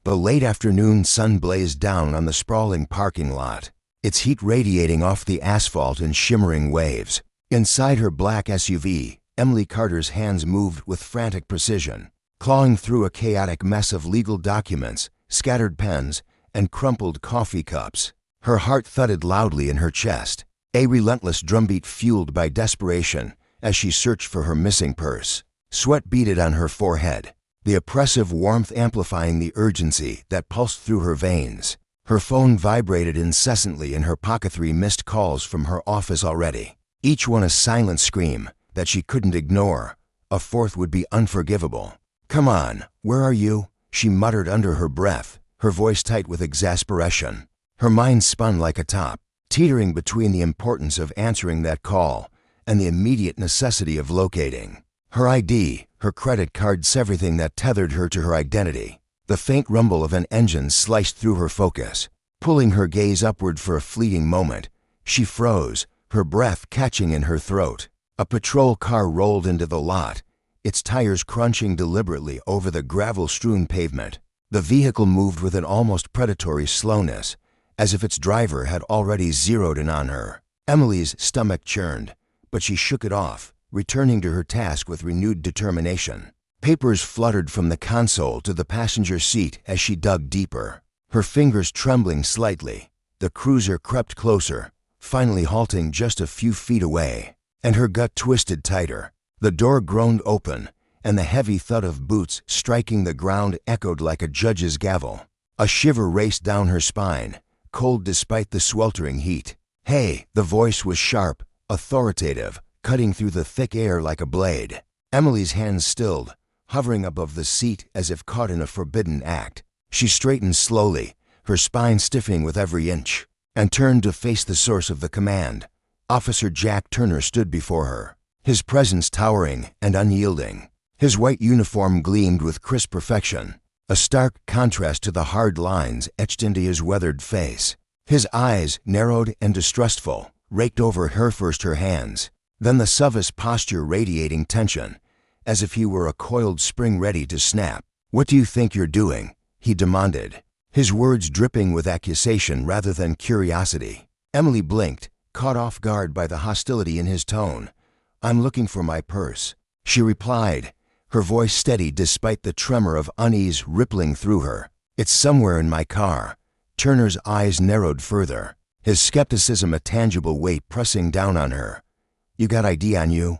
The late afternoon sun blazed down on the sprawling parking lot, its heat radiating off the asphalt in shimmering waves. Inside her black SUV, Emily Carter's hands moved with frantic precision, clawing through a chaotic mess of legal documents, scattered pens, and crumpled coffee cups. Her heart thudded loudly in her chest, a relentless drumbeat fueled by desperation as she searched for her missing purse. Sweat beaded on her forehead, the oppressive warmth amplifying the urgency that pulsed through her veins. Her phone vibrated incessantly in her pocket, 3 missed calls from her office already, each one a silent scream that she couldn't ignore. A fourth would be unforgivable. "Come on, where are you?" she muttered under her breath, her voice tight with exasperation. Her mind spun like a top, teetering between the importance of answering that call and the immediate necessity of locating. Her ID, her credit cards, everything that tethered her to her identity. The faint rumble of an engine sliced through her focus, pulling her gaze upward for a fleeting moment. She froze, her breath catching in her throat. A patrol car rolled into the lot, its tires crunching deliberately over the gravel-strewn pavement. The vehicle moved with an almost predatory slowness, as if its driver had already zeroed in on her. Emily's stomach churned, but she shook it off, returning to her task with renewed determination. Papers fluttered from the console to the passenger seat as she dug deeper, her fingers trembling slightly. The cruiser crept closer, finally halting just a few feet away, and her gut twisted tighter. The door groaned open, and the heavy thud of boots striking the ground echoed like a judge's gavel. A shiver raced down her spine, cold despite the sweltering heat. "Hey!" The voice was sharp, authoritative, cutting through the thick air like a blade. Emily's hands stilled, hovering above the seat as if caught in a forbidden act. She straightened slowly, her spine stiffening with every inch, and turned to face the source of the command. Officer Jack Turner stood before her, his presence towering and unyielding. His white uniform gleamed with crisp perfection, a stark contrast to the hard lines etched into his weathered face. His eyes, narrowed and distrustful, raked over her hands, then the submissive posture radiating tension, as if he were a coiled spring ready to snap. "What do you think you're doing?" he demanded, his words dripping with accusation rather than curiosity. Emily blinked, caught off guard by the hostility in his tone. "I'm looking for my purse," she replied, her voice steady despite the tremor of unease rippling through her. "It's somewhere in my car." Turner's eyes narrowed further, his skepticism a tangible weight pressing down on her. "You got ID on you?"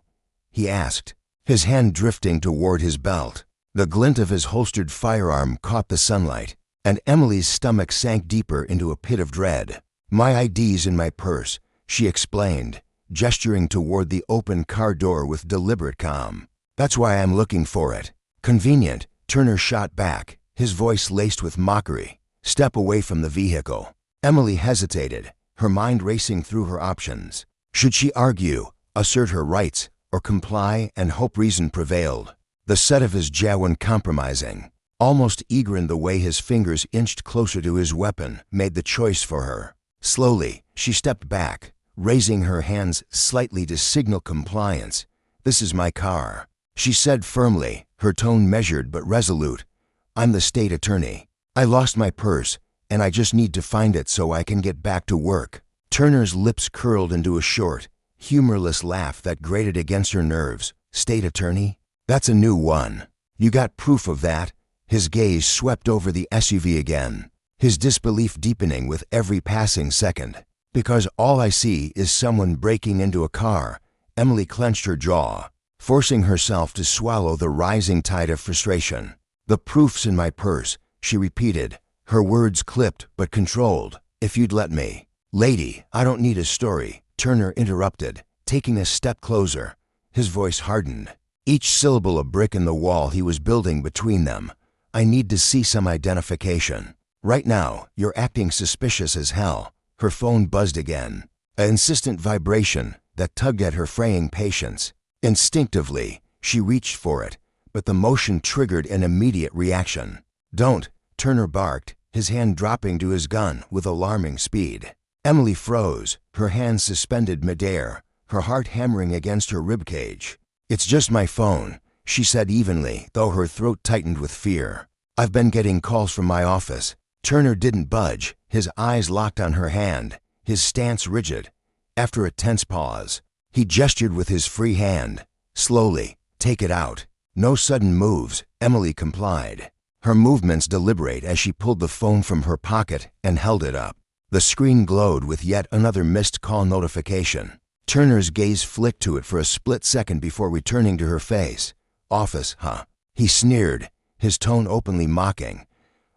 he asked, his hand drifting toward his belt. The glint of his holstered firearm caught the sunlight, and Emily's stomach sank deeper into a pit of dread. "My ID's in my purse," she explained, gesturing toward the open car door with deliberate calm. "That's why I'm looking for it." "Convenient," Turner shot back, his voice laced with mockery. "Step away from the vehicle." Emily hesitated, her mind racing through her options. Should she argue, assert her rights, or comply and hope reason prevailed? The set of his jaw uncompromising, almost eager in the way his fingers inched closer to his weapon, made the choice for her. Slowly, she stepped back, raising her hands slightly to signal compliance. "This is my car," she said firmly, her tone measured but resolute. "I'm the state attorney. I lost my purse, and I just need to find it so I can get back to work." Turner's lips curled into a short, humorless laugh that grated against her nerves. "State attorney? That's a new one. You got proof of that?" His gaze swept over the SUV again, his disbelief deepening with every passing second. "Because all I see is someone breaking into a car." Emily clenched her jaw, forcing herself to swallow the rising tide of frustration. "The proof's in my purse," she repeated, her words clipped but controlled. "If you'd let me." "Lady, I don't need a story," Turner interrupted, taking a step closer, his voice hardened, each syllable a brick in the wall he was building between them. "I need to see some identification. Right now, you're acting suspicious as hell." Her phone buzzed again, an insistent vibration that tugged at her fraying patience. Instinctively, she reached for it, but the motion triggered an immediate reaction. "Don't," Turner barked, his hand dropping to his gun with alarming speed. Emily froze, her hands suspended midair, her heart hammering against her ribcage. "It's just my phone," she said evenly, though her throat tightened with fear. I've been getting calls from my office. Turner didn't budge, his eyes locked on her hand, his stance rigid. After a tense pause, he gestured with his free hand. Slowly, take it out. No sudden moves, Emily complied. Her movements deliberate as she pulled the phone from her pocket and held it up. The screen glowed with yet another missed call notification. Turner's gaze flicked to it for a split second before returning to her face. Office, huh? He sneered, his tone openly mocking.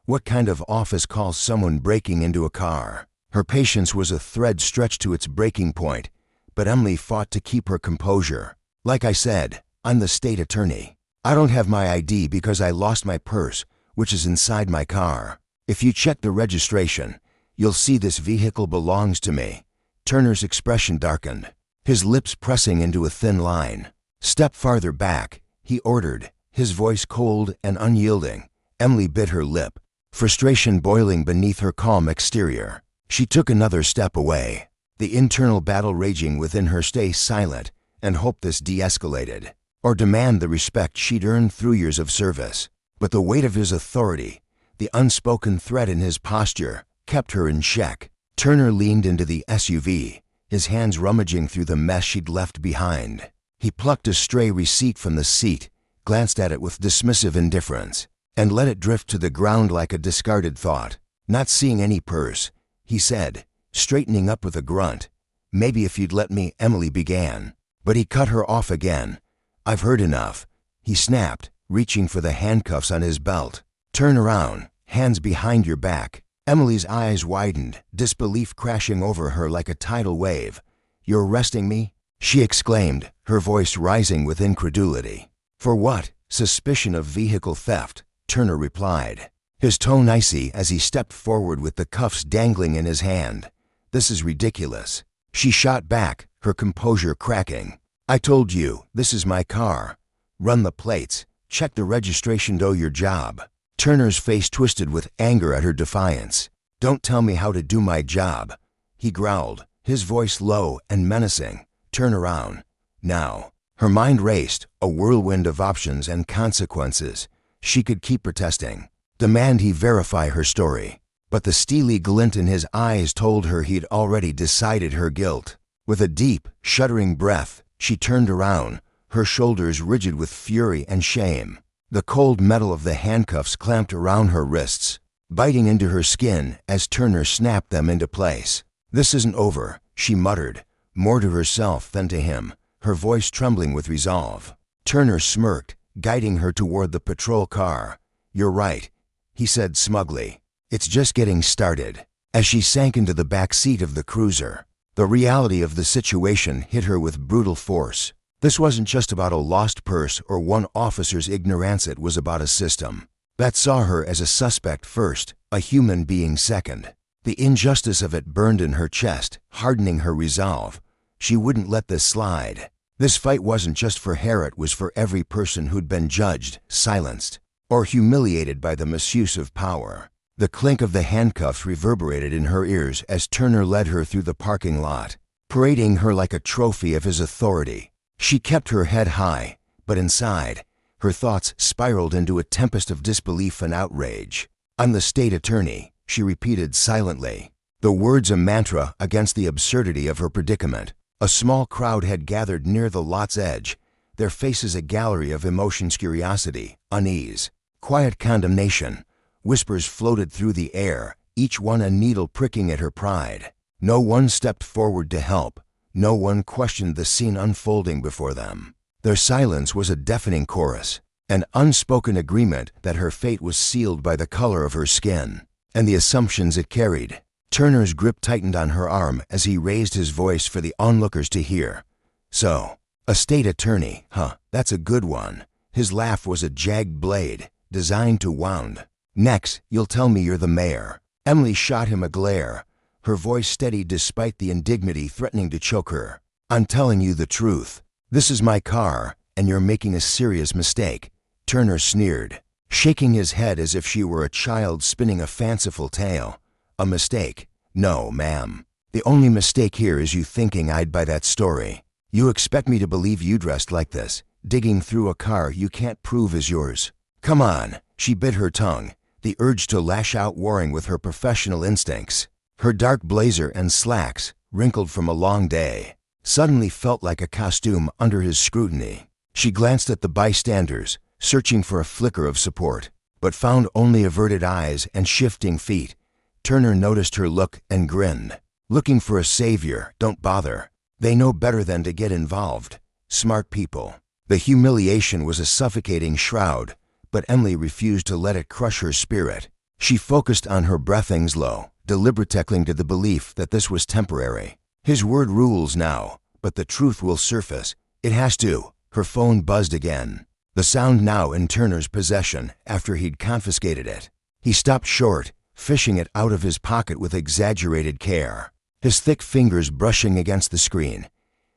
What kind of office calls someone breaking into a car? Her patience was a thread stretched to its breaking point, but Emily fought to keep her composure. Like I said, I'm the state attorney. I don't have my ID because I lost my purse, which is inside my car. If you check the registration, you'll see this vehicle belongs to me. Turner's expression darkened, his lips pressing into a thin line. Step farther back, he ordered, his voice cold and unyielding. Emily bit her lip, frustration boiling beneath her calm exterior. She took another step away, the internal battle raging within her. Stay silent and hope this de-escalated, or demand the respect she'd earned through years of service. But the weight of his authority, the unspoken threat in his posture, kept her in check. Turner leaned into the SUV, his hands rummaging through the mess she'd left behind. He plucked a stray receipt from the seat, glanced at it with dismissive indifference, and let it drift to the ground like a discarded thought. Not seeing any purse, he said, straightening up with a grunt. Maybe if you'd let me, Emily began. But he cut her off again. I've heard enough, he snapped, reaching for the handcuffs on his belt. Turn around, hands behind your back. Emily's eyes widened, disbelief crashing over her like a tidal wave. You're arresting me? She exclaimed, her voice rising with incredulity. For what? Suspicion of vehicle theft, Turner replied, his tone icy as he stepped forward with the cuffs dangling in his hand. This is ridiculous. She shot back, her composure cracking. I told you, this is my car. Run the plates, check the registration, do your job. Turner's face twisted with anger at her defiance. Don't tell me how to do my job, he growled, his voice low and menacing. Turn around. Now. Her mind raced, a whirlwind of options and consequences. She could keep protesting, demand he verify her story. But the steely glint in his eyes told her he'd already decided her guilt. With a deep, shuddering breath, she turned around, her shoulders rigid with fury and shame. The cold metal of the handcuffs clamped around her wrists, biting into her skin as Turner snapped them into place. This isn't over, she muttered, more to herself than to him, her voice trembling with resolve. Turner smirked, guiding her toward the patrol car. You're right, he said smugly. It's just getting started. As she sank into the back seat of the cruiser, the reality of the situation hit her with brutal force. This wasn't just about a lost purse or one officer's ignorance, it was about a system that saw her as a suspect first, a human being second. The injustice of it burned in her chest, hardening her resolve. She wouldn't let this slide. This fight wasn't just for her, it was for every person who'd been judged, silenced, or humiliated by the misuse of power. The clink of the handcuffs reverberated in her ears as Turner led her through the parking lot, parading her like a trophy of his authority. She kept her head high, but inside, her thoughts spiraled into a tempest of disbelief and outrage. I'm the state attorney, she repeated silently, the words a mantra against the absurdity of her predicament. A small crowd had gathered near the lot's edge, their faces a gallery of emotions: curiosity, unease, quiet condemnation. Whispers floated through the air, each one a needle pricking at her pride. No one stepped forward to help. No one questioned the scene unfolding before them. Their silence was a deafening chorus, an unspoken agreement that her fate was sealed by the color of her skin and the assumptions it carried. Turner's grip tightened on her arm as he raised his voice for the onlookers to hear. So, a state attorney, huh? That's a good one. His laugh was a jagged blade, designed to wound. Next, you'll tell me you're the mayor. Emily shot him a glare, her voice steady despite the indignity threatening to choke her. I'm telling you the truth. This is my car, and you're making a serious mistake. Turner sneered, shaking his head as if she were a child spinning a fanciful tale. A mistake? No, ma'am. The only mistake here is you thinking I'd buy that story. You expect me to believe you dressed like this, digging through a car you can't prove is yours. Come on, She bit her tongue, the urge to lash out warring with her professional instincts. Her dark blazer and slacks, wrinkled from a long day, suddenly felt like a costume under his scrutiny. She glanced at the bystanders, searching for a flicker of support, but found only averted eyes and shifting feet. Turner noticed her look and grinned. Looking for a savior, don't bother. They know better than to get involved. Smart people. The humiliation was a suffocating shroud, but Emily refused to let it crush her spirit. She focused on her breathings low, deliberately clinging to the belief that this was temporary. His word rules now, but the truth will surface. It has to. Her phone buzzed again. The sound now in Turner's possession after he'd confiscated it. He stopped short, fishing it out of his pocket with exaggerated care, his thick fingers brushing against the screen.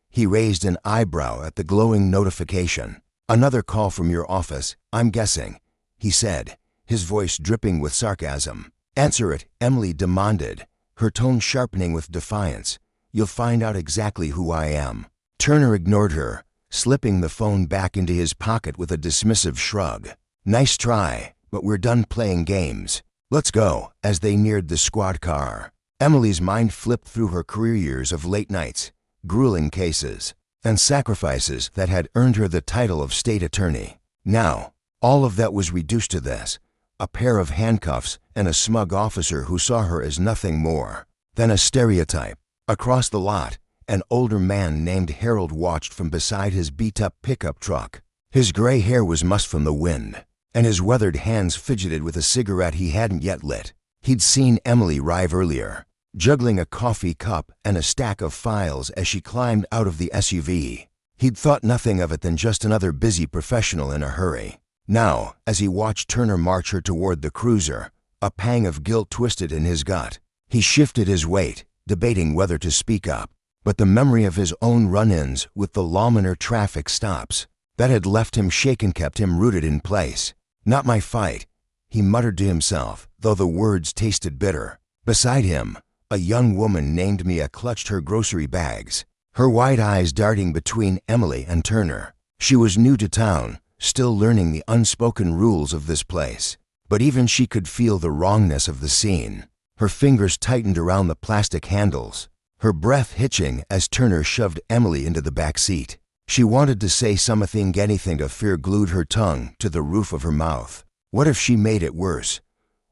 He raised an eyebrow at the glowing notification. "Another call from your office, I'm guessing," he said, his voice dripping with sarcasm. "Answer it," Emily demanded, her tone sharpening with defiance. "You'll find out exactly who I am." Turner ignored her, slipping the phone back into his pocket with a dismissive shrug. "Nice try, but we're done playing games. Let's go." As they neared the squad car, Emily's mind flipped through her career years of late nights, grueling cases, and sacrifices that had earned her the title of state attorney. Now, all of that was reduced to this: a pair of handcuffs and a smug officer who saw her as nothing more than a stereotype. Across the lot, an older man named Harold watched from beside his beat-up pickup truck. His gray hair was mussed from the wind, and his weathered hands fidgeted with a cigarette he hadn't yet lit. He'd seen Emily arrive earlier, juggling a coffee cup and a stack of files as she climbed out of the SUV. He'd thought nothing of it than just another busy professional in a hurry. Now, as he watched Turner march her toward the cruiser, a pang of guilt twisted in his gut. He shifted his weight, debating whether to speak up, but the memory of his own run-ins with the lawman traffic stops that had left him shaken kept him rooted in place. "Not my fight," he muttered to himself, though the words tasted bitter. Beside him, a young woman named Mia clutched her grocery bags, her wide eyes darting between Emily and Turner. She was new to town, still learning the unspoken rules of this place, but even she could feel the wrongness of the scene. Her fingers tightened around the plastic handles, her breath hitching as Turner shoved Emily into the back seat. She wanted to say something, anything, to fear glued her tongue to the roof of her mouth. What if she made it worse?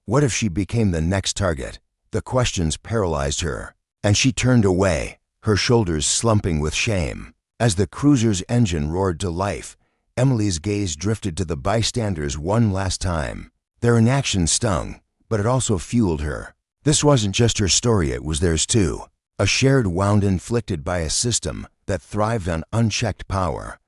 What if she became the next target? The questions paralyzed her, and she turned away, her shoulders slumping with shame. As the cruiser's engine roared to life, Emily's gaze drifted to the bystanders one last time. Their inaction stung, but it also fueled her. This wasn't just her story, it was theirs too. A shared wound inflicted by a system that thrived on unchecked power.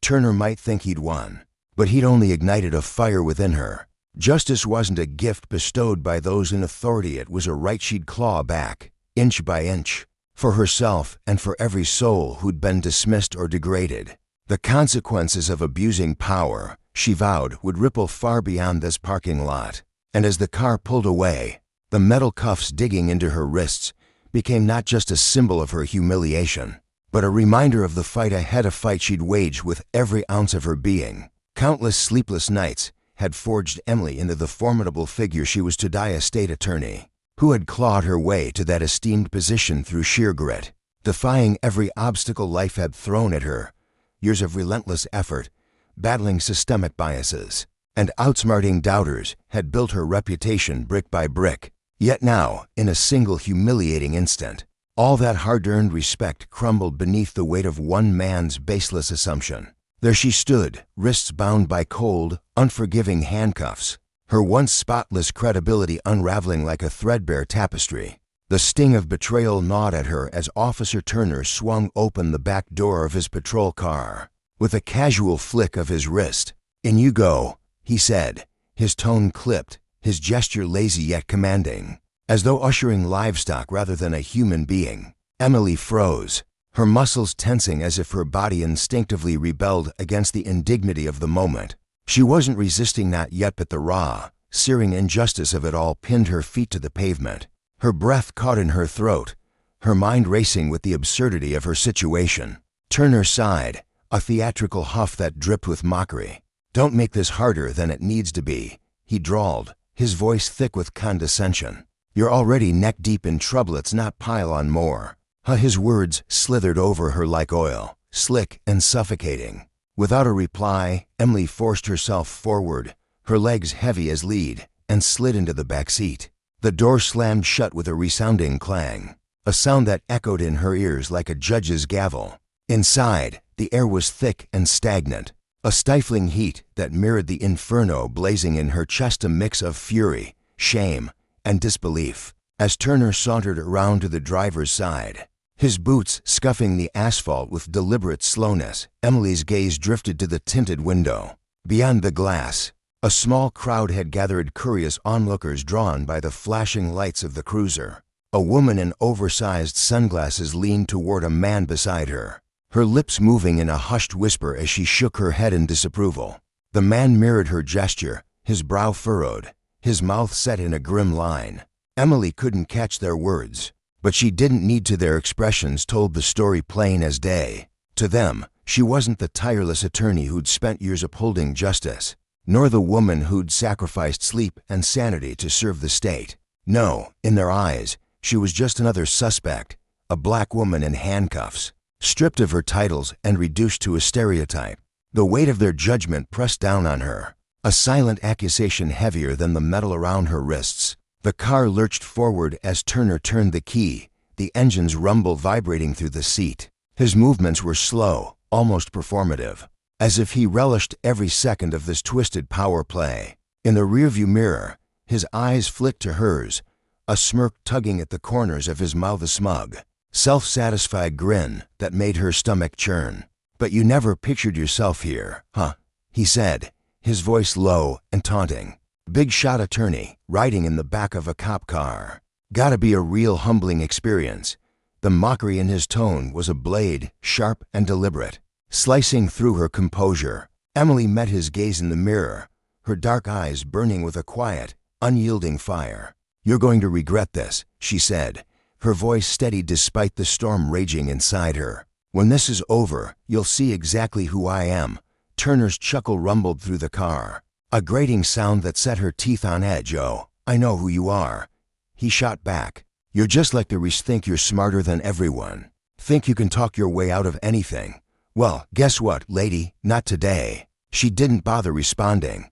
Turner might think he'd won, but he'd only ignited a fire within her. Justice wasn't a gift bestowed by those in authority, it was a right she'd claw back, inch by inch, for herself and for every soul who'd been dismissed or degraded. The consequences of abusing power, she vowed, would ripple far beyond this parking lot. And as the car pulled away, the metal cuffs digging into her wrists became not just a symbol of her humiliation, but a reminder of the fight ahead, a fight she'd waged with every ounce of her being. Countless sleepless nights had forged Emily into the formidable figure she was to die, a state attorney who had clawed her way to that esteemed position through sheer grit, defying every obstacle life had thrown at her. Years of relentless effort, battling systemic biases, and outsmarting doubters had built her reputation brick by brick. Yet now, in a single humiliating instant, all that hard-earned respect crumbled beneath the weight of one man's baseless assumption. There she stood, wrists bound by cold, unforgiving handcuffs, her once spotless credibility unraveling like a threadbare tapestry. The sting of betrayal gnawed at her as Officer Turner swung open the back door of his patrol car. With a casual flick of his wrist, "In you go," he said, his tone clipped, his gesture lazy yet commanding, as though ushering livestock rather than a human being. Emily froze, her muscles tensing as if her body instinctively rebelled against the indignity of the moment. She wasn't resisting, not yet, but the raw, searing injustice of it all pinned her feet to the pavement. Her breath caught in her throat, her mind racing with the absurdity of her situation. Turner sighed, a theatrical huff that dripped with mockery. "Don't make this harder than it needs to be," he drawled, his voice thick with condescension. "You're already neck-deep in trouble, let's not pile on more." His words slithered over her like oil, slick and suffocating. Without a reply, Emily forced herself forward, her legs heavy as lead, and slid into the back seat. The door slammed shut with a resounding clang, a sound that echoed in her ears like a judge's gavel. Inside, the air was thick and stagnant, a stifling heat that mirrored the inferno blazing in her chest, a mix of fury, shame, and disbelief. As Turner sauntered around to the driver's side, his boots scuffing the asphalt with deliberate slowness, Emily's gaze drifted to the tinted window. Beyond the glass, a small crowd had gathered, curious onlookers drawn by the flashing lights of the cruiser. A woman in oversized sunglasses leaned toward a man beside her, her lips moving in a hushed whisper as she shook her head in disapproval. The man mirrored her gesture, his brow furrowed, his mouth set in a grim line. Emily couldn't catch their words, but she didn't need to. Their expressions told the story plain as day. To them, she wasn't the tireless attorney who'd spent years upholding justice, nor the woman who'd sacrificed sleep and sanity to serve the state. No, in their eyes, she was just another suspect, a black woman in handcuffs, stripped of her titles and reduced to a stereotype. The weight of their judgment pressed down on her, a silent accusation heavier than the metal around her wrists. The car lurched forward as Turner turned the key, the engine's rumble vibrating through the seat. His movements were slow, almost performative, as if he relished every second of this twisted power play. In the rearview mirror, his eyes flicked to hers, a smirk tugging at the corners of his mouth, a smug, self-satisfied grin that made her stomach churn. "But you never pictured yourself here, huh?" he said, his voice low and taunting. "Big shot attorney, riding in the back of a cop car. Gotta be a real humbling experience." The mockery in his tone was a blade, sharp and deliberate, slicing through her composure. Emily met his gaze in the mirror, her dark eyes burning with a quiet, unyielding fire. "You're going to regret this," she said, her voice steady despite the storm raging inside her. "When this is over, you'll see exactly who I am." Turner's chuckle rumbled through the car, a grating sound that set her teeth on edge. "Oh, I know who you are," he shot back. "You're just like the rest, think you're smarter than everyone. Think you can talk your way out of anything. Well, guess what, lady, not today." She didn't bother responding.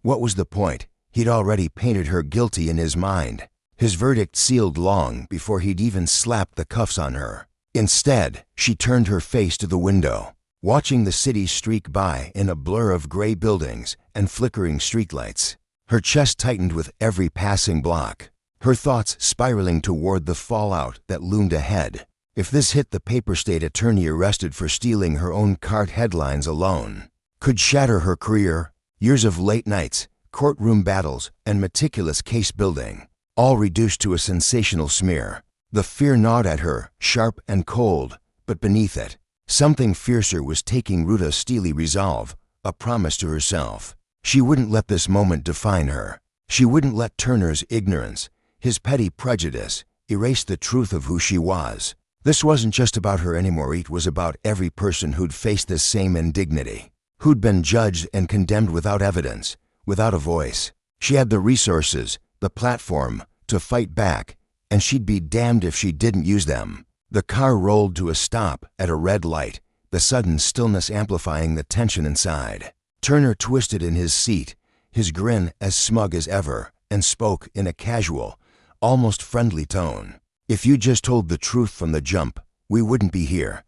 What was the point? He'd already painted her guilty in his mind, his verdict sealed long before he'd even slapped the cuffs on her. Instead, she turned her face to the window, watching the city streak by in a blur of gray buildings and flickering streetlights. Her chest tightened with every passing block, her thoughts spiraling toward the fallout that loomed ahead. If this hit, the paper state attorney arrested for stealing her own cart headlines alone could shatter her career. Years of late nights, courtroom battles, and meticulous case building, all reduced to a sensational smear. The fear gnawed at her, sharp and cold, but beneath it, something fiercer was taking root, a steely resolve, a promise to herself. She wouldn't let this moment define her. She wouldn't let Turner's ignorance, his petty prejudice, erase the truth of who she was. This wasn't just about her anymore, it was about every person who'd faced this same indignity, who'd been judged and condemned without evidence, without a voice. She had the resources, the platform, to fight back, and she'd be damned if she didn't use them. The car rolled to a stop at a red light, the sudden stillness amplifying the tension inside. Turner twisted in his seat, his grin as smug as ever, and spoke in a casual, almost friendly tone. "If you just told the truth from the jump, we wouldn't be here.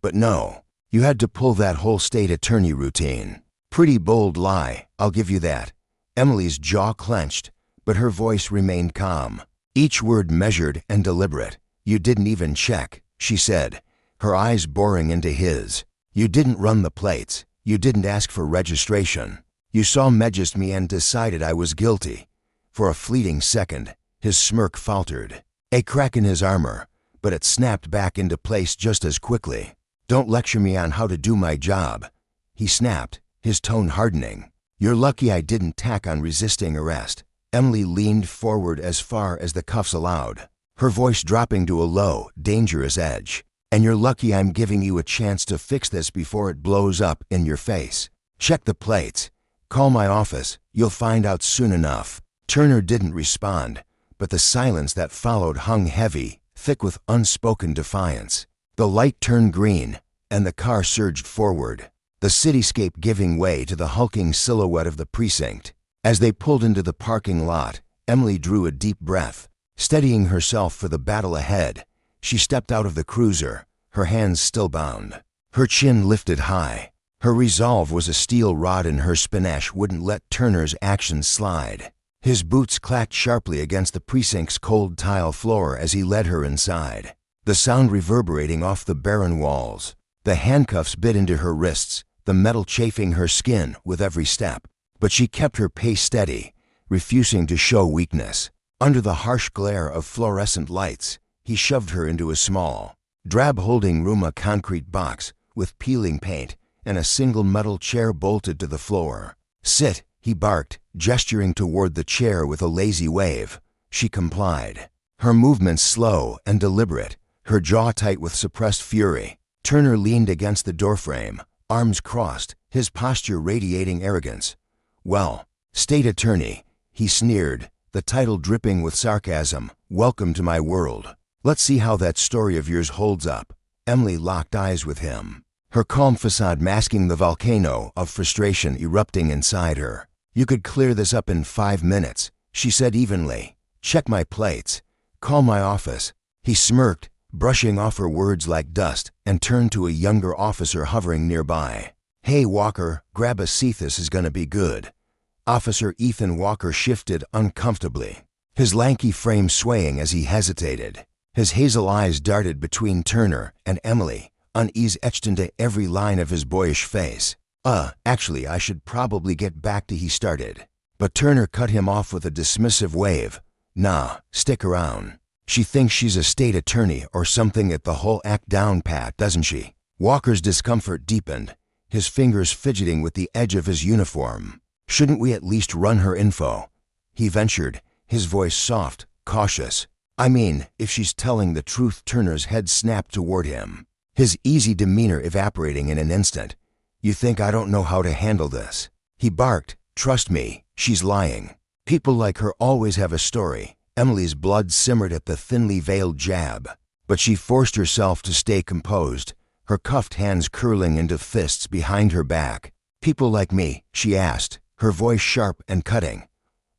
But no, you had to pull that whole state attorney routine. Pretty bold lie, I'll give you that." Emily's jaw clenched, but her voice remained calm, each word measured and deliberate. "You didn't even check," she said, her eyes boring into his. "You didn't run the plates. You didn't ask for registration. You saw me and decided I was guilty." For a fleeting second, his smirk faltered, a crack in his armor, but it snapped back into place just as quickly. "Don't lecture me on how to do my job," he snapped, his tone hardening. "You're lucky I didn't tack on resisting arrest." Emily leaned forward as far as the cuffs allowed, her voice dropping to a low, dangerous edge. "And you're lucky I'm giving you a chance to fix this before it blows up in your face. Check the plates. Call my office. You'll find out soon enough." Turner didn't respond, but the silence that followed hung heavy, thick with unspoken defiance. The light turned green, and the car surged forward, the cityscape giving way to the hulking silhouette of the precinct. As they pulled into the parking lot, Emily drew a deep breath. Steadying herself for the battle ahead, she stepped out of the cruiser, her hands still bound, her chin lifted high. Her resolve was a steel rod, and her panache wouldn't let Turner's actions slide. His boots clacked sharply against the precinct's cold tile floor as he led her inside, the sound reverberating off the barren walls. The handcuffs bit into her wrists, the metal chafing her skin with every step. But she kept her pace steady, refusing to show weakness. Under the harsh glare of fluorescent lights, he shoved her into a small, drab holding room, a concrete box with peeling paint and a single metal chair bolted to the floor. "Sit," he barked, gesturing toward the chair with a lazy wave. She complied, her movements slow and deliberate, her jaw tight with suppressed fury. Turner leaned against the doorframe, arms crossed, his posture radiating arrogance. "Well, state attorney," he sneered, the title dripping with sarcasm. "Welcome to my world. Let's see how that story of yours holds up." Emily locked eyes with him, her calm facade masking the volcano of frustration erupting inside her. "You could clear this up in 5 minutes," she said evenly. "Check my plates. Call my office." He smirked, brushing off her words like dust, and turned to a younger officer hovering nearby. "Hey, Walker, grab a seat. This is gonna be good." Officer Ethan Walker shifted uncomfortably, his lanky frame swaying as he hesitated. His hazel eyes darted between Turner and Emily, unease etched into every line of his boyish face. Actually, I should probably get back to," he started. But Turner cut him off with a dismissive wave. "Nah, stick around. She thinks she's a state attorney or something at the whole act down pat, doesn't she?" Walker's discomfort deepened, his fingers fidgeting with the edge of his uniform. "Shouldn't we at least run her info?" he ventured, his voice soft, cautious. "I mean, if she's telling the truth." Turner's head snapped toward him, his easy demeanor evaporating in an instant. "You think I don't know how to handle this?" he barked. "Trust me, she's lying. People like her always have a story." Emily's blood simmered at the thinly veiled jab, but she forced herself to stay composed, her cuffed hands curling into fists behind her back. "People like me?" she asked, her voice sharp and cutting.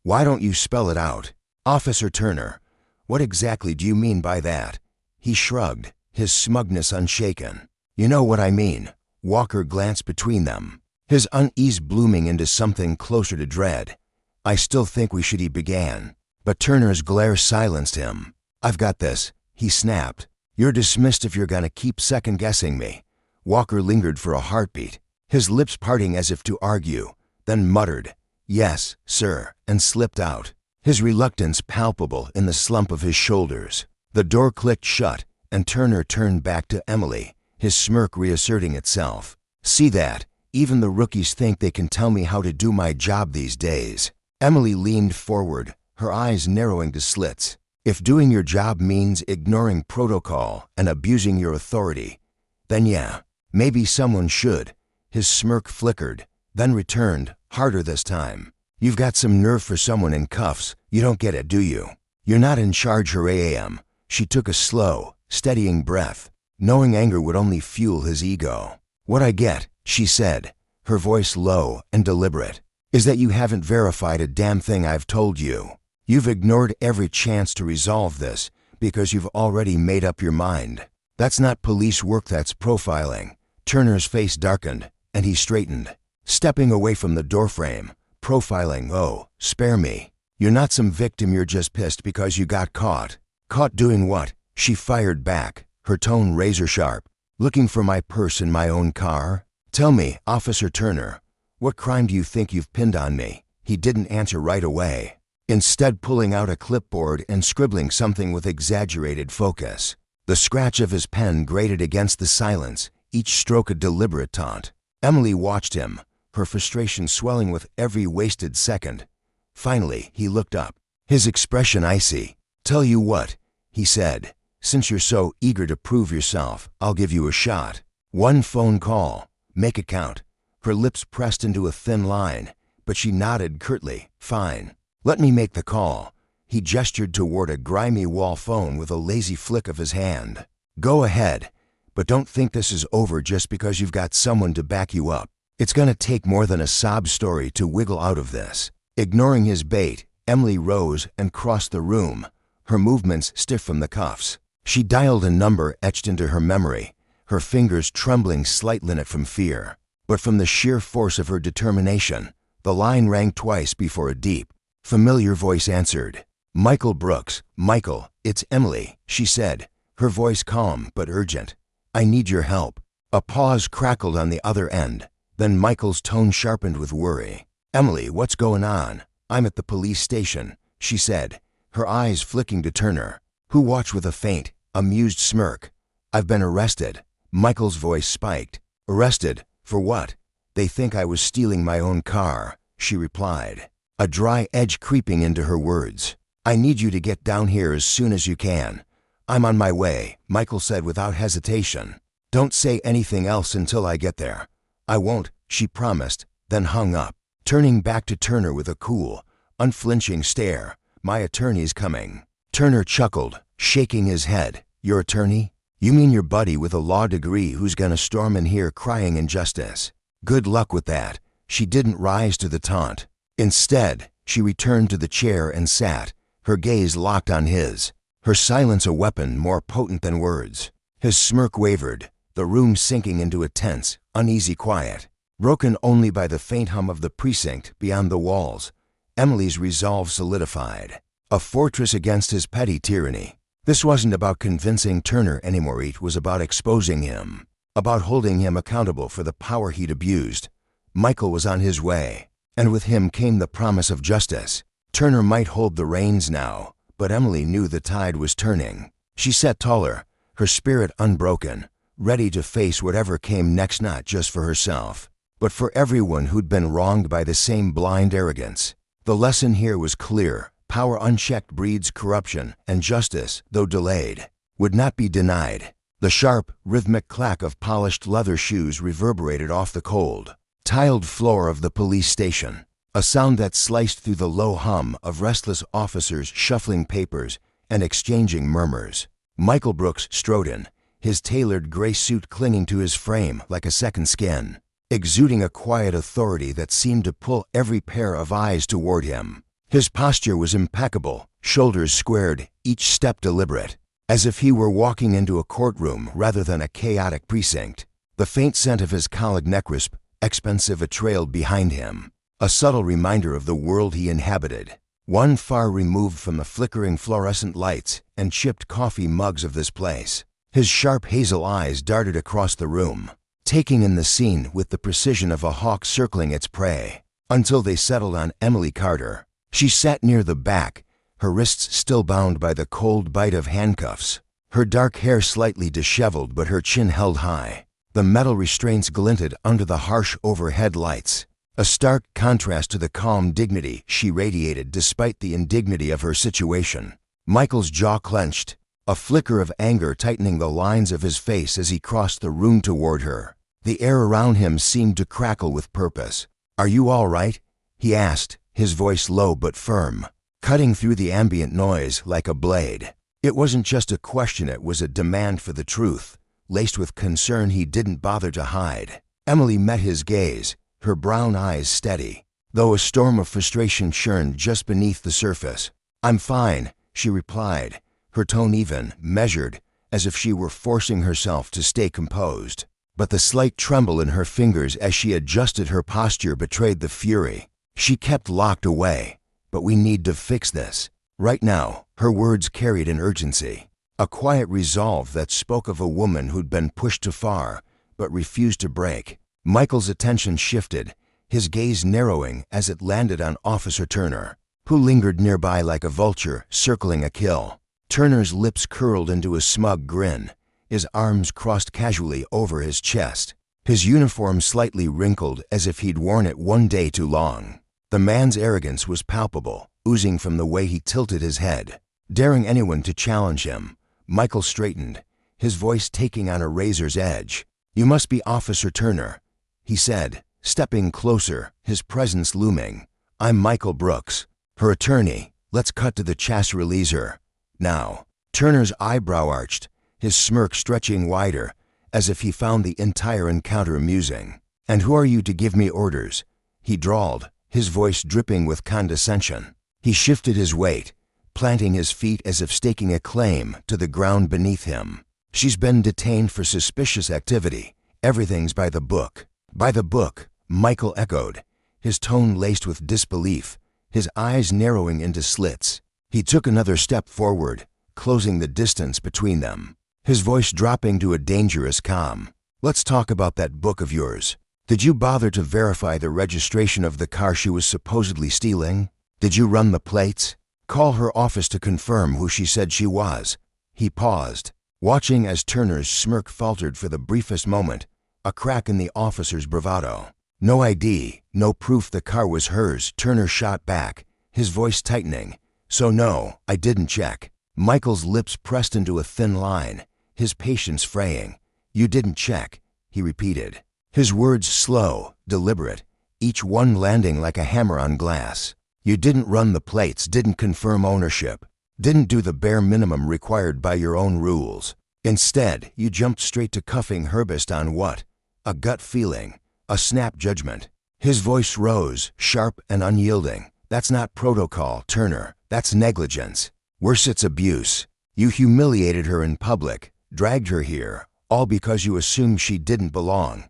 "Why don't you spell it out?" "Officer Turner, what exactly do you mean by that?" He shrugged, his smugness unshaken. "You know what I mean." Walker glanced between them, his unease blooming into something closer to dread. "I still think we should," he began, but Turner's glare silenced him. "I've got this," he snapped. "You're dismissed if you're gonna keep second-guessing me." Walker lingered for a heartbeat, his lips parting as if to argue, then muttered, "Yes, sir," and slipped out, his reluctance palpable in the slump of his shoulders. The door clicked shut, and Turner turned back to Emily, his smirk reasserting itself. "See that? Even the rookies think they can tell me how to do my job these days." Emily leaned forward, her eyes narrowing to slits. "If doing your job means ignoring protocol and abusing your authority, then yeah, maybe someone should." His smirk flickered, then returned, harder this time. "You've got some nerve for someone in cuffs. You don't get it, do you? You're not in charge." Her AM. She took a slow, steadying breath, knowing anger would only fuel his ego. "What I get," she said, her voice low and deliberate, "is that you haven't verified a damn thing I've told you. You've ignored every chance to resolve this because you've already made up your mind. That's not police work, that's profiling." Turner's face darkened, and he straightened, stepping away from the doorframe. "Profiling? Oh, spare me. You're not some victim, you're just pissed because you got caught." "Caught doing what?" she fired back, her tone razor-sharp. "Looking for my purse in my own car? Tell me, Officer Turner, what crime do you think you've pinned on me?" He didn't answer right away, instead pulling out a clipboard and scribbling something with exaggerated focus. The scratch of his pen grated against the silence, each stroke a deliberate taunt. Emily watched him, her frustration swelling with every wasted second. Finally, he looked up, his expression icy. "Tell you what," he said, "since you're so eager to prove yourself, I'll give you a shot. One phone call. Make it count." Her lips pressed into a thin line, but she nodded curtly. "Fine. Let me make the call." He gestured toward a grimy wall phone with a lazy flick of his hand. "Go ahead, but don't think this is over just because you've got someone to back you up. It's gonna take more than a sob story to wiggle out of this." Ignoring his bait, Emily rose and crossed the room, her movements stiff from the cuffs. She dialed a number etched into her memory, her fingers trembling slightly from fear. But from the sheer force of her determination, the line rang twice before a deep, familiar voice answered. "Michael Brooks." "Michael, it's Emily," she said, her voice calm but urgent. "I need your help." A pause crackled on the other end, then Michael's tone sharpened with worry. "Emily, what's going on?" "I'm at the police station," she said, her eyes flicking to Turner, who watched with a faint, amused smirk. "I've been arrested." Michael's voice spiked. "Arrested? For what?" "They think I was stealing my own car," she replied, a dry edge creeping into her words. "I need you to get down here as soon as you can." "I'm on my way," Michael said without hesitation. "Don't say anything else until I get there." "I won't," she promised, then hung up, turning back to Turner with a cool, unflinching stare. "My attorney's coming." Turner chuckled, shaking his head. "Your attorney? You mean your buddy with a law degree who's gonna storm in here crying injustice? Good luck with that." She didn't rise to the taunt. Instead, she returned to the chair and sat, her gaze locked on his, her silence a weapon more potent than words. His smirk wavered, the room sinking into a tense, uneasy quiet, broken only by the faint hum of the precinct beyond the walls. Emily's resolve solidified. A fortress against his petty tyranny. This wasn't about convincing Turner anymore, it was about exposing him, about holding him accountable for the power he'd abused. Michael was on his way, and with him came the promise of justice. Turner might hold the reins now, but Emily knew the tide was turning. She sat taller, her spirit unbroken, ready to face whatever came next, not just for herself, but for everyone who'd been wronged by the same blind arrogance. The lesson here was clear. Power unchecked breeds corruption, and justice, though delayed, would not be denied. The sharp, rhythmic clack of polished leather shoes reverberated off the cold, tiled floor of the police station, a sound that sliced through the low hum of restless officers shuffling papers and exchanging murmurs. Michael Brooks strode in, his tailored gray suit clinging to his frame like a second skin, exuding a quiet authority that seemed to pull every pair of eyes toward him. His posture was impeccable, shoulders squared, each step deliberate, as if he were walking into a courtroom rather than a chaotic precinct. The faint scent of his colleague Necrisp, expensive, trailed behind him, a subtle reminder of the world he inhabited, one far removed from the flickering fluorescent lights and chipped coffee mugs of this place. His sharp hazel eyes darted across the room, taking in the scene with the precision of a hawk circling its prey, until they settled on Emily Carter. She sat near the back, her wrists still bound by the cold bite of handcuffs, her dark hair slightly disheveled but her chin held high. The metal restraints glinted under the harsh overhead lights, a stark contrast to the calm dignity she radiated despite the indignity of her situation. Michael's jaw clenched, a flicker of anger tightening the lines of his face as he crossed the room toward her. The air around him seemed to crackle with purpose. "Are you all right?" he asked, his voice low but firm, cutting through the ambient noise like a blade. It wasn't just a question, it was a demand for the truth, laced with concern he didn't bother to hide. Emily met his gaze, her brown eyes steady, though a storm of frustration churned just beneath the surface. "I'm fine," she replied, her tone even, measured, as if she were forcing herself to stay composed. But the slight tremble in her fingers as she adjusted her posture betrayed the fury. She kept locked away. "But we need to fix this. Right now." Her words carried an urgency, a quiet resolve that spoke of a woman who'd been pushed too far, but refused to break. Michael's attention shifted, his gaze narrowing as it landed on Officer Turner, who lingered nearby like a vulture circling a kill. Turner's lips curled into a smug grin, his arms crossed casually over his chest, his uniform slightly wrinkled as if he'd worn it one day too long. The man's arrogance was palpable, oozing from the way he tilted his head, daring anyone to challenge him. Michael straightened, his voice taking on a razor's edge. "You must be Officer Turner," he said, stepping closer, his presence looming. "I'm Michael Brooks, her attorney. Let's cut to the chasse releaser. Now." Turner's eyebrow arched, his smirk stretching wider, as if he found the entire encounter amusing. "And who are you to give me orders?" he drawled, his voice dripping with condescension. He shifted his weight, planting his feet as if staking a claim to the ground beneath him. "She's been detained for suspicious activity. Everything's by the book." "By the book," Michael echoed, his tone laced with disbelief, his eyes narrowing into slits. He took another step forward, closing the distance between them, his voice dropping to a dangerous calm. "Let's talk about that book of yours. Did you bother to verify the registration of the car she was supposedly stealing? Did you run the plates? Call her office to confirm who she said she was?" He paused, watching as Turner's smirk faltered for the briefest moment, a crack in the officer's bravado. "No ID, no proof the car was hers," Turner shot back, his voice tightening. "So no, I didn't check." Michael's lips pressed into a thin line, his patience fraying. "You didn't check," he repeated, his words slow, deliberate, each one landing like a hammer on glass. "You didn't run the plates, didn't confirm ownership, didn't do the bare minimum required by your own rules. Instead, you jumped straight to cuffing her based on what? A gut feeling, a snap judgment." His voice rose, sharp and unyielding. "That's not protocol, Turner. That's negligence. Worse, it's abuse. You humiliated her in public, dragged her here, all because you assumed she didn't belong.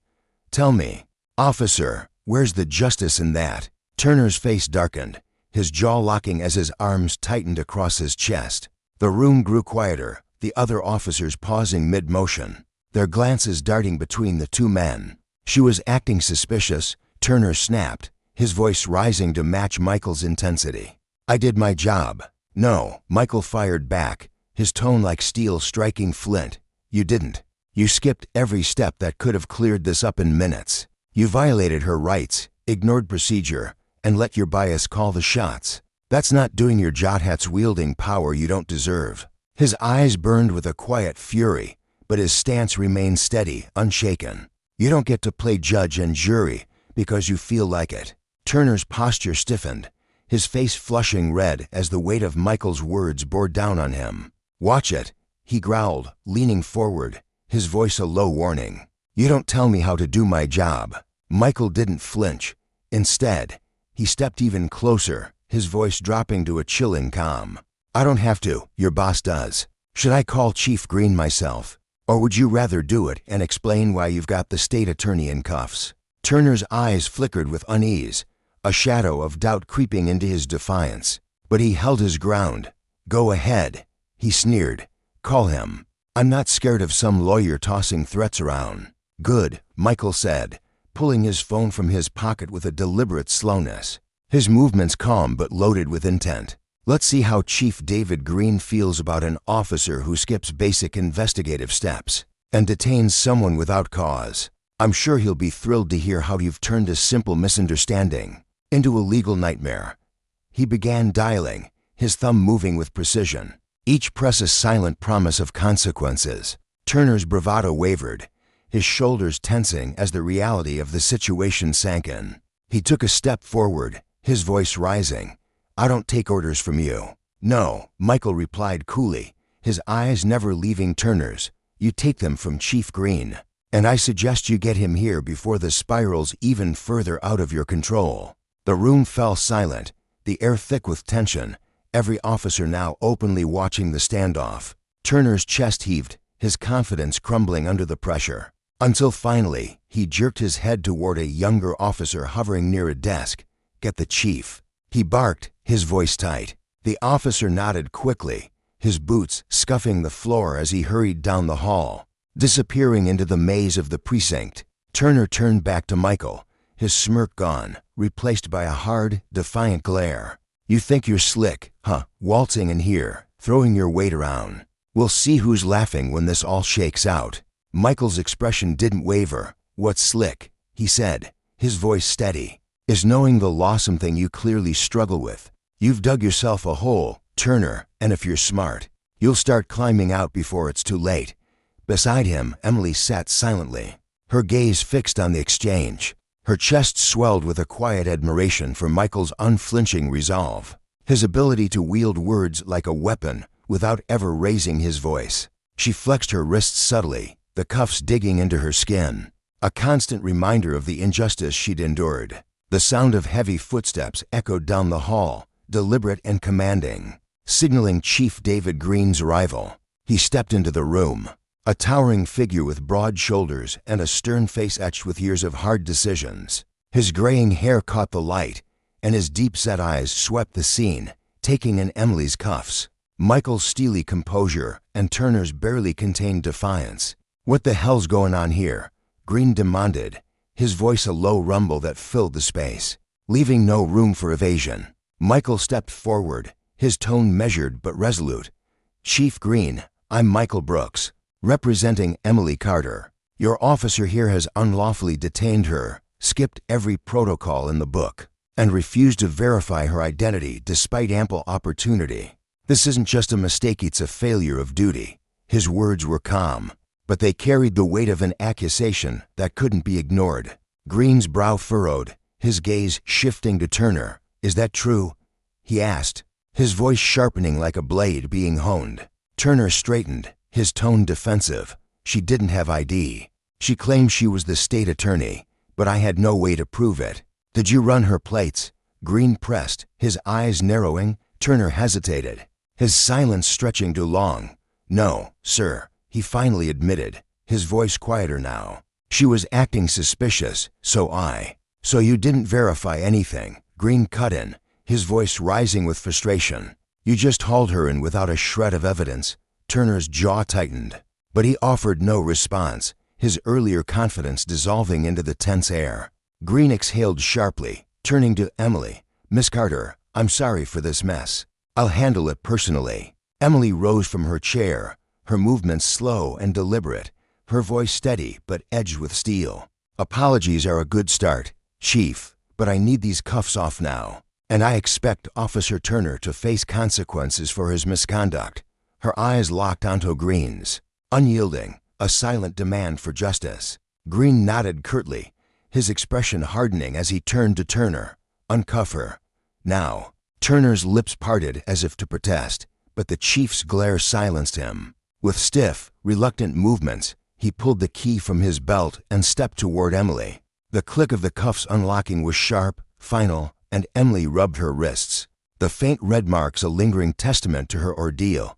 Tell me, officer, where's the justice in that?" Turner's face darkened, his jaw locking as his arms tightened across his chest. The room grew quieter, the other officers pausing mid-motion, their glances darting between the two men. "She was acting suspicious," Turner snapped, his voice rising to match Michael's intensity. "I did my job." "No," Michael fired back, his tone like steel striking flint. "You didn't. You skipped every step that could have cleared this up in minutes. You violated her rights, ignored procedure, and let your bias call the shots. That's not doing your job. That's wielding power you don't deserve." His eyes burned with a quiet fury, but his stance remained steady, unshaken. "You don't get to play judge and jury because you feel like it." Turner's posture stiffened, his face flushing red as the weight of Michael's words bore down on him. "Watch it," he growled, leaning forward, his voice a low warning. "You don't tell me how to do my job." Michael didn't flinch. Instead, he stepped even closer, his voice dropping to a chilling calm. "I don't have to, your boss does. Should I call Chief Green myself? Or would you rather do it and explain why you've got the state attorney in cuffs?" Turner's eyes flickered with unease, a shadow of doubt creeping into his defiance. But he held his ground. "Go ahead," he sneered. "Call him. I'm not scared of some lawyer tossing threats around." "Good," Michael said, pulling his phone from his pocket with a deliberate slowness, his movements calm but loaded with intent. "Let's see how Chief David Green feels about an officer who skips basic investigative steps and detains someone without cause. I'm sure he'll be thrilled to hear how you've turned a simple misunderstanding into a legal nightmare." He began dialing, his thumb moving with precision, each press a silent promise of consequences. Turner's bravado wavered, his shoulders tensing as the reality of the situation sank in. He took a step forward, his voice rising. "I don't take orders from you." "No," Michael replied coolly, his eyes never leaving Turner's. "You take them from Chief Green. And I suggest you get him here before the spirals even further out of your control." The room fell silent, the air thick with tension, every officer now openly watching the standoff. Turner's chest heaved, his confidence crumbling under the pressure. Until finally, he jerked his head toward a younger officer hovering near a desk. "Get the chief," he barked, his voice tight. The officer nodded quickly, his boots scuffing the floor as he hurried down the hall, disappearing into the maze of the precinct. Turner turned back to Michael, his smirk gone, replaced by a hard, defiant glare. "You think you're slick, huh, waltzing in here, throwing your weight around? We'll see who's laughing when this all shakes out." Michael's expression didn't waver. "What's slick," he said, his voice steady, "is knowing the lawsome thing you clearly struggle with. You've dug yourself a hole, Turner, and if you're smart, you'll start climbing out before it's too late." Beside him, Emily sat silently, her gaze fixed on the exchange, Her chest swelled with a quiet admiration for Michael's unflinching resolve, his ability to wield words like a weapon without ever raising his voice. She flexed her wrists subtly, the cuffs digging into her skin, a constant reminder of the injustice she'd endured. The sound of heavy footsteps echoed down the hall, deliberate and commanding, signaling Chief David Green's arrival. He stepped into the room, a towering figure with broad shoulders and a stern face etched with years of hard decisions. His graying hair caught the light, and his deep-set eyes swept the scene, taking in Emily's cuffs, Michael's steely composure, and Turner's barely contained defiance. "What the hell's going on here?" Green demanded, his voice a low rumble that filled the space, leaving no room for evasion. Michael stepped forward, his tone measured but resolute. "Chief Green, I'm Michael Brooks, representing Emily Carter. Your officer here has unlawfully detained her, skipped every protocol in the book, and refused to verify her identity despite ample opportunity. This isn't just a mistake, it's a failure of duty." His words were calm, but they carried the weight of an accusation that couldn't be ignored. Green's brow furrowed, his gaze shifting to Turner. "Is that true?" he asked, his voice sharpening like a blade being honed. Turner straightened, his tone defensive. "She didn't have ID. She claimed she was the state attorney, but I had no way to prove it." "Did you run her plates?" Green pressed, his eyes narrowing. Turner hesitated, his silence stretching too long. "No, sir," he finally admitted, his voice quieter now. "She was acting suspicious, So you didn't verify anything?" Green cut in, his voice rising with frustration. "You just hauled her in without a shred of evidence?" Turner's jaw tightened, but he offered no response, his earlier confidence dissolving into the tense air. Green exhaled sharply, turning to Emily. "Miss Carter, I'm sorry for this mess. I'll handle it personally." Emily rose from her chair, her movements slow and deliberate, her voice steady but edged with steel. "Apologies are a good start, Chief, but I need these cuffs off now, and I expect Officer Turner to face consequences for his misconduct." Her eyes locked onto Green's, unyielding, a silent demand for justice. Green nodded curtly, his expression hardening as he turned to Turner. "Uncuff her now." Turner's lips parted as if to protest, but the chief's glare silenced him. With stiff, reluctant movements, he pulled the key from his belt and stepped toward Emily. The click of the cuffs unlocking was sharp, final, and Emily rubbed her wrists, the faint red marks a lingering testament to her ordeal.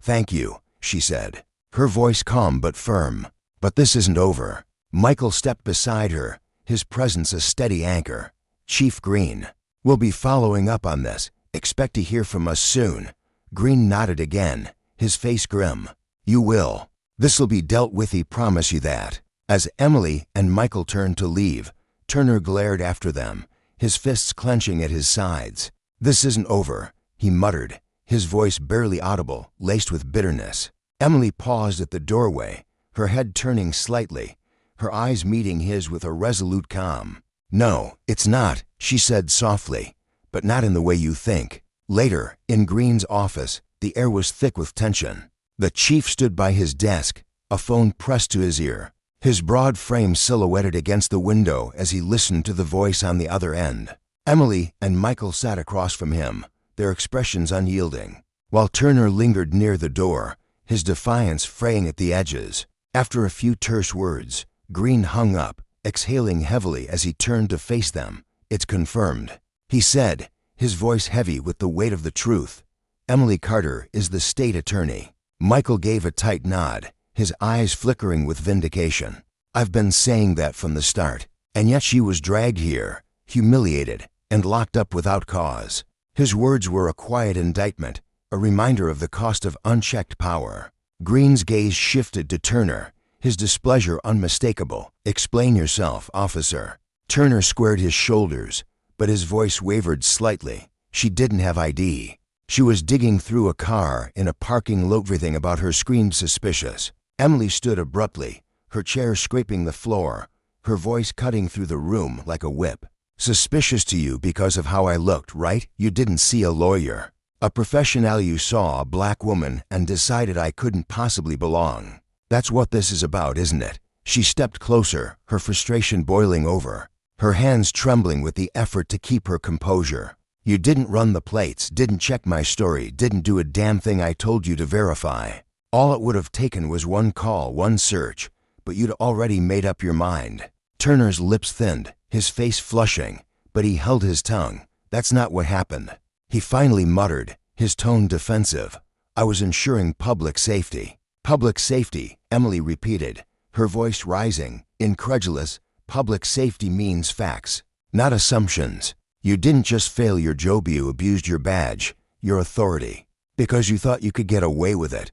"Thank you," she said, her voice calm but firm. "But this isn't over." Michael stepped beside her, his presence a steady anchor. "Chief Green, we'll be following up on this. Expect to hear from us soon." Green nodded again, his face grim. "You will. This'll be dealt with, he promise you that." As Emily and Michael turned to leave, Turner glared after them, his fists clenching at his sides. "This isn't over," he muttered, his voice barely audible, laced with bitterness. Emily paused at the doorway, her head turning slightly, her eyes meeting his with a resolute calm. "No, it's not," she said softly, "but not in the way you think." Later, in Green's office, the air was thick with tension. The chief stood by his desk, a phone pressed to his ear, his broad frame silhouetted against the window as he listened to the voice on the other end. Emily and Michael sat across from him, their expressions unyielding, while Turner lingered near the door, his defiance fraying at the edges. After a few terse words, Green hung up, exhaling heavily as he turned to face them. "It's confirmed," he said, his voice heavy with the weight of the truth. "Emily Carter is the state attorney." Michael gave a tight nod, his eyes flickering with vindication. "I've been saying that from the start, and yet she was dragged here, humiliated, and locked up without cause." His words were a quiet indictment, a reminder of the cost of unchecked power. Green's gaze shifted to Turner, his displeasure unmistakable. "Explain yourself, officer." Turner squared his shoulders, but his voice wavered slightly. "She didn't have ID. She was digging through a car in a parking lot. Everything about her screamed suspicious." Emily stood abruptly, her chair scraping the floor, her voice cutting through the room like a whip. "Suspicious to you because of how I looked, right? You didn't see a lawyer. A professional. You saw a black woman and decided I couldn't possibly belong. That's what this is about, isn't it?" She stepped closer, her frustration boiling over. her hands trembling with the effort to keep her composure. "You didn't run the plates, didn't check my story, didn't do a damn thing I told you to verify. All it would have taken was one call, one search, but you'd already made up your mind." Turner's lips thinned, his face flushing, but he held his tongue. "That's not what happened." He finally muttered, his tone defensive. "I was ensuring public safety." "Public safety," Emily repeated, her voice rising, incredulous. "Public safety means facts, not assumptions. You didn't just fail your job, you abused your badge, your authority, because you thought you could get away with it."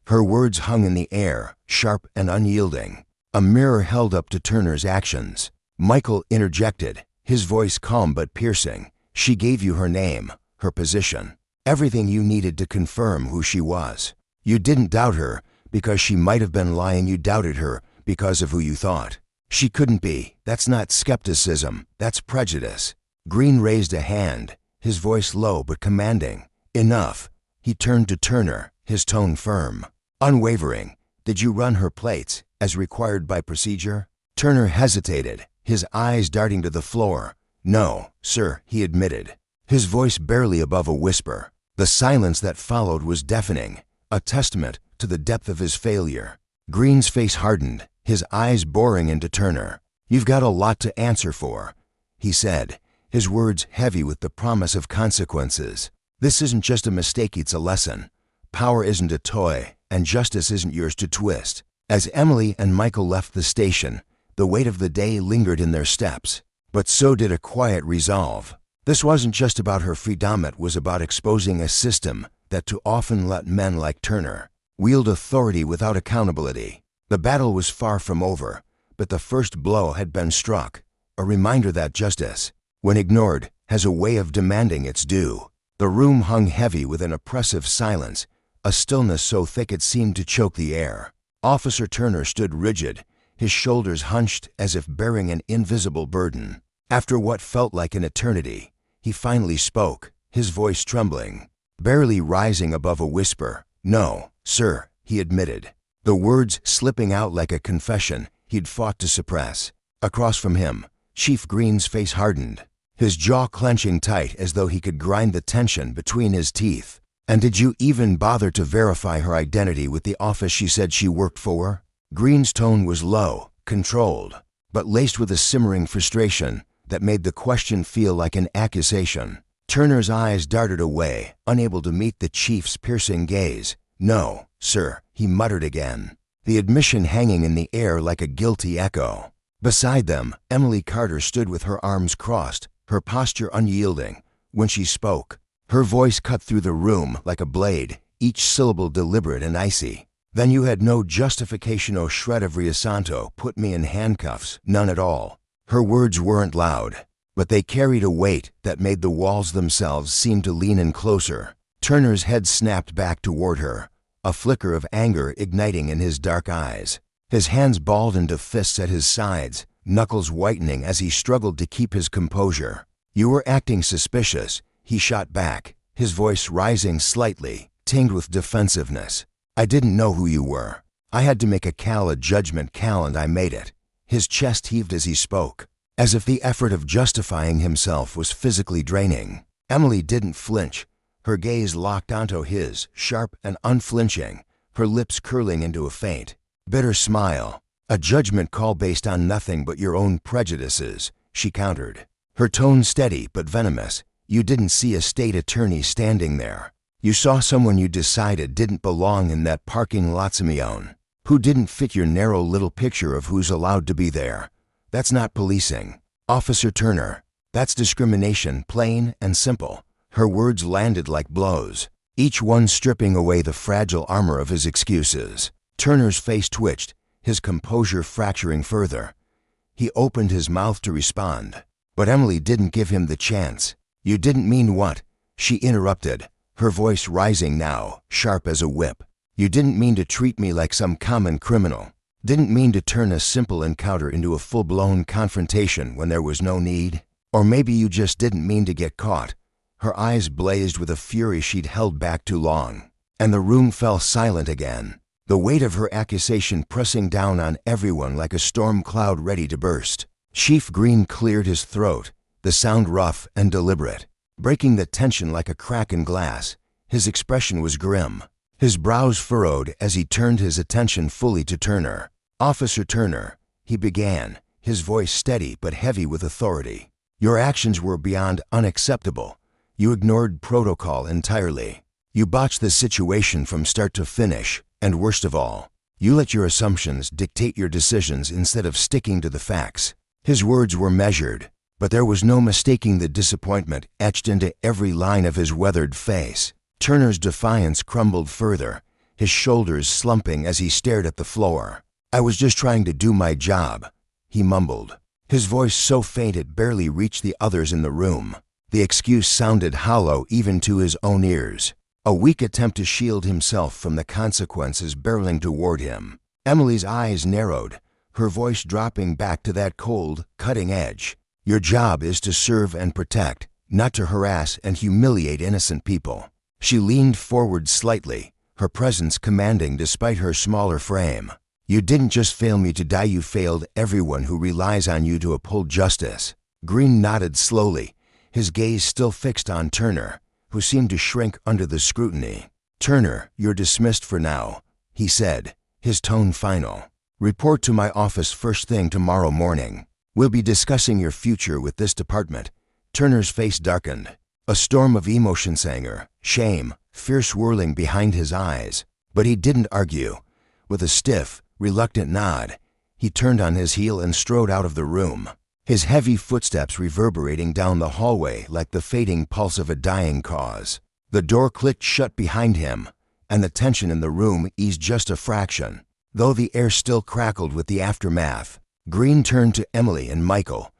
Her words hung in the air, sharp and unyielding, a mirror held up to Turner's actions. Michael interjected, his voice calm but piercing. "She gave you her name, her position, everything you needed to confirm who she was. You didn't doubt her because she might have been lying, you doubted her because of who you thought she couldn't be. That's not skepticism, that's prejudice." Green raised a hand, his voice low but commanding. "Enough." He turned to Turner, his tone firm, unwavering. "Did you run her plates, as required by procedure?" Turner hesitated, his eyes darting to the floor. "No, sir," he admitted, his voice barely above a whisper. The silence that followed was deafening, a testament to the depth of his failure. Green's face hardened, his eyes boring into Turner. "You've got a lot to answer for," he said, his words heavy with the promise of consequences. "This isn't just a mistake, it's a lesson. Power isn't a toy, and justice isn't yours to twist." As Emily and Michael left the station, the weight of the day lingered in their steps, but so did a quiet resolve. This wasn't just about her freedom, it was about exposing a system that too often let men like Turner wield authority without accountability. The battle was far from over, but the first blow had been struck, a reminder that justice, when ignored, has a way of demanding its due. The room hung heavy with an oppressive silence, a stillness so thick it seemed to choke the air. Officer Turner stood rigid, his shoulders hunched as if bearing an invisible burden. After what felt like an eternity, he finally spoke, his voice trembling, barely rising above a whisper. "No, sir," he admitted, the words slipping out like a confession he'd fought to suppress. Across from him, Chief Green's face hardened, his jaw clenching tight as though he could grind the tension between his teeth. "And did you even bother to verify her identity with the office she said she worked for?" Green's tone was low, controlled, but laced with a simmering frustration that made the question feel like an accusation. Turner's eyes darted away, unable to meet the chief's piercing gaze. "No, sir," he muttered again, the admission hanging in the air like a guilty echo. Beside them, Emily Carter stood with her arms crossed, her posture unyielding. When she spoke, her voice cut through the room like a blade, each syllable deliberate and icy. "Then you had no justification, o shred of Riasanto, put me in handcuffs, none at all." Her words weren't loud, but they carried a weight that made the walls themselves seem to lean in closer. Turner's head snapped back toward her, a flicker of anger igniting in his dark eyes. His hands balled into fists at his sides, knuckles whitening as he struggled to keep his composure. "You were acting suspicious," he shot back, his voice rising slightly, tinged with defensiveness. "I didn't know who you were. I had to make a judgment call, and I made it." His chest heaved as he spoke, as if the effort of justifying himself was physically draining. Emily didn't flinch, her gaze locked onto his, sharp and unflinching, her lips curling into a faint, bitter smile. "A judgment call based on nothing but your own prejudices," she countered, her tone steady but venomous. "You didn't see a state attorney standing there. You saw someone you decided didn't belong in that parking lot, Simeon, who didn't fit your narrow little picture of who's allowed to be there. That's not policing, Officer Turner. That's discrimination, plain and simple." Her words landed like blows, each one stripping away the fragile armor of his excuses. Turner's face twitched, his composure fracturing further. He opened his mouth to respond, but Emily didn't give him the chance. "You didn't mean what?" she interrupted, her voice rising now, sharp as a whip. "You didn't mean to treat me like some common criminal. Didn't mean to turn a simple encounter into a full-blown confrontation when there was no need? Or maybe you just didn't mean to get caught." Her eyes blazed with a fury she'd held back too long, and the room fell silent again, the weight of her accusation pressing down on everyone like a storm cloud ready to burst. Chief Green cleared his throat, the sound rough and deliberate, breaking the tension like a crack in glass. His expression was grim, his brows furrowed as he turned his attention fully to Turner. "Officer Turner," he began, his voice steady but heavy with authority. "Your actions were beyond unacceptable. You ignored protocol entirely. You botched the situation from start to finish, and worst of all, you let your assumptions dictate your decisions instead of sticking to the facts." His words were measured, but there was no mistaking the disappointment etched into every line of his weathered face. Turner's defiance crumbled further, his shoulders slumping as he stared at the floor. "I was just trying to do my job," he mumbled, his voice so faint it barely reached the others in the room. The excuse sounded hollow even to his own ears, a weak attempt to shield himself from the consequences barreling toward him. Emily's eyes narrowed, her voice dropping back to that cold, cutting edge. "Your job is to serve and protect, not to harass and humiliate innocent people." She leaned forward slightly, her presence commanding despite her smaller frame. "You didn't just fail me to die, you failed everyone who relies on you to uphold justice." Green nodded slowly, his gaze still fixed on Turner, who seemed to shrink under the scrutiny. "Turner, you're dismissed for now," he said, his tone final. "Report to my office first thing tomorrow morning. We'll be discussing your future with this department." Turner's face darkened, a storm of emotions, anger, shame, fear swirling behind his eyes. But he didn't argue. With a stiff, reluctant nod, he turned on his heel and strode out of the room, his heavy footsteps reverberating down the hallway like the fading pulse of a dying cause. The door clicked shut behind him, and the tension in the room eased just a fraction, though the air still crackled with the aftermath. Green turned to Emily and Michael,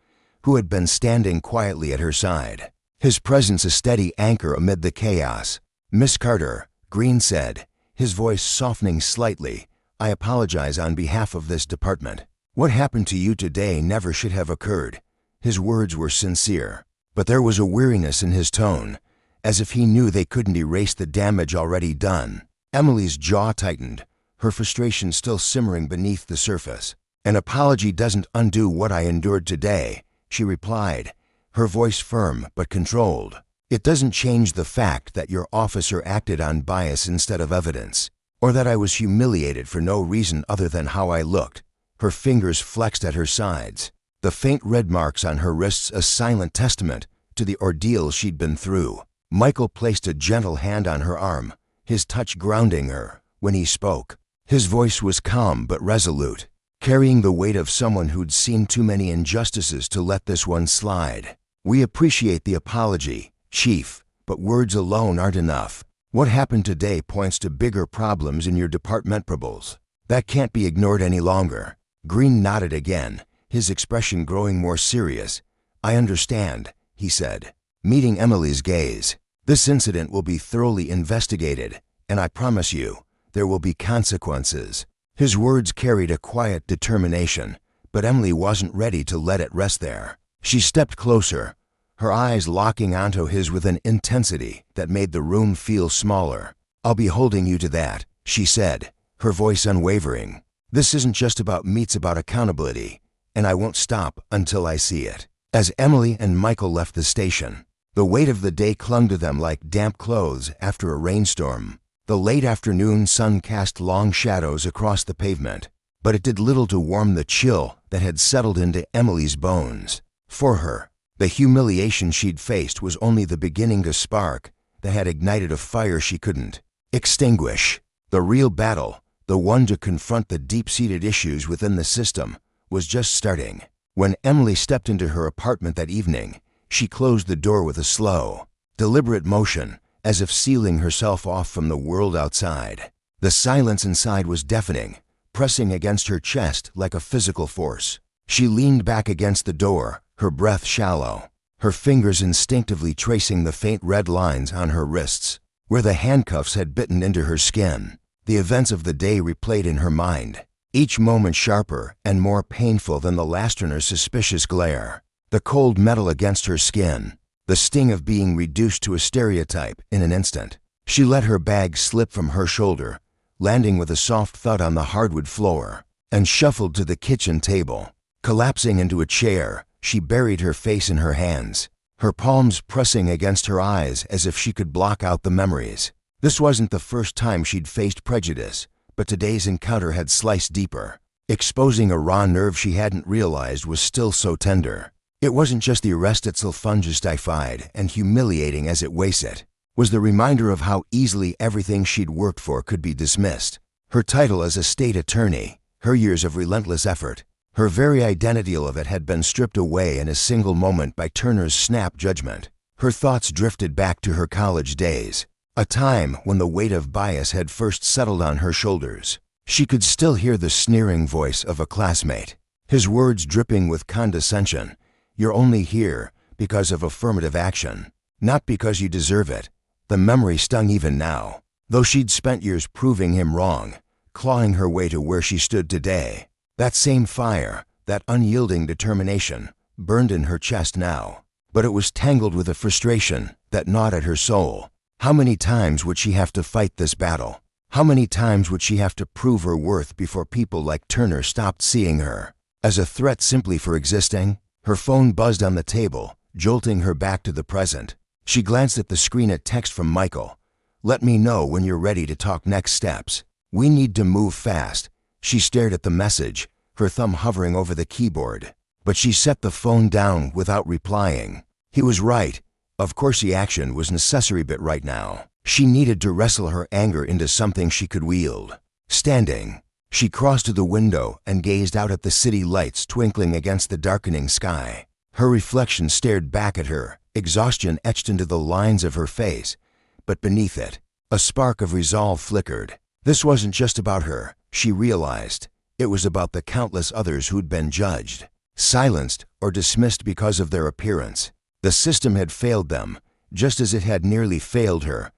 who had been standing quietly at her side, his presence a steady anchor amid the chaos. "Miss Carter," Green said, his voice softening slightly, "I apologize on behalf of this department. What happened to you today never should have occurred." His words were sincere, but there was a weariness in his tone, as if he knew they couldn't erase the damage already done. Emily's jaw tightened, her frustration still simmering beneath the surface. "An apology doesn't undo what I endured today," she replied, her voice firm but controlled. "It doesn't change the fact that your officer acted on bias instead of evidence, or that I was humiliated for no reason other than how I looked." Her fingers flexed at her sides, the faint red marks on her wrists a silent testament to the ordeal she'd been through. Michael placed a gentle hand on her arm, his touch grounding her. When he spoke, his voice was calm but resolute, carrying the weight of someone who'd seen too many injustices to let this one slide. "We appreciate the apology, Chief, but words alone aren't enough. What happened today points to bigger problems in your department problems. That can't be ignored any longer." Green nodded again, his expression growing more serious. "I understand," he said, meeting Emily's gaze. "This incident will be thoroughly investigated, and I promise you, there will be consequences." His words carried a quiet determination, but Emily wasn't ready to let it rest there. She stepped closer, her eyes locking onto his with an intensity that made the room feel smaller. "I'll be holding you to that," she said, her voice unwavering. "This isn't just about me, it's about accountability, and I won't stop until I see it." As Emily and Michael left the station, the weight of the day clung to them like damp clothes after a rainstorm. The late afternoon sun cast long shadows across the pavement, but it did little to warm the chill that had settled into Emily's bones. For her, the humiliation she'd faced was only the beginning to spark that had ignited a fire she couldn't extinguish. The real battle, the one to confront the deep-seated issues within the system, was just starting. When Emily stepped into her apartment that evening, she closed the door with a slow, deliberate motion, as if sealing herself off from the world outside. The silence inside was deafening, pressing against her chest like a physical force. She leaned back against the door, her breath shallow, her fingers instinctively tracing the faint red lines on her wrists, where the handcuffs had bitten into her skin. The events of the day replayed in her mind, each moment sharper and more painful than the last runner's suspicious glare. The cold metal against her skin, the sting of being reduced to a stereotype in an instant. She let her bag slip from her shoulder, landing with a soft thud on the hardwood floor, and shuffled to the kitchen table. Collapsing into a chair, she buried her face in her hands, her palms pressing against her eyes as if she could block out the memories. This wasn't the first time she'd faced prejudice, but today's encounter had sliced deeper, exposing a raw nerve she hadn't realized was still so tender. It wasn't just the arrest itself unjustified and humiliating as it was, it was the reminder of how easily everything she'd worked for could be dismissed. Her title as a state attorney, her years of relentless effort, her very identity of it had been stripped away in a single moment by Turner's snap judgment. Her thoughts drifted back to her college days, a time when the weight of bias had first settled on her shoulders. She could still hear the sneering voice of a classmate, his words dripping with condescension. "You're only here because of affirmative action, not because you deserve it." The memory stung even now, though she'd spent years proving him wrong, clawing her way to where she stood today. That same fire, that unyielding determination, burned in her chest now, but it was tangled with a frustration that gnawed at her soul. How many times would she have to fight this battle? How many times would she have to prove her worth before people like Turner stopped seeing her as a threat simply for existing? Her phone buzzed on the table, jolting her back to the present. She glanced at the screen at text from Michael. "Let me know when you're ready to talk next steps. We need to move fast." She stared at the message, her thumb hovering over the keyboard, but she set the phone down without replying. He was right. Of course the action was necessary, but right now, she needed to wrestle her anger into something she could wield. Standing, she crossed to the window and gazed out at the city lights twinkling against the darkening sky. Her reflection stared back at her, exhaustion etched into the lines of her face, but beneath it, a spark of resolve flickered. This wasn't just about her, she realized. It was about the countless others who'd been judged, silenced, or dismissed because of their appearance. The system had failed them, just as it had nearly failed her.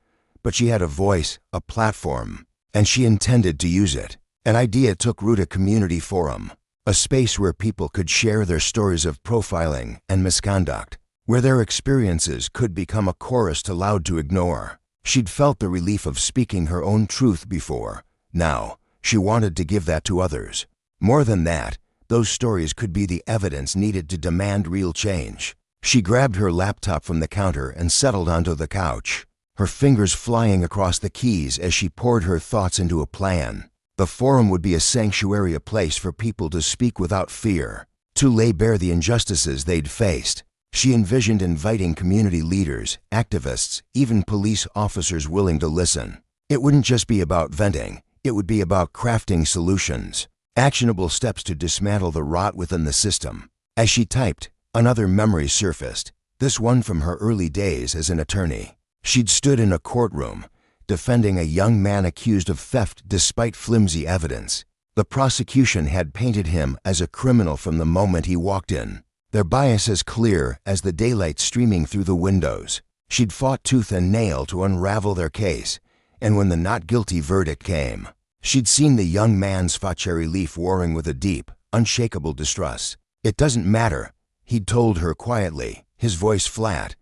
But she had a voice, a platform, and she intended to use it. An idea took root: a community forum, a space where people could share their stories of profiling and misconduct, where their experiences could become a chorus too loud to ignore. She'd felt the relief of speaking her own truth before. Now, she wanted to give that to others. More than that, those stories could be the evidence needed to demand real change. She grabbed her laptop from the counter and settled onto the couch, her fingers flying across the keys as she poured her thoughts into a plan. The forum would be a sanctuary, a place for people to speak without fear, to lay bare the injustices they'd faced. She envisioned inviting community leaders, activists, even police officers willing to listen. It wouldn't just be about venting, it would be about crafting solutions, actionable steps to dismantle the rot within the system. As she typed, another memory surfaced, this one from her early days as an attorney. She'd stood in a courtroom, defending a young man accused of theft despite flimsy evidence. The prosecution had painted him as a criminal from the moment he walked in, their bias as clear as the daylight streaming through the windows. She'd fought tooth and nail to unravel their case, and when the not guilty verdict came, she'd seen the young man's face relief warring with a deep, unshakable distrust. "It doesn't matter," he'd told her quietly, his voice flat.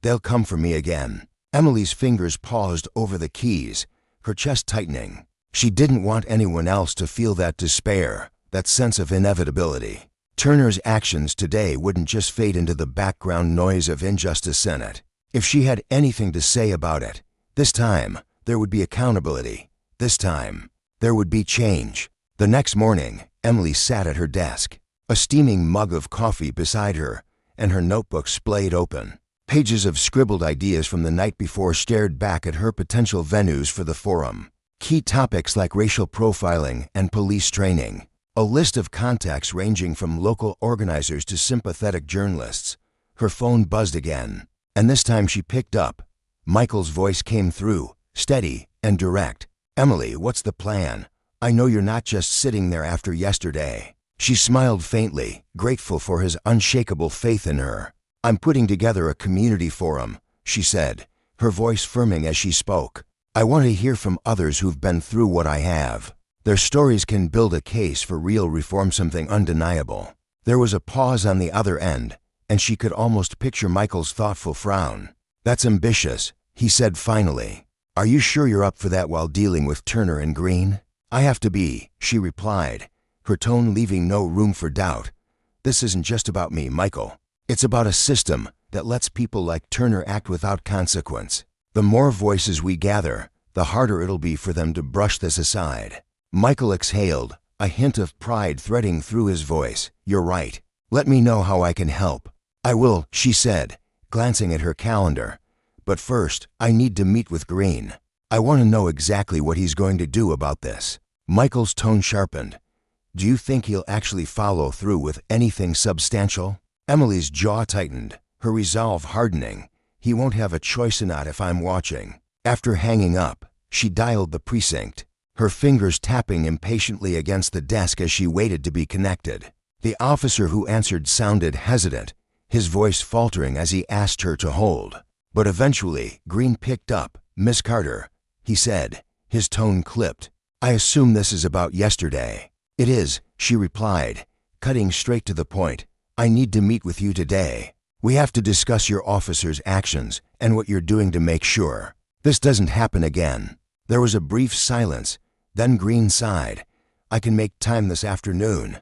"They'll come for me again." Emily's fingers paused over the keys, her chest tightening. She didn't want anyone else to feel that despair, that sense of inevitability. Turner's actions today wouldn't just fade into the background noise of injustice in it. If she had anything to say about it, this time there would be accountability. This time there would be change. The next morning, Emily sat at her desk, a steaming mug of coffee beside her, and her notebook splayed open. Pages of scribbled ideas from the night before stared back at her potential venues for the forum. Key topics like racial profiling and police training. A list of contacts ranging from local organizers to sympathetic journalists. Her phone buzzed again, and this time she picked up. Michael's voice came through, steady and direct. "Emily, what's the plan? I know you're not just sitting there after yesterday." She smiled faintly, grateful for his unshakable faith in her. "I'm putting together a community forum," she said, her voice firming as she spoke. "I want to hear from others who've been through what I have. Their stories can build a case for real reform, something undeniable." There was a pause on the other end, and she could almost picture Michael's thoughtful frown. "That's ambitious," he said finally. "Are you sure you're up for that while dealing with Turner and Green?" "I have to be," she replied, her tone leaving no room for doubt. This isn't just about me, Michael. It's about a system that lets people like Turner act without consequence. The more voices we gather, the harder it'll be for them to brush this aside. Michael exhaled, a hint of pride threading through his voice. You're right. Let me know how I can help. I will, she said, glancing at her calendar. But first, I need to meet with Green. I want to know exactly what he's going to do about this. Michael's tone sharpened. Do you think he'll actually follow through with anything substantial? Emily's jaw tightened, her resolve hardening. He won't have a choice or not if I'm watching. After hanging up, she dialed the precinct, her fingers tapping impatiently against the desk as she waited to be connected. The officer who answered sounded hesitant, his voice faltering as he asked her to hold. But eventually, Green picked up. Miss Carter, he said, his tone clipped. I assume this is about yesterday. It is, she replied, cutting straight to the point. I need to meet with you today. We have to discuss your officer's actions and what you're doing to make sure this doesn't happen again. There was a brief silence, then Green sighed. I can make time this afternoon.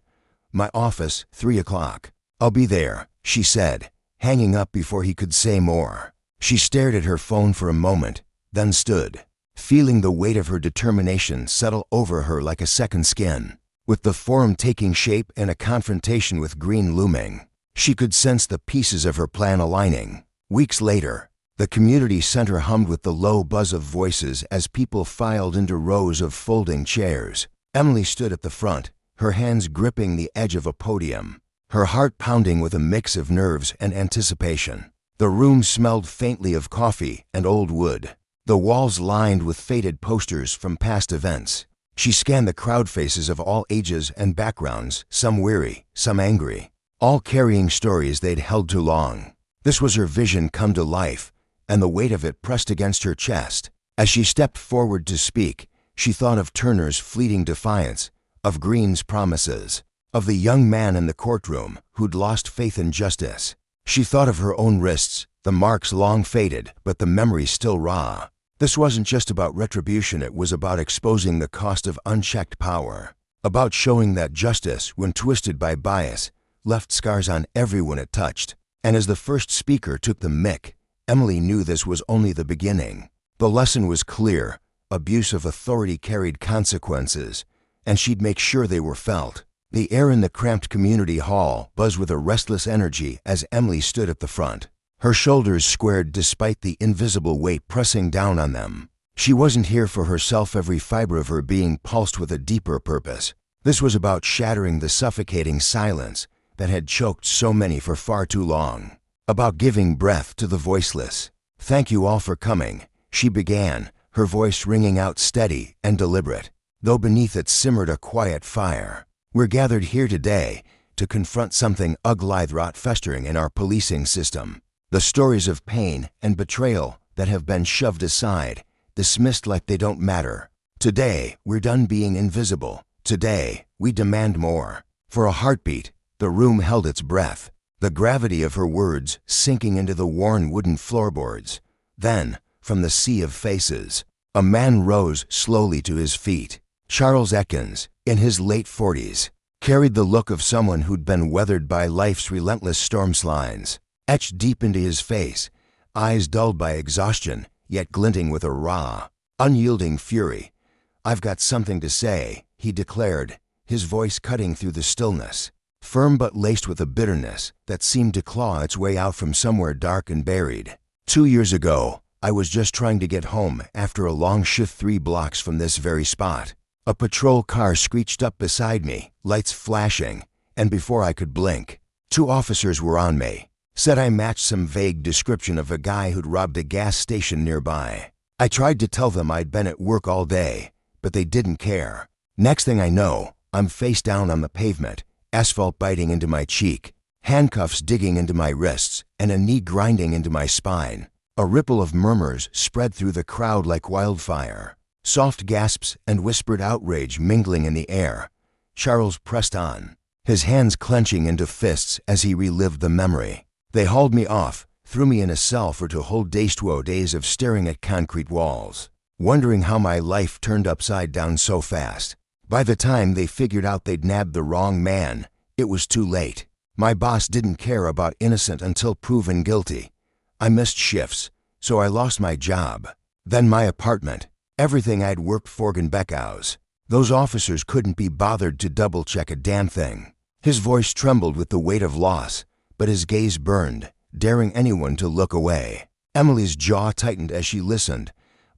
My office, 3 o'clock. I'll be there, she said, hanging up before he could say more. She stared at her phone for a moment, then stood, feeling the weight of her determination settle over her like a second skin. With the forum taking shape and a confrontation with Green looming, she could sense the pieces of her plan aligning. Weeks later, the community center hummed with the low buzz of voices as people filed into rows of folding chairs. Emily stood at the front, her hands gripping the edge of a podium, her heart pounding with a mix of nerves and anticipation. The room smelled faintly of coffee and old wood, the walls lined with faded posters from past events. She scanned the crowd faces of all ages and backgrounds, some weary, some angry, all carrying stories they'd held too long. This was her vision come to life, and the weight of it pressed against her chest. As she stepped forward to speak, she thought of Turner's fleeting defiance, of Green's promises, of the young man in the courtroom who'd lost faith in justice. She thought of her own wrists, the marks long faded, but the memory still raw. This wasn't just about retribution, it was about exposing the cost of unchecked power, about showing that justice, when twisted by bias, left scars on everyone it touched. And as the first speaker took the mic, Emily knew this was only the beginning. The lesson was clear. Abuse of authority carried consequences, and she'd make sure they were felt. The air in the cramped community hall buzzed with a restless energy as Emily stood at the front, her shoulders squared despite the invisible weight pressing down on them. She wasn't here for herself, every fiber of her being pulsed with a deeper purpose. This was about shattering the suffocating silence that had choked so many for far too long, about giving breath to the voiceless. Thank you all for coming, she began, her voice ringing out steady and deliberate, though beneath it simmered a quiet fire. We're gathered here today to confront something ugly-rot festering in our policing system. The stories of pain and betrayal that have been shoved aside, dismissed like they don't matter. Today, we're done being invisible. Today, we demand more. For a heartbeat, the room held its breath, the gravity of her words sinking into the worn wooden floorboards. Then, from the sea of faces, a man rose slowly to his feet. Charles Ekins, in his late 40s, carried the look of someone who'd been weathered by life's relentless storm slides, etched deep into his face, eyes dulled by exhaustion, yet glinting with a raw, unyielding fury. I've got something to say, he declared, his voice cutting through the stillness, firm but laced with a bitterness that seemed to claw its way out from somewhere dark and buried. 2 years ago, I was just trying to get home after a long shift 3 blocks from this very spot. A patrol car screeched up beside me, lights flashing, and before I could blink, 2 officers were on me. Said I matched some vague description of a guy who'd robbed a gas station nearby. I tried to tell them I'd been at work all day, but they didn't care. Next thing I know, I'm face down on the pavement, asphalt biting into my cheek, handcuffs digging into my wrists, and a knee grinding into my spine. A ripple of murmurs spread through the crowd like wildfire. Soft gasps and whispered outrage mingling in the air. Charles pressed on, his hands clenching into fists as he relived the memory. They hauled me off, threw me in a cell for to whole days of staring at concrete walls, wondering how my life turned upside down so fast. By the time they figured out they'd nabbed the wrong man, it was too late. My boss didn't care about innocent until proven guilty. I missed shifts, so I lost my job. Then my apartment. Everything I'd worked for in Beckhouse. Those officers couldn't be bothered to double-check a damn thing. His voice trembled with the weight of loss, but his gaze burned, daring anyone to look away. Emily's jaw tightened as she listened,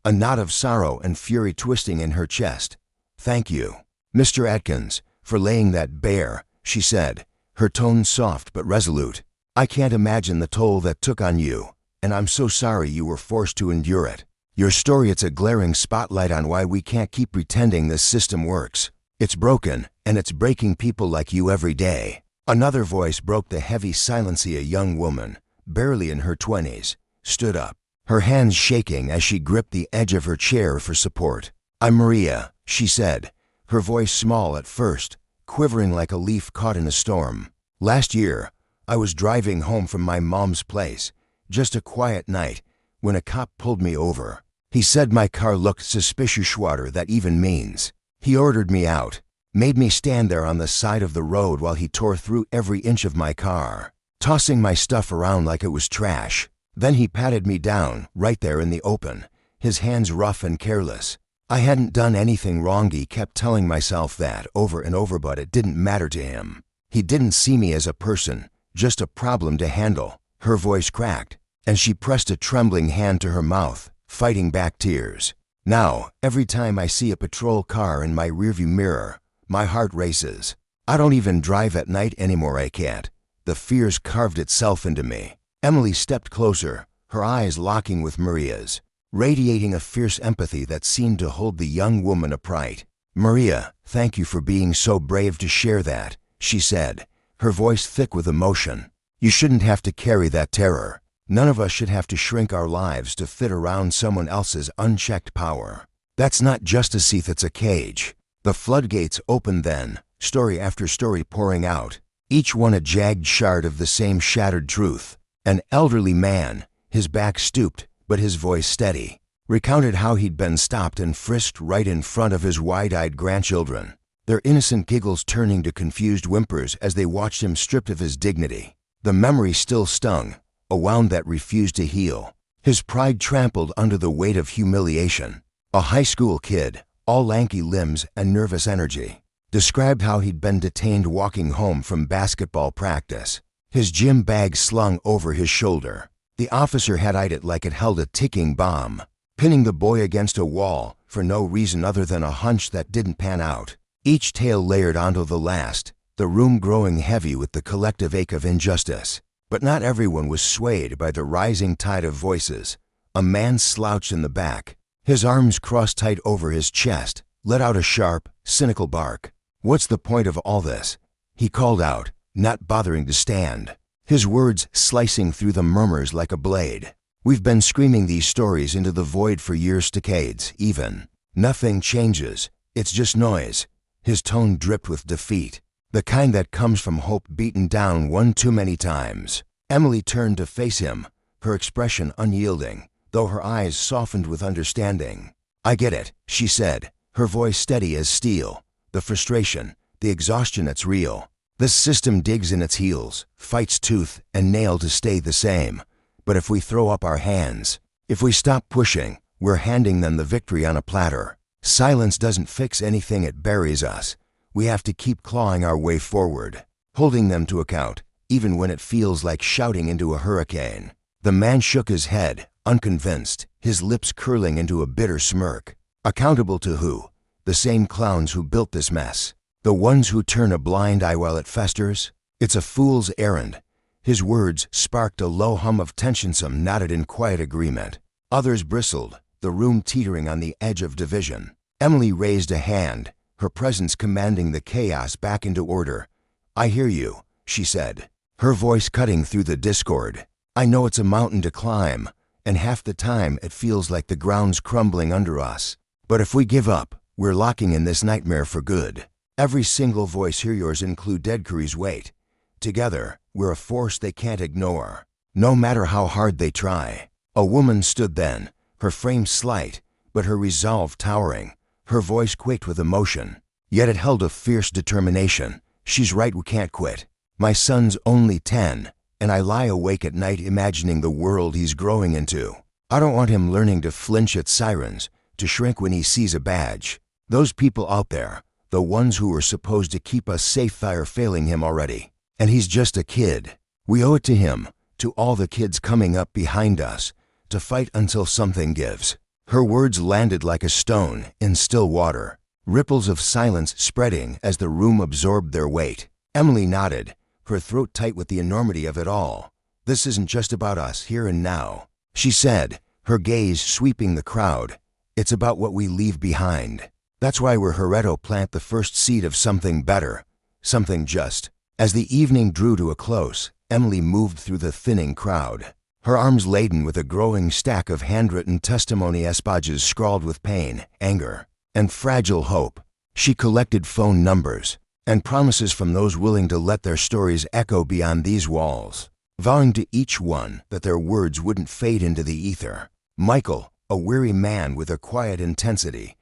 a knot of sorrow and fury twisting in her chest. "Thank you, Mr. Atkins, for laying that bare," she said, her tone soft but resolute. "I can't imagine the toll that took on you, and I'm so sorry you were forced to endure it. Your story, it's a glaring spotlight on why we can't keep pretending this system works. It's broken, and it's breaking people like you every day." Another voice broke the heavy silence. A young woman, barely in her 20s, stood up, her hands shaking as she gripped the edge of her chair for support. "I'm Maria," she said, her voice small at first, quivering like a leaf caught in a storm. "Last year, I was driving home from my mom's place, just a quiet night, when a cop pulled me over. He said my car looked suspicious, whatever that even means. He ordered me out, made me stand there on the side of the road while he tore through every inch of my car, tossing my stuff around like it was trash. Then he patted me down, right there in the open, his hands rough and careless. I hadn't done anything wrong. He kept telling myself that over and over, but it didn't matter to him. He didn't see me as a person, just a problem to handle." Her voice cracked, and she pressed a trembling hand to her mouth, fighting back tears. "Now, every time I see a patrol car in my rearview mirror, my heart races. I don't even drive at night anymore. I can't. The fear's carved itself into me." Emily stepped closer, her eyes locking with Maria's, radiating a fierce empathy that seemed to hold the young woman upright. "Maria, thank you for being so brave to share that," she said, her voice thick with emotion. "You shouldn't have to carry that terror. None of us should have to shrink our lives to fit around someone else's unchecked power. That's not justice, it's a cage." The floodgates opened then, story after story pouring out, each one a jagged shard of the same shattered truth. An elderly man, his back stooped, but his voice steady, recounted how he'd been stopped and frisked right in front of his wide-eyed grandchildren, their innocent giggles turning to confused whimpers as they watched him stripped of his dignity. The memory still stung, a wound that refused to heal, his pride trampled under the weight of humiliation. A high school kid, all lanky limbs and nervous energy, described how he'd been detained walking home from basketball practice, his gym bag slung over his shoulder. The officer had eyed it like it held a ticking bomb, pinning the boy against a wall for no reason other than a hunch that didn't pan out. Each tale layered onto the last, the room growing heavy with the collective ache of injustice. But not everyone was swayed by the rising tide of voices. A man slouched in the back, his arms crossed tight over his chest, let out a sharp, cynical bark. "What's the point of all this?" he called out, not bothering to stand, his words slicing through the murmurs like a blade. "We've been screaming these stories into the void for years, decades, even. Nothing changes. It's just noise." His tone dripped with defeat, the kind that comes from hope beaten down one too many times. Emily turned to face him, her expression unyielding, though her eyes softened with understanding. "I get it," she said, her voice steady as steel. "The frustration, the exhaustion, it's real. This system digs in its heels, fights tooth and nail to stay the same. But if we throw up our hands, if we stop pushing, we're handing them the victory on a platter. Silence doesn't fix anything, it buries us. We have to keep clawing our way forward, holding them to account, even when it feels like shouting into a hurricane." The man shook his head, unconvinced, his lips curling into a bitter smirk. "Accountable to who? The same clowns who built this mess. The ones who turn a blind eye while it festers? It's a fool's errand." His words sparked a low hum of tension. Some nodded in quiet agreement. Others bristled, the room teetering on the edge of division. Emily raised a hand, her presence commanding the chaos back into order. "I hear you," she said, her voice cutting through the discord. "I know it's a mountain to climb, and half the time it feels like the ground's crumbling under us. But if we give up, we're locking in this nightmare for good." Every single voice here, yours include Dead Curry's weight. Together, we're a force they can't ignore, no matter how hard they try. A woman stood then, her frame slight, but her resolve towering. Her voice quaked with emotion, yet it held a fierce determination. "She's right, we can't quit. My son's only 10, and I lie awake at night imagining the world he's growing into. I don't want him learning to flinch at sirens, to shrink when he sees a badge. Those people out there, the ones who were supposed to keep us safe, are failing him already. And he's just a kid. We owe it to him, to all the kids coming up behind us, to fight until something gives." Her words landed like a stone in still water, ripples of silence spreading as the room absorbed their weight. Emily nodded, her throat tight with the enormity of it all. "This isn't just about us here and now," she said, her gaze sweeping the crowd. "It's about what we leave behind. That's why we're here to plant the first seed of something better, something just." As the evening drew to a close, Emily moved through the thinning crowd, her arms laden with a growing stack of handwritten testimony pages scrawled with pain, anger, and fragile hope. She collected phone numbers and promises from those willing to let their stories echo beyond these walls, vowing to each one that their words wouldn't fade into the ether. Michael, a weary man with a quiet intensity,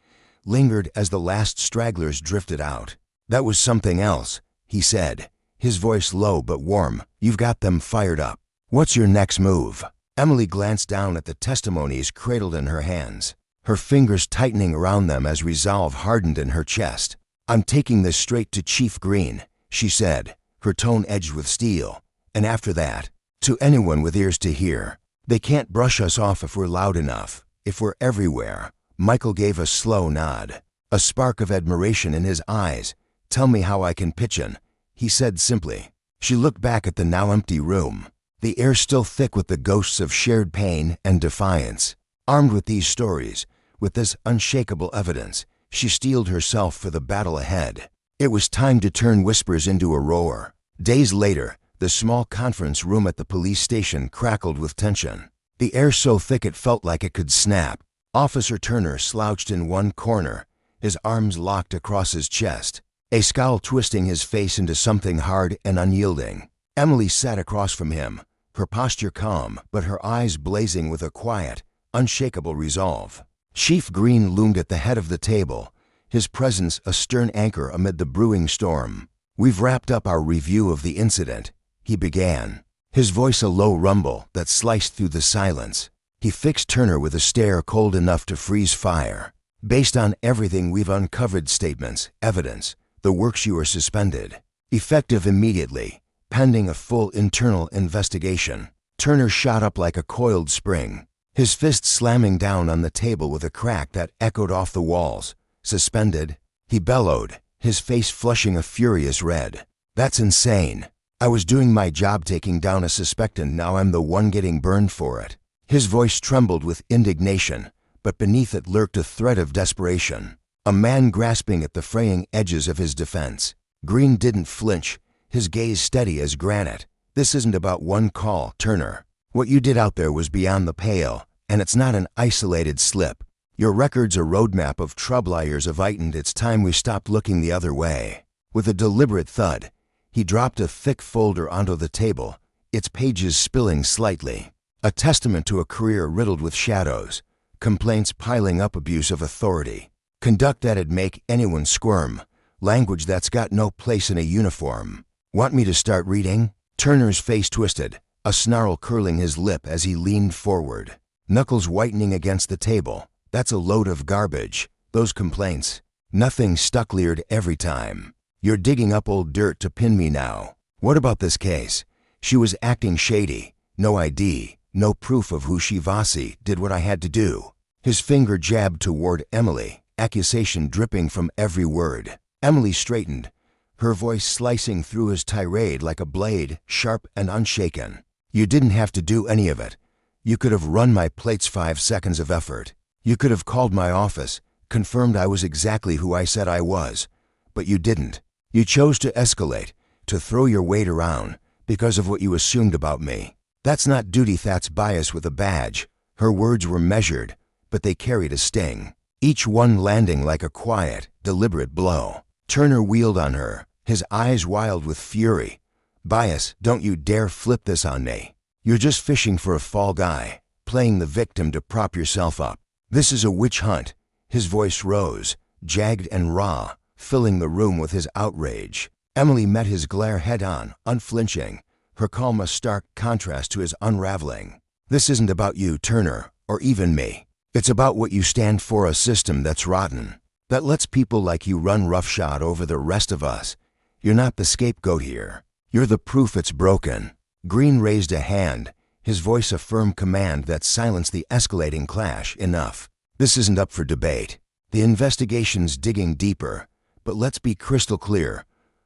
lingered as the last stragglers drifted out. "That was something else," he said, his voice low but warm. "You've got them fired up. What's your next move?" Emily glanced down at the testimonies cradled in her hands, her fingers tightening around them as resolve hardened in her chest. "I'm taking this straight to Chief Green," she said, her tone edged with steel. "And after that, to anyone with ears to hear. They can't brush us off if we're loud enough, if we're everywhere." Michael gave a slow nod, a spark of admiration in his eyes. "Tell me how I can pitch in," he said simply. She looked back at the now empty room, the air still thick with the ghosts of shared pain and defiance. Armed with these stories, with this unshakable evidence, she steeled herself for the battle ahead. It was time to turn whispers into a roar. Days later, the small conference room at the police station crackled with tension, the air so thick it felt like it could snap. Officer Turner slouched in one corner, his arms locked across his chest, a scowl twisting his face into something hard and unyielding. Emily sat across from him, her posture calm, but her eyes blazing with a quiet, unshakable resolve. Chief Green loomed at the head of the table, his presence a stern anchor amid the brewing storm. "We've wrapped up our review of the incident," he began, his voice a low rumble that sliced through the silence. He fixed Turner with a stare cold enough to freeze fire. "Based on everything we've uncovered, statements, evidence, the works you are suspended. Effective immediately, pending a full internal investigation." Turner shot up like a coiled spring, his fist slamming down on the table with a crack that echoed off the walls. "Suspended?" he bellowed, his face flushing a furious red. "That's insane. I was doing my job taking down a suspect and now I'm the one getting burned for it." His voice trembled with indignation, but beneath it lurked a thread of desperation, a man grasping at the fraying edges of his defense. Green didn't flinch, his gaze steady as granite. "This isn't about one call, Turner. What you did out there was beyond the pale, and it's not an isolated slip. Your record's a roadmap of troubleyers of it, and it's time we stopped looking the other way." With a deliberate thud, he dropped a thick folder onto the table, its pages spilling slightly. A testament to a career riddled with shadows, complaints piling up, abuse of authority, conduct that'd make anyone squirm, language that's got no place in a uniform. "Want me to start reading?" Turner's face twisted, a snarl curling his lip as he leaned forward, knuckles whitening against the table. "That's a load of garbage. Those complaints. Nothing stuck-leered every time. You're digging up old dirt to pin me now. What about this case? She was acting shady. No ID, no proof of who she Vasi did what I had to do." His finger jabbed toward Emily, accusation dripping from every word. Emily straightened, her voice slicing through his tirade like a blade, sharp and unshaken. "You didn't have to do any of it. You could have run my plates 5 seconds of effort. You could have called my office, confirmed I was exactly who I said I was. But you didn't. You chose to escalate, to throw your weight around, because of what you assumed about me. That's not duty, that's bias with a badge." Her words were measured, but they carried a sting, each one landing like a quiet, deliberate blow. Turner wheeled on her, his eyes wild with fury. "Bias, don't you dare flip this on me. You're just fishing for a fall guy, playing the victim to prop yourself up. This is a witch hunt." His voice rose, jagged and raw, filling the room with his outrage. Emily met his glare head-on, unflinching, her calm a stark contrast to his unraveling. "This isn't about you, Turner, or even me. It's about what you stand for, a system that's rotten, that lets people like you run roughshod over the rest of us. You're not the scapegoat here. You're the proof it's broken." Green raised a hand, his voice a firm command that silenced the escalating clash. "Enough. This isn't up for debate. The investigation's digging deeper, but let's be crystal clear.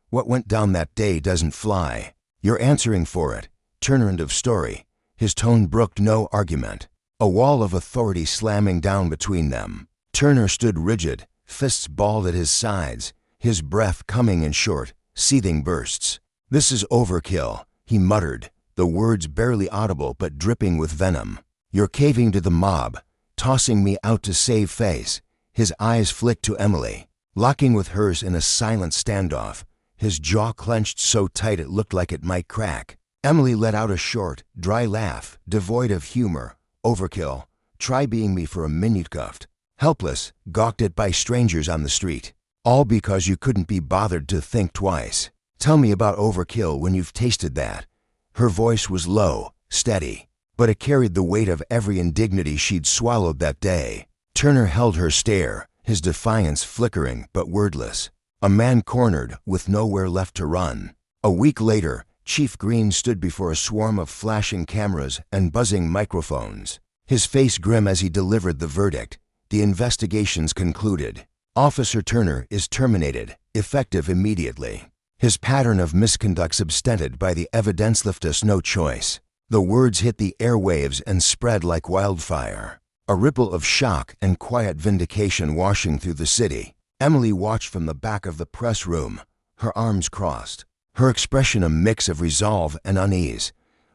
What went down that day doesn't fly. You're answering for it." Turner, end of story. His tone brooked no argument, a wall of authority slamming down between them. Turner stood rigid, fists balled at his sides, his breath coming in short, seething bursts. "This is overkill," he muttered, the words barely audible but dripping with venom. "You're caving to the mob, tossing me out to save face." His eyes flicked to Emily, locking with hers in a silent standoff, his jaw clenched so tight it looked like it might crack. Emily let out a short, dry laugh, devoid of humor. "Overkill. Try being me for a minute." Cuffed, helpless, gawked at by strangers on the street. "All because you couldn't be bothered to think twice. Tell me about overkill when you've tasted that." Her voice was low, steady, but it carried the weight of every indignity she'd swallowed that day. Turner held her stare, his defiance flickering but wordless. A man cornered, with nowhere left to run. A week later, Chief Green stood before a swarm of flashing cameras and buzzing microphones, his face grim as he delivered the verdict. "The investigation's concluded. Officer Turner is terminated, effective immediately. His pattern of misconduct substanted by the evidence left us no choice." The words hit the airwaves and spread like wildfire, a ripple of shock and quiet vindication washing through the city. Emily watched from the back of the press room, her arms crossed, her expression a mix of resolve and unease.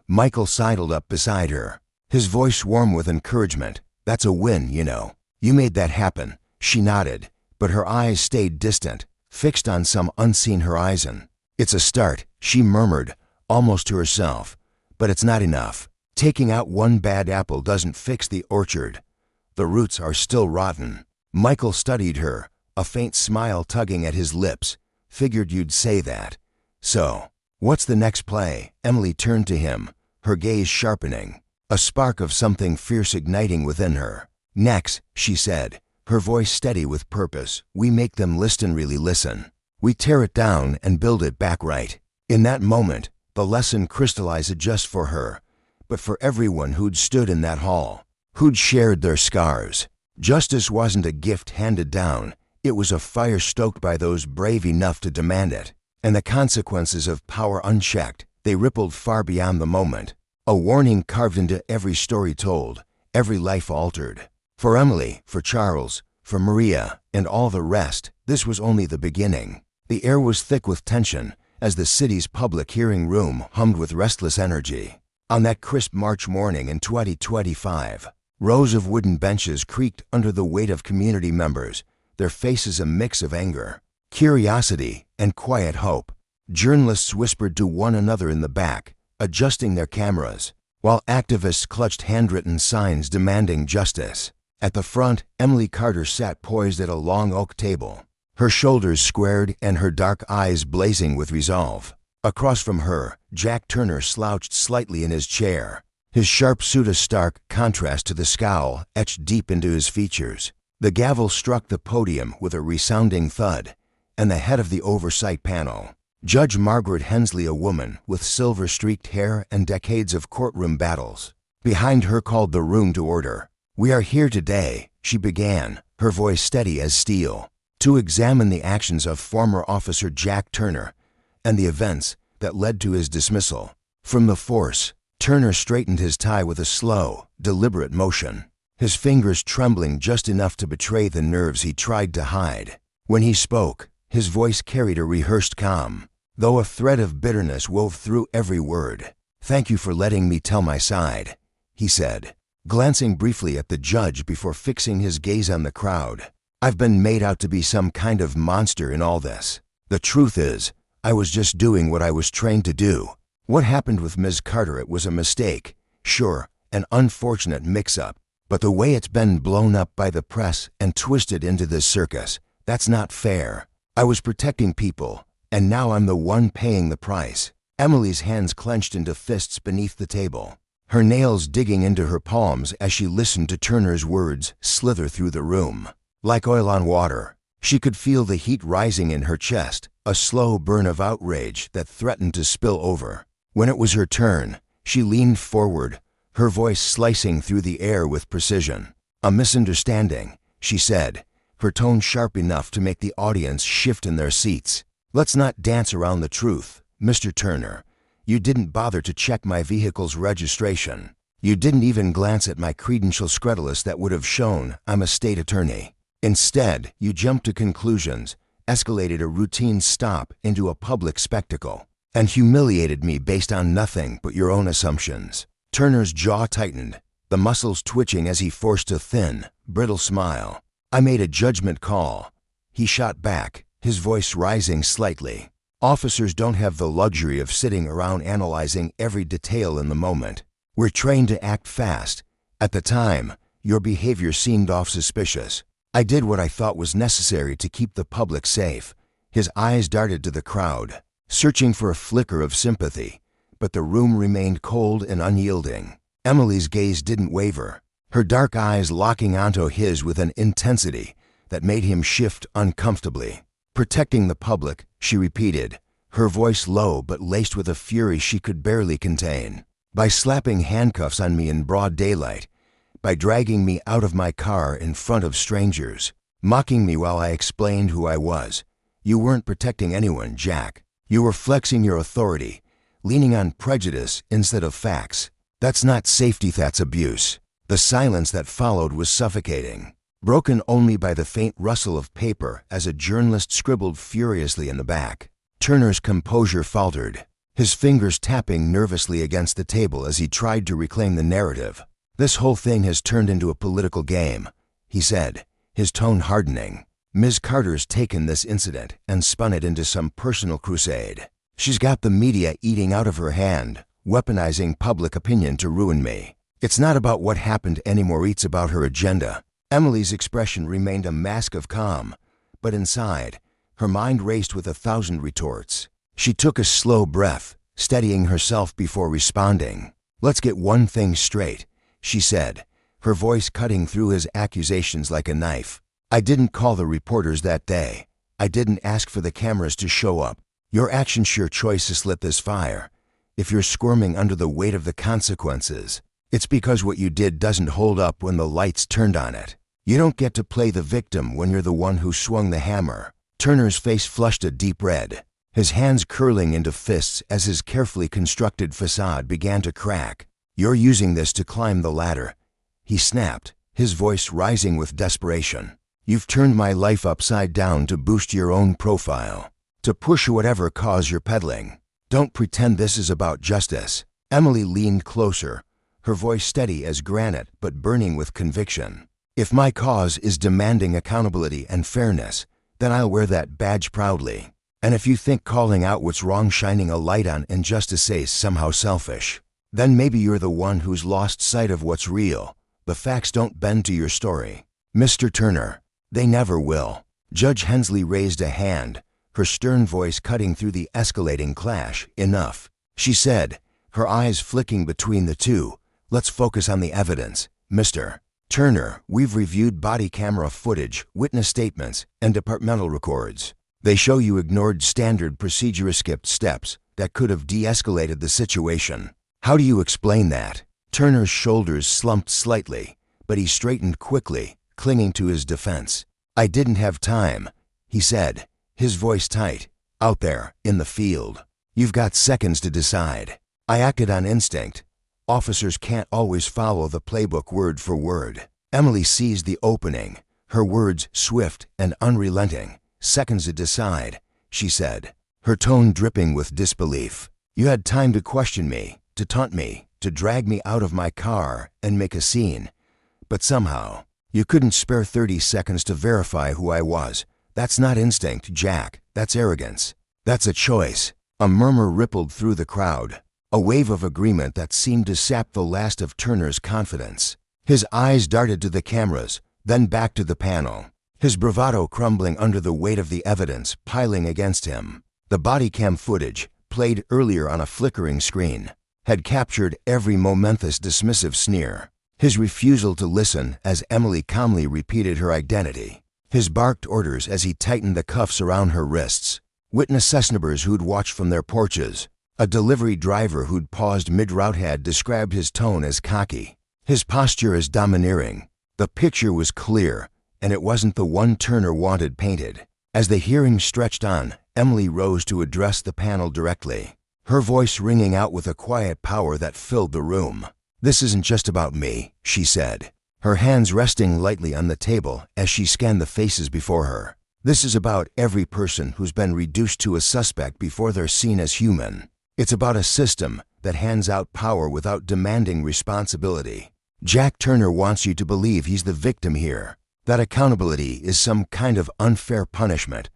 Michael sidled up beside her, his voice warm with encouragement. "That's a win, you know. You made that happen." She nodded, but her eyes stayed distant, fixed on some unseen horizon. "It's a start," she murmured, almost to herself, "but it's not enough. Taking out one bad apple doesn't fix the orchard. The roots are still rotten." Michael studied her, a faint smile tugging at his lips. "Figured you'd say that. So, what's the next play?" Emily turned to him, her gaze sharpening, a spark of something fierce igniting within her. "Next," she said, her voice steady with purpose, "we make them listen, really listen. We tear it down and build it back right." In that moment, the lesson crystallized just for her, but for everyone who'd stood in that hall, who'd shared their scars. Justice wasn't a gift handed down, it was a fire stoked by those brave enough to demand it. And the consequences of power unchecked, they rippled far beyond the moment. A warning carved into every story told, every life altered. For Emily, for Charles, for Maria, and all the rest, this was only the beginning. The air was thick with tension, as the city's public hearing room hummed with restless energy. On that crisp March morning in 2025, rows of wooden benches creaked under the weight of community members, their faces a mix of anger, curiosity, and quiet hope. Journalists whispered to one another in the back, adjusting their cameras, while activists clutched handwritten signs demanding justice. At the front, Emily Carter sat poised at a long oak table, her shoulders squared and her dark eyes blazing with resolve. Across from her, Jack Turner slouched slightly in his chair, his sharp suit a stark contrast to the scowl etched deep into his features. The gavel struck the podium with a resounding thud, and the head of the oversight panel, Judge Margaret Hensley, a woman with silver-streaked hair and decades of courtroom battles, behind her called the room to order. "We are here today," she began, her voice steady as steel, "to examine the actions of former Officer Jack Turner and the events that led to his dismissal from the force." Turner straightened his tie with a slow, deliberate motion, his fingers trembling just enough to betray the nerves he tried to hide. When he spoke, his voice carried a rehearsed calm, though a thread of bitterness wove through every word. "Thank you for letting me tell my side," he said, glancing briefly at the judge before fixing his gaze on the crowd. "I've been made out to be some kind of monster in all this. The truth is, I was just doing what I was trained to do. What happened with Ms. Carter, it was a mistake, sure, an unfortunate mix-up, but the way it's been blown up by the press and twisted into this circus, that's not fair. I was protecting people, And now I'm the one paying the price. Emily's hands clenched into fists beneath the table, her nails digging into her palms as she listened to Turner's words slither through the room. Like oil on water, she could feel the heat rising in her chest, a slow burn of outrage that threatened to spill over. When it was her turn, she leaned forward, her voice slicing through the air with precision. "A misunderstanding," she said, her tone sharp enough to make the audience shift in their seats. "Let's not dance around the truth, Mr. Turner. You didn't bother to check my vehicle's registration. You didn't even glance at my credential scredulus that would have shown I'm a state attorney. Instead, you jumped to conclusions, escalated a routine stop into a public spectacle, and humiliated me based on nothing but your own assumptions." Turner's jaw tightened, the muscles twitching as he forced a thin, brittle smile. "I made a judgment call," he shot back, his voice rising slightly. "Officers don't have the luxury of sitting around analyzing every detail in the moment. We're trained to act fast. At the time, your behavior seemed off suspicious. I did what I thought was necessary to keep the public safe." His eyes darted to the crowd, searching for a flicker of sympathy, but the room remained cold and unyielding. Emily's gaze didn't waver, her dark eyes locking onto his with an intensity that made him shift uncomfortably. "Protecting the public," she repeated, her voice low but laced with a fury she could barely contain. "By slapping handcuffs on me in broad daylight, by dragging me out of my car in front of strangers, mocking me while I explained who I was. You weren't protecting anyone, Jack. You were flexing your authority, leaning on prejudice instead of facts. That's not safety, that's abuse." The silence that followed was suffocating, broken only by the faint rustle of paper as a journalist scribbled furiously in the back. Turner's composure faltered, his fingers tapping nervously against the table as he tried to reclaim the narrative. "This whole thing has turned into a political game," he said, his tone hardening. "Ms. Carter's taken this incident and spun it into some personal crusade. She's got the media eating out of her hand, weaponizing public opinion to ruin me. It's not about what happened anymore, it's about her agenda." Emily's expression remained a mask of calm, but inside, her mind raced with 1,000 retorts. She took a slow breath, steadying herself before responding. "Let's get one thing straight," she said, her voice cutting through his accusations like a knife. "I didn't call the reporters that day. I didn't ask for the cameras to show up. Your action's your choice to lit this fire. If you're squirming under the weight of the consequences, it's because what you did doesn't hold up when the lights turned on it. You don't get to play the victim when you're the one who swung the hammer." Turner's face flushed a deep red, his hands curling into fists as his carefully constructed facade began to crack. "You're using this to climb the ladder," he snapped, his voice rising with desperation. "You've turned my life upside down to boost your own profile, to push whatever cause you're peddling. Don't pretend this is about justice." Emily leaned closer, her voice steady as granite but burning with conviction. "If my cause is demanding accountability and fairness, then I'll wear that badge proudly. And if you think calling out what's wrong, shining a light on injustice is somehow selfish, then maybe you're the one who's lost sight of what's real. The facts don't bend to your story, Mr. Turner. They never will." Judge Hensley raised a hand, her stern voice cutting through the escalating clash. "Enough," she said, her eyes flicking between the two. "Let's focus on the evidence, Mr. Turner. We've reviewed body camera footage, witness statements, and departmental records. They show you ignored standard procedure, skipped steps that could have de-escalated the situation. How do you explain that?" Turner's shoulders slumped slightly, but he straightened quickly, clinging to his defense. "I didn't have time," he said, his voice tight. "Out there, in the field, you've got seconds to decide. I acted on instinct. Officers can't always follow the playbook word for word." Emily seized the opening, her words swift and unrelenting. "Seconds to decide," she said, her tone dripping with disbelief. "You had time to question me, to taunt me, to drag me out of my car and make a scene. But somehow, you couldn't spare 30 seconds to verify who I was. That's not instinct, Jack. That's arrogance. That's a choice." A murmur rippled through the crowd, a wave of agreement that seemed to sap the last of Turner's confidence. His eyes darted to the cameras, then back to the panel, his bravado crumbling under the weight of the evidence piling against him. The Bodycam footage, played earlier on a flickering screen, had captured every momentous dismissive sneer. His refusal to listen as Emily calmly repeated her identity. His barked orders as he tightened the cuffs around her wrists. Witness sesnibers who'd watched from their porches. A delivery driver who'd paused mid-route had described his tone as cocky, his posture as domineering. The picture was clear, and it wasn't the one Turner wanted painted. As the hearing stretched on, Emily rose to address the panel directly, her voice ringing out with a quiet power that filled the room. "This isn't just about me," she said, her hands resting lightly on the table as she scanned the faces before her. "This is about every person who's been reduced to a suspect before they're seen as human. It's about a system that hands out power without demanding responsibility. Jack Turner wants you to believe he's the victim here, that accountability is some kind of unfair punishment.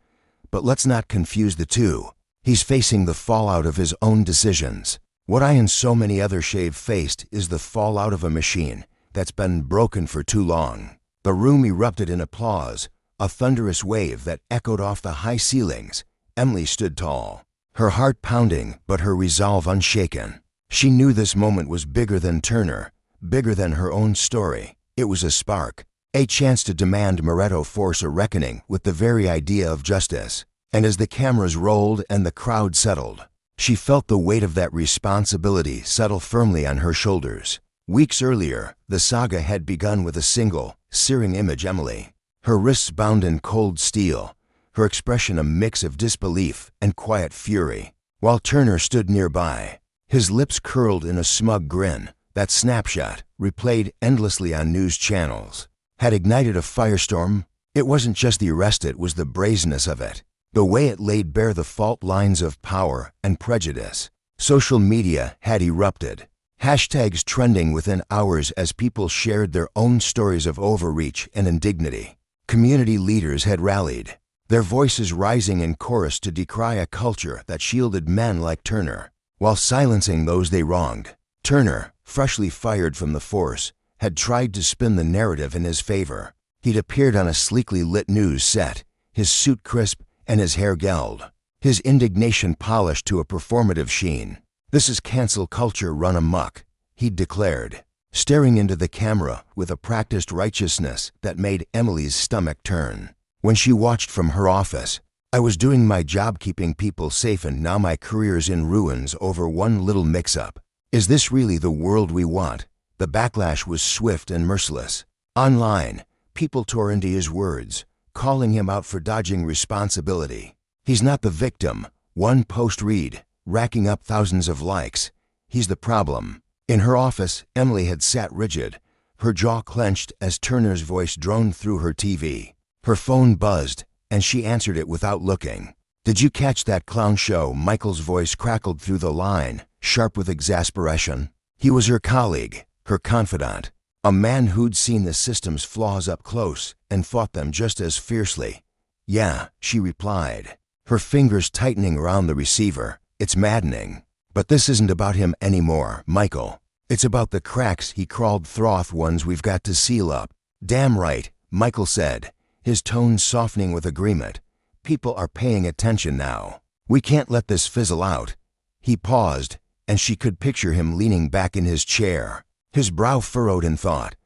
But let's not confuse the two. He's facing the fallout of his own decisions. What I and so many others have faced is the fallout of a machine that's been broken for too long." The room erupted in applause, a thunderous wave that echoed off the high ceilings. Emily stood tall, her heart pounding but her resolve unshaken. She knew this moment was bigger than Turner, bigger than her own story. It was a spark, a chance to demand Moretto force a reckoning with the very idea of justice. And as the cameras rolled and the crowd settled, she felt the weight of that responsibility settle firmly on her shoulders. Weeks earlier, the saga had begun with a single, searing image: Emily, her wrists bound in cold steel, her expression a mix of disbelief and quiet fury, while Turner stood nearby, his lips curled in a smug grin. That snapshot, replayed endlessly on news channels, had ignited a firestorm. It wasn't just the arrest, it was the brazenness of it, the way it laid bare the fault lines of power and prejudice. Social media had erupted, hashtags trending within hours as people shared their own stories of overreach and indignity. Community leaders had rallied, their voices rising in chorus to decry a culture that shielded men like Turner, while silencing those they wronged. Turner, freshly fired from the force, had tried to spin the narrative in his favor. He'd appeared on a sleekly lit news set, his suit crisp and his hair gelled, his indignation polished to a performative sheen. "This is cancel culture run amok," he'd declared, staring into the camera with a practiced righteousness that made Emily's stomach turn. When she watched from her office, "I was doing my job keeping people safe and now my career's in ruins over one little mix-up. Is this really the world we want?" The backlash was swift and merciless. Online, people tore into his words, calling him out for dodging responsibility. "He's not the victim," one post read, racking up thousands of likes. "He's the problem." In her office, Emily had sat rigid, her jaw clenched as Turner's voice droned through her TV. Her phone buzzed, and she answered it without looking. "Did you catch that clown show?" Michael's voice crackled through the line, sharp with exasperation. He was her colleague, her confidant, a man who'd seen the system's flaws up close and fought them just as fiercely. "Yeah," she replied, her fingers tightening around the receiver. "It's maddening. But this isn't about him anymore, Michael. It's about the cracks he crawled through, ones we've got to seal up." "Damn right," Michael said, his tone softening with agreement. "People are paying attention now. We can't let this fizzle out." He paused, and she could picture him leaning back in his chair, his brow furrowed in thought.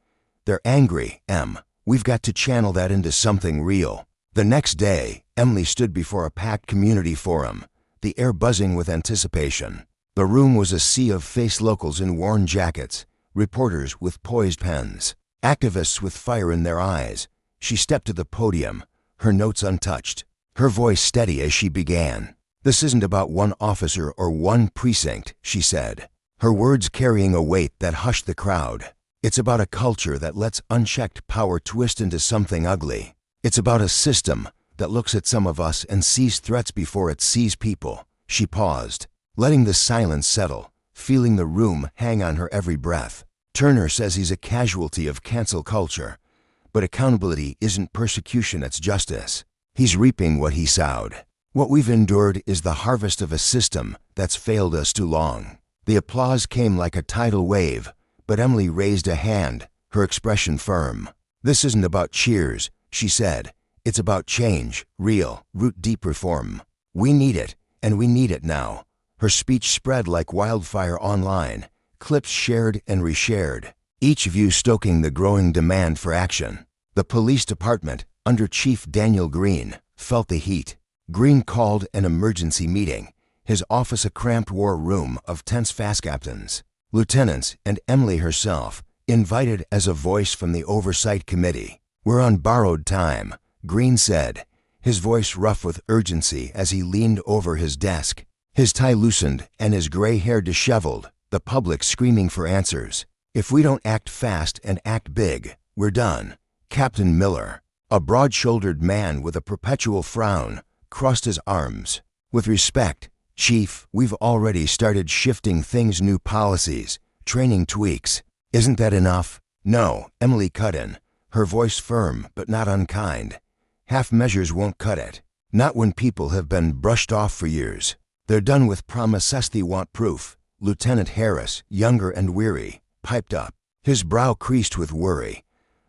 "They're angry, Em. We've got to channel that into something real." The next day, Emily stood before a packed community forum, the air buzzing with anticipation. The room was a sea of face locals in worn jackets, reporters with poised pens, activists with fire in their eyes. She stepped to the podium, her notes untouched, her voice steady as she began. "This isn't about one officer or one precinct," she said, her words carrying a weight that hushed the crowd. "It's about a culture that lets unchecked power twist into something ugly. It's about a system that looks at some of us and sees threats before it sees people." She paused, letting the silence settle, feeling the room hang on her every breath. "Turner says he's a casualty of cancel culture, but accountability isn't persecution, it's justice. He's reaping what he sowed. What we've endured is the harvest of a system that's failed us too long." The applause came like a tidal wave, but Emily raised a hand, her expression firm. "This isn't about cheers," she said. "It's about change, real, root-deep reform. We need it, and we need it now. Her speech spread like wildfire online, clips shared and reshared, each view stoking the growing demand for action. The police department, under Chief Daniel Green, felt the heat. Green called an emergency meeting, his office a cramped war room of tense fast captains, lieutenants, and Emily herself, invited as a voice from the Oversight Committee. "We're on borrowed time," Green said, his voice rough with urgency as he leaned over his desk, his tie loosened and his gray hair disheveled, the public screaming for answers. "If we don't act fast and act big, we're done." Captain Miller, a broad-shouldered man with a perpetual frown, crossed his arms. "With respect, Chief, we've already started shifting things, new policies, training tweaks. Isn't that enough?" "No," Emily cut in, her voice firm but not unkind. "Half measures won't cut it. Not when people have been brushed off for years. They're done with promises, they want proof." Lieutenant Harris, younger and weary, piped up, his brow creased with worry.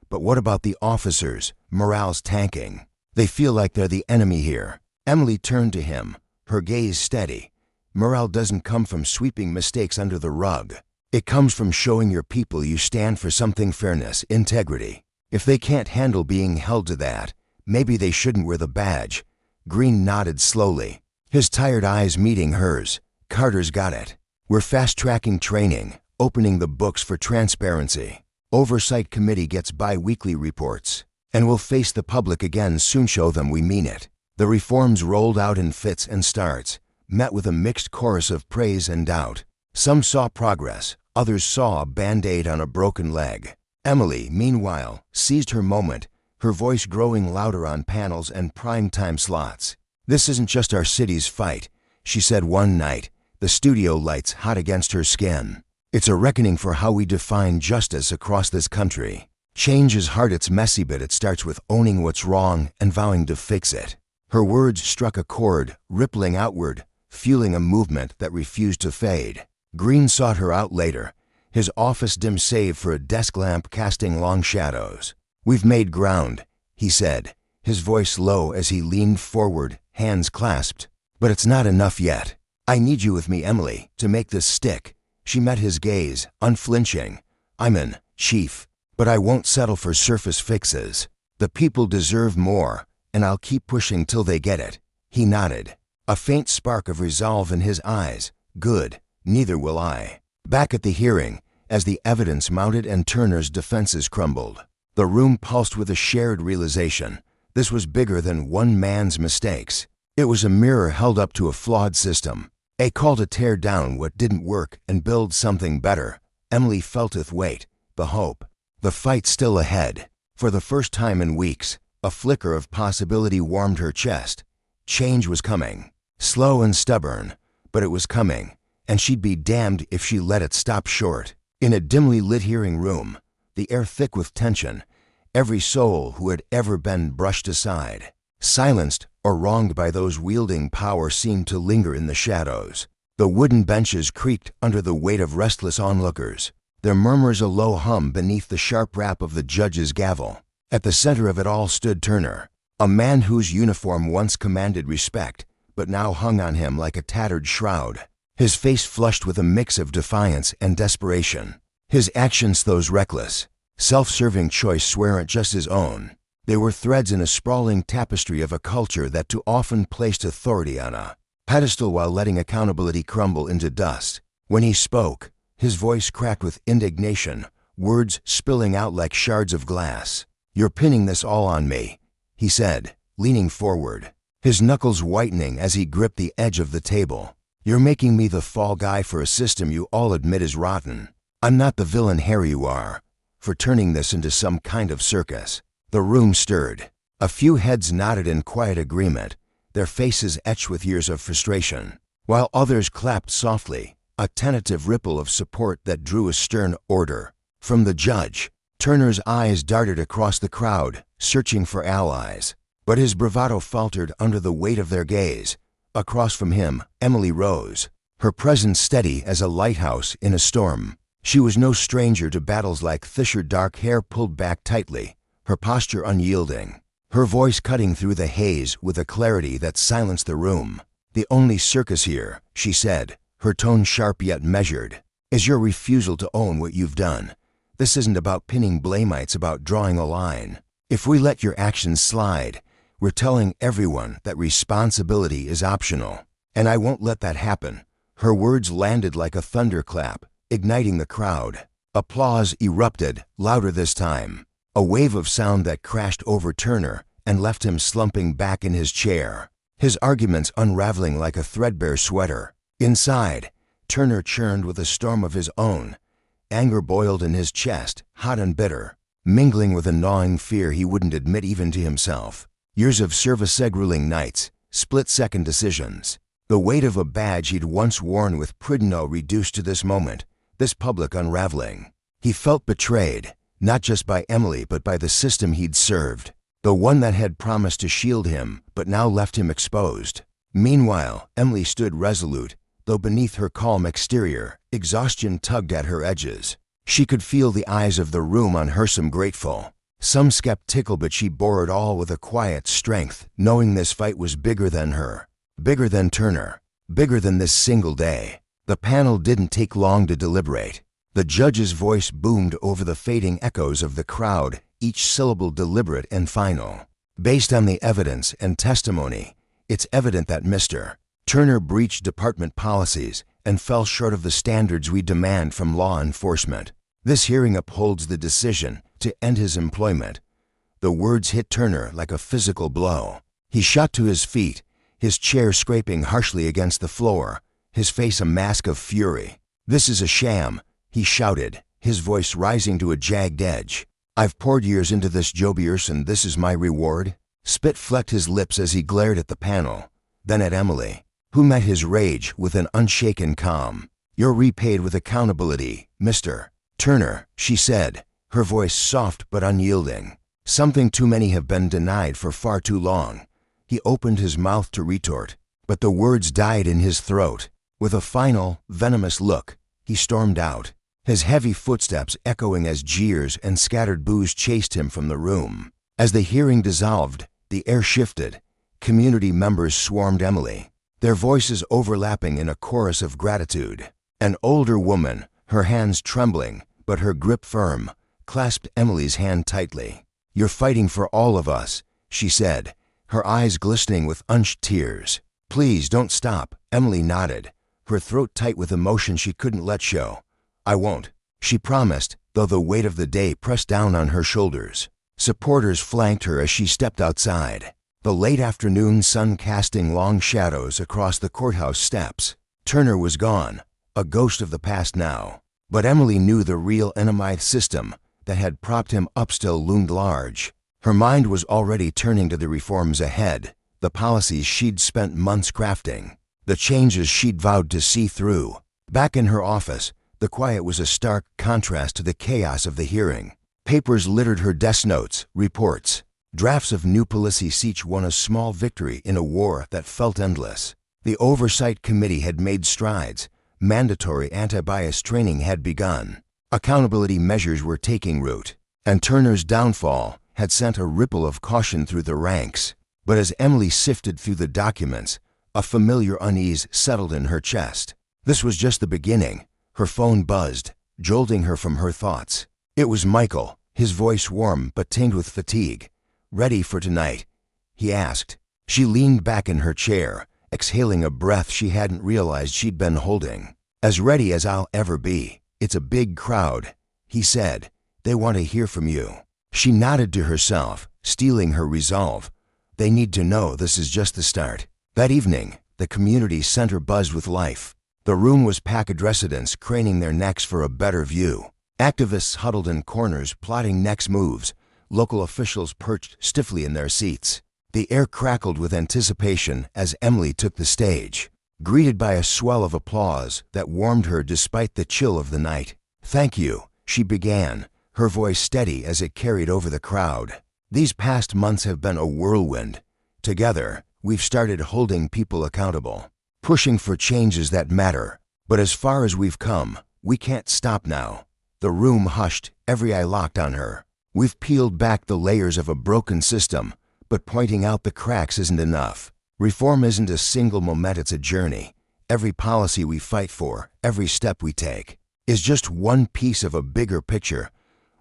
"But what about the officers? Morale's tanking. They feel like they're the enemy here." Emily turned to him, her gaze steady. "Morale doesn't come from sweeping mistakes under the rug. It comes from showing your people you stand for something, fairness, integrity. If they can't handle being held to that, maybe they shouldn't wear the badge." Green nodded slowly, his tired eyes meeting hers. "Carter's got it. We're fast-tracking training, opening the books for transparency. Oversight Committee gets bi-weekly reports, and we'll face the public again soon, show them we mean it." The reforms rolled out in fits and starts, met with a mixed chorus of praise and doubt. Some saw progress, others saw a band-aid on a broken leg. Emily, meanwhile, seized her moment, her voice growing louder on panels and prime-time slots. "This isn't just our city's fight," she said one night, the studio lights hot against her skin. "It's a reckoning for how we define justice across this country. Change is hard, it's messy, but it starts with owning what's wrong and vowing to fix it." Her words struck a chord, rippling outward, fueling a movement that refused to fade. Green sought her out later, his office dim save for a desk lamp casting long shadows. "We've made ground," he said, his voice low as he leaned forward, hands clasped. "But it's not enough yet. I need you with me, Emily, to make this stick." She met his gaze, unflinching. "I'm in, Chief, but I won't settle for surface fixes. The people deserve more, and I'll keep pushing till they get it." He nodded, a faint spark of resolve in his eyes. "Good, neither will I." Back at the hearing, as the evidence mounted and Turner's defenses crumbled, the room pulsed with a shared realization. This was bigger than one man's mistakes. It was a mirror held up to a flawed system, a call to tear down what didn't work and build something better. Emily felt its weight, the hope. The fight still ahead. For the first time in weeks, a flicker of possibility warmed her chest. Change was coming, slow and stubborn, but it was coming, and she'd be damned if she let it stop short. In a dimly lit hearing room, the air thick with tension, every soul who had ever been brushed aside, silenced or wronged by those wielding power, seemed to linger in the shadows. The wooden benches creaked under the weight of restless onlookers, their murmurs a low hum beneath the sharp rap of the judge's gavel. At the center of it all stood Turner, a man whose uniform once commanded respect, but now hung on him like a tattered shroud, his face flushed with a mix of defiance and desperation. His actions, those reckless, self-serving choices, weren't just his own. They were threads in a sprawling tapestry of a culture that too often placed authority on a pedestal while letting accountability crumble into dust. When he spoke, his voice cracked with indignation, words spilling out like shards of glass. "You're pinning this all on me," he said, leaning forward, his knuckles whitening as he gripped the edge of the table. "You're making me the fall guy for a system you all admit is rotten. I'm not the villain here, you are, for turning this into some kind of circus." The room stirred. A few heads nodded in quiet agreement, their faces etched with years of frustration, while others clapped softly, a tentative ripple of support that drew a stern order from the judge. Turner's eyes darted across the crowd, searching for allies, but his bravado faltered under the weight of their gaze. Across from him, Emily rose, her presence steady as a lighthouse in a storm. She was no stranger to battles like this, her dark hair pulled back tightly, her posture unyielding, her voice cutting through the haze with a clarity that silenced the room. The only circus here, she said, her tone sharp yet measured, is your refusal to own what you've done. This isn't about pinning blame, it's about drawing a line. If we let your actions slide, we're telling everyone that responsibility is optional. And I won't let that happen. Her words landed like a thunderclap, igniting the crowd. Applause erupted, louder this time. A wave of sound that crashed over Turner and left him slumping back in his chair, his arguments unraveling like a threadbare sweater. Inside, Turner churned with a storm of his own. Anger boiled in his chest, hot and bitter, mingling with a gnawing fear he wouldn't admit even to himself. Years of service, grueling nights, split-second decisions. The weight of a badge he'd once worn with pride reduced to this moment, this public unraveling. He felt betrayed, not just by Emily but by the system he'd served, the one that had promised to shield him but now left him exposed. Meanwhile, Emily stood resolute, though beneath her calm exterior, exhaustion tugged at her edges. She could feel the eyes of the room on her, some grateful, some skeptical, but she bore it all with a quiet strength, knowing this fight was bigger than her, bigger than Turner, bigger than this single day. The panel didn't take long to deliberate. The judge's voice boomed over the fading echoes of the crowd, each syllable deliberate and final. Based on the evidence and testimony, it's evident that Mr. Turner breached department policies and fell short of the standards we demand from law enforcement. This hearing upholds the decision to end his employment. The words hit Turner like a physical blow. He shot to his feet, his chair scraping harshly against the floor, his face a mask of fury. "This is a sham," he shouted, his voice rising to a jagged edge. "I've poured years into this, Joe Bierson. This is my reward." Spit flecked his lips as he glared at the panel, then at Emily, who met his rage with an unshaken calm. "You're repaid with accountability, Mr. Turner," she said, her voice soft but unyielding. "Something too many have been denied for far too long." He opened his mouth to retort, but the words died in his throat. With a final, venomous look, he stormed out, his heavy footsteps echoing as jeers and scattered boos chased him from the room. As the hearing dissolved, the air shifted. Community members swarmed Emily, their voices overlapping in a chorus of gratitude. An older woman, her hands trembling, but her grip firm, clasped Emily's hand tightly. "You're fighting for all of us," she said, her eyes glistening with unshed tears. "Please don't stop." Emily nodded, her throat tight with emotion she couldn't let show. "I won't," she promised, though the weight of the day pressed down on her shoulders. Supporters flanked her as she stepped outside, the late afternoon sun casting long shadows across the courthouse steps. Turner was gone, a ghost of the past now. But Emily knew the real enemy system that had propped him up still loomed large. Her mind was already turning to the reforms ahead, the policies she'd spent months crafting, the changes she'd vowed to see through. Back in her office, the quiet was a stark contrast to the chaos of the hearing. Papers littered her desk, notes, reports, drafts of new policies, each one a small victory in a war that felt endless. The Oversight Committee had made strides. Mandatory anti-bias training had begun. Accountability measures were taking root. And Turner's downfall had sent a ripple of caution through the ranks. But as Emily sifted through the documents, a familiar unease settled in her chest. This was just the beginning. Her phone buzzed, jolting her from her thoughts. It was Michael, his voice warm but tinged with fatigue. "Ready for tonight?" he asked. She leaned back in her chair, exhaling a breath she hadn't realized she'd been holding. "As ready as I'll ever be. It's a big crowd," he said. "They want to hear from you." She nodded to herself, steeling her resolve. They need to know this is just the start. That evening, the community center buzzed with life. The room was packed, residents craning their necks for a better view. Activists huddled in corners, plotting next moves. Local officials perched stiffly in their seats. The air crackled with anticipation as Emily took the stage, greeted by a swell of applause that warmed her despite the chill of the night. "Thank you," she began, her voice steady as it carried over the crowd. "These past months have been a whirlwind. Together, we've started holding people accountable, pushing for changes that matter. But as far as we've come, we can't stop now." The room hushed, every eye locked on her. "We've peeled back the layers of a broken system, but pointing out the cracks isn't enough. Reform isn't a single moment, it's a journey. Every policy we fight for, every step we take, is just one piece of a bigger picture.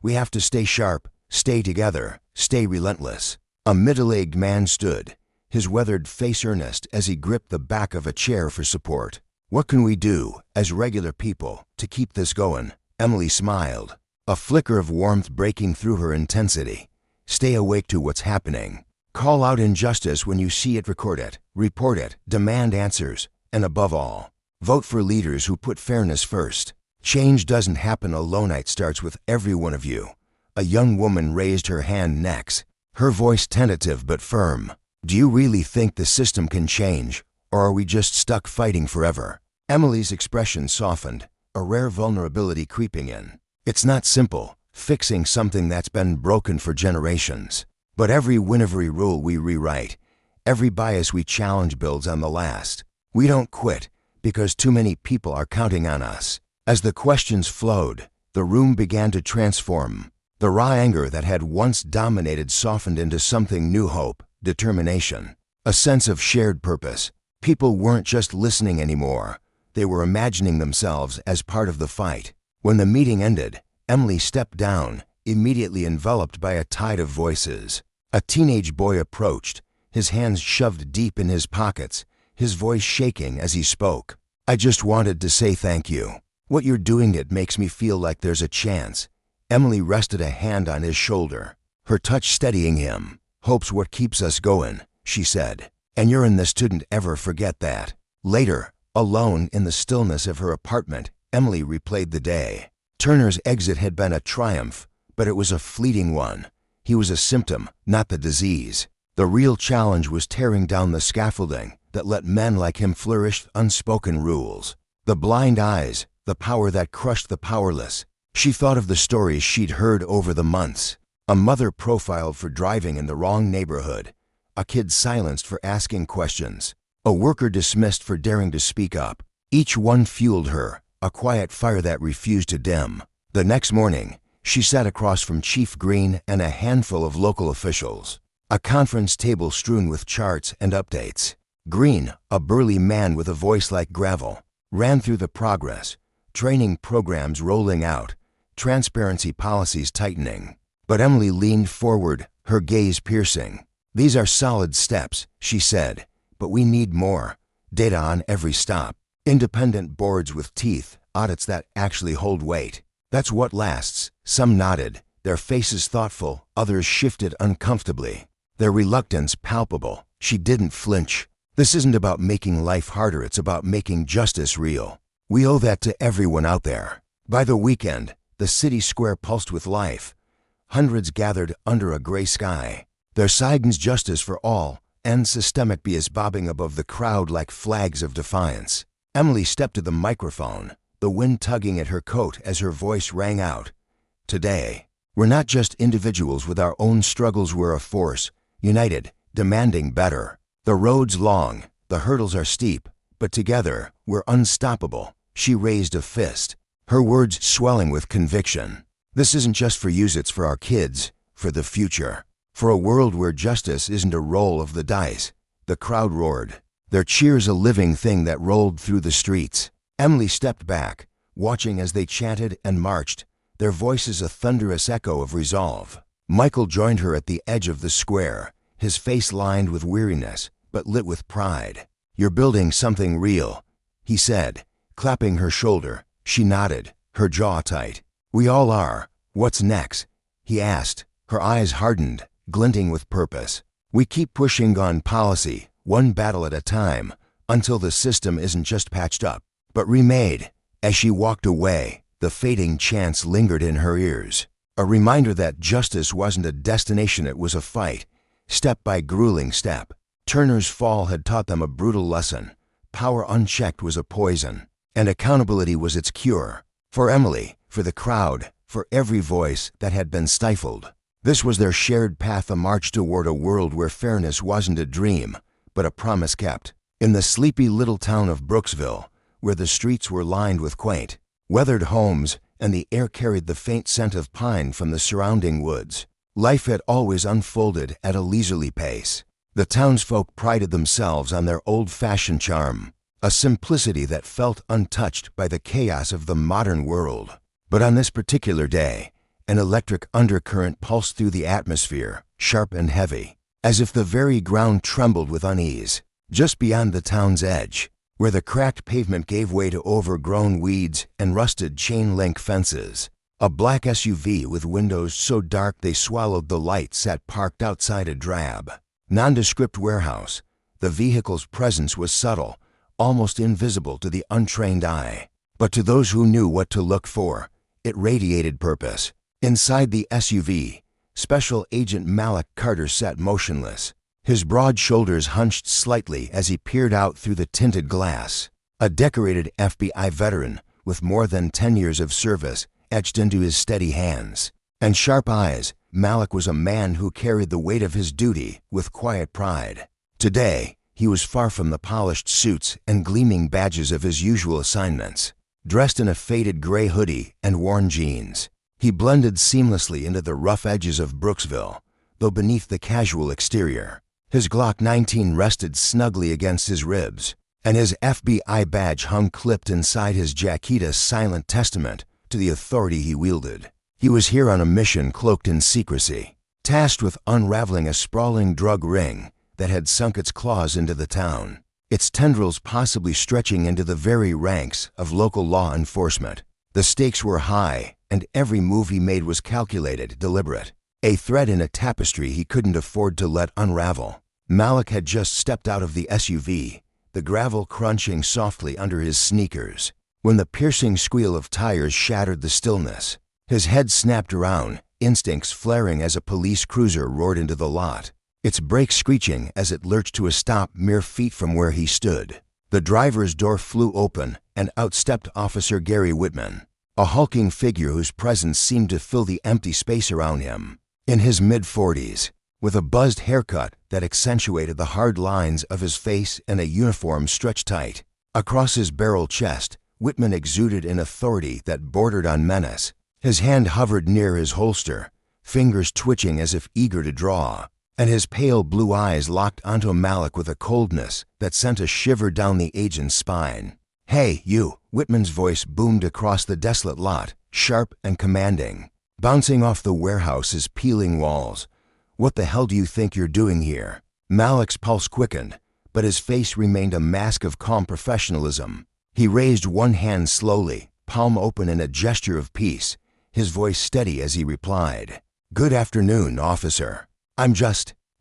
We have to stay sharp, stay together, stay relentless. A middle-aged man stood, his weathered face earnest as he gripped the back of a chair for support. What can we do, as regular people, to keep this going? Emily smiled, a flicker of warmth breaking through her intensity. Stay awake to what's happening. Call out injustice when you see it, record it, report it, demand answers, and above all, vote for leaders who put fairness first. Change doesn't happen alone, it starts with every one of you. A young woman raised her hand next, her voice tentative but firm. Do you really think the system can change, or are we just stuck fighting forever? Emily's expression softened, a rare vulnerability creeping in. It's not simple, fixing something that's been broken for generations. But every win, every rule we rewrite, every bias we challenge builds on the last. We don't quit, because too many people are counting on us. As the questions flowed, the room began to transform. The raw anger that had once dominated softened into something new: hope, determination, a sense of shared purpose. People weren't just listening anymore. They were imagining themselves as part of the fight. When the meeting ended, Emily stepped down, immediately enveloped by a tide of voices. A teenage boy approached, his hands shoved deep in his pockets, his voice shaking as he spoke. I just wanted to say thank you. What you're doing, it makes me feel like there's a chance. Emily rested a hand on his shoulder, her touch steadying him. Hope's what keeps us going, she said. And you're in this, didn't ever forget that. Later, alone in the stillness of her apartment, Emily replayed the day. Turner's exit had been a triumph, but it was a fleeting one. He was a symptom, not the disease. The real challenge was tearing down the scaffolding that let men like him flourish. Unspoken rules, the blind eyes, the power that crushed the powerless. She thought of the stories she'd heard over the months. A mother profiled for driving in the wrong neighborhood, a kid silenced for asking questions, a worker dismissed for daring to speak up. Each one fueled her, a quiet fire that refused to dim. The next morning, she sat across from Chief Green and a handful of local officials, a conference table strewn with charts and updates. Green, a burly man with a voice like gravel, ran through the progress, training programs rolling out, transparency policies tightening. But Emily leaned forward, her gaze piercing. These are solid steps, she said, but we need more. Data on every stop, independent boards with teeth, audits that actually hold weight. That's what lasts. Some nodded, their faces thoughtful, others shifted uncomfortably, their reluctance palpable. She didn't flinch. This isn't about making life harder, it's about making justice real. We owe that to everyone out there. By the weekend, the city square pulsed with life. Hundreds gathered under a gray sky, their signs justice for all, and systemic bias bobbing above the crowd like flags of defiance. Emily stepped to the microphone, the wind tugging at her coat as her voice rang out. Today, we're not just individuals with our own struggles, we're a force, united, demanding better. The road's long, the hurdles are steep, but together, we're unstoppable. She raised a fist, her words swelling with conviction. This isn't just for you, it's for our kids, for the future, for a world where justice isn't a roll of the dice. The crowd roared, their cheers a living thing that rolled through the streets. Emily stepped back, watching as they chanted and marched, their voices a thunderous echo of resolve. Michael joined her at the edge of the square, his face lined with weariness, but lit with pride. You're building something real, he said, clapping her shoulder. She nodded, her jaw tight. We all are. What's next? He asked, her eyes hardened, glinting with purpose. We keep pushing on policy, one battle at a time, until the system isn't just patched up, but remade. As she walked away, the fading chants lingered in her ears, a reminder that justice wasn't a destination, it was a fight, step by grueling step. Turner's fall had taught them a brutal lesson. Power unchecked was a poison, and accountability was its cure. For Emily, for the crowd, for every voice that had been stifled. This was their shared path, a march toward a world where fairness wasn't a dream, but a promise kept. In the sleepy little town of Brooksville, where the streets were lined with quaint, weathered homes and the air carried the faint scent of pine from the surrounding woods, life had always unfolded at a leisurely pace. The townsfolk prided themselves on their old-fashioned charm, a simplicity that felt untouched by the chaos of the modern world. But on this particular day, an electric undercurrent pulsed through the atmosphere, sharp and heavy, as if the very ground trembled with unease. Just beyond the town's edge, where the cracked pavement gave way to overgrown weeds and rusted chain-link fences, a black SUV with windows so dark they swallowed the light sat parked outside a drab, nondescript warehouse. The vehicle's presence was subtle, almost invisible to the untrained eye. But to those who knew what to look for, it radiated purpose. Inside the SUV, Special Agent Malik Carter sat motionless, his broad shoulders hunched slightly as he peered out through the tinted glass. A decorated FBI veteran with more than 10 years of service etched into his steady hands and sharp eyes, Malik was a man who carried the weight of his duty with quiet pride. Today, he was far from the polished suits and gleaming badges of his usual assignments. Dressed in a faded gray hoodie and worn jeans, he blended seamlessly into the rough edges of Brooksville, though beneath the casual exterior, his Glock 19 rested snugly against his ribs, and his FBI badge hung clipped inside his jacket, a silent testament to the authority he wielded. He was here on a mission cloaked in secrecy, tasked with unraveling a sprawling drug ring that had sunk its claws into the town, its tendrils possibly stretching into the very ranks of local law enforcement. The stakes were high, and every move he made was calculated, deliberate, a thread in a tapestry he couldn't afford to let unravel. Malik had just stepped out of the SUV, the gravel crunching softly under his sneakers, when the piercing squeal of tires shattered the stillness. His head snapped around, instincts flaring as a police cruiser roared into the lot, its brakes screeching as it lurched to a stop mere feet from where he stood. The driver's door flew open, and out stepped Officer Gary Whitman, a hulking figure whose presence seemed to fill the empty space around him. In his mid-40s, with a buzzed haircut that accentuated the hard lines of his face and a uniform stretched tight across his barrel chest, Whitman exuded an authority that bordered on menace. His hand hovered near his holster, fingers twitching as if eager to draw, and his pale blue eyes locked onto Malik with a coldness that sent a shiver down the agent's spine. "Hey, you!" Whitman's voice boomed across the desolate lot, sharp and commanding, bouncing off the warehouse's peeling walls. "What the hell do you think you're doing here?" Malik's pulse quickened, but his face remained a mask of calm professionalism. He raised one hand slowly, palm open in a gesture of peace, his voice steady as he replied, "Good afternoon, officer."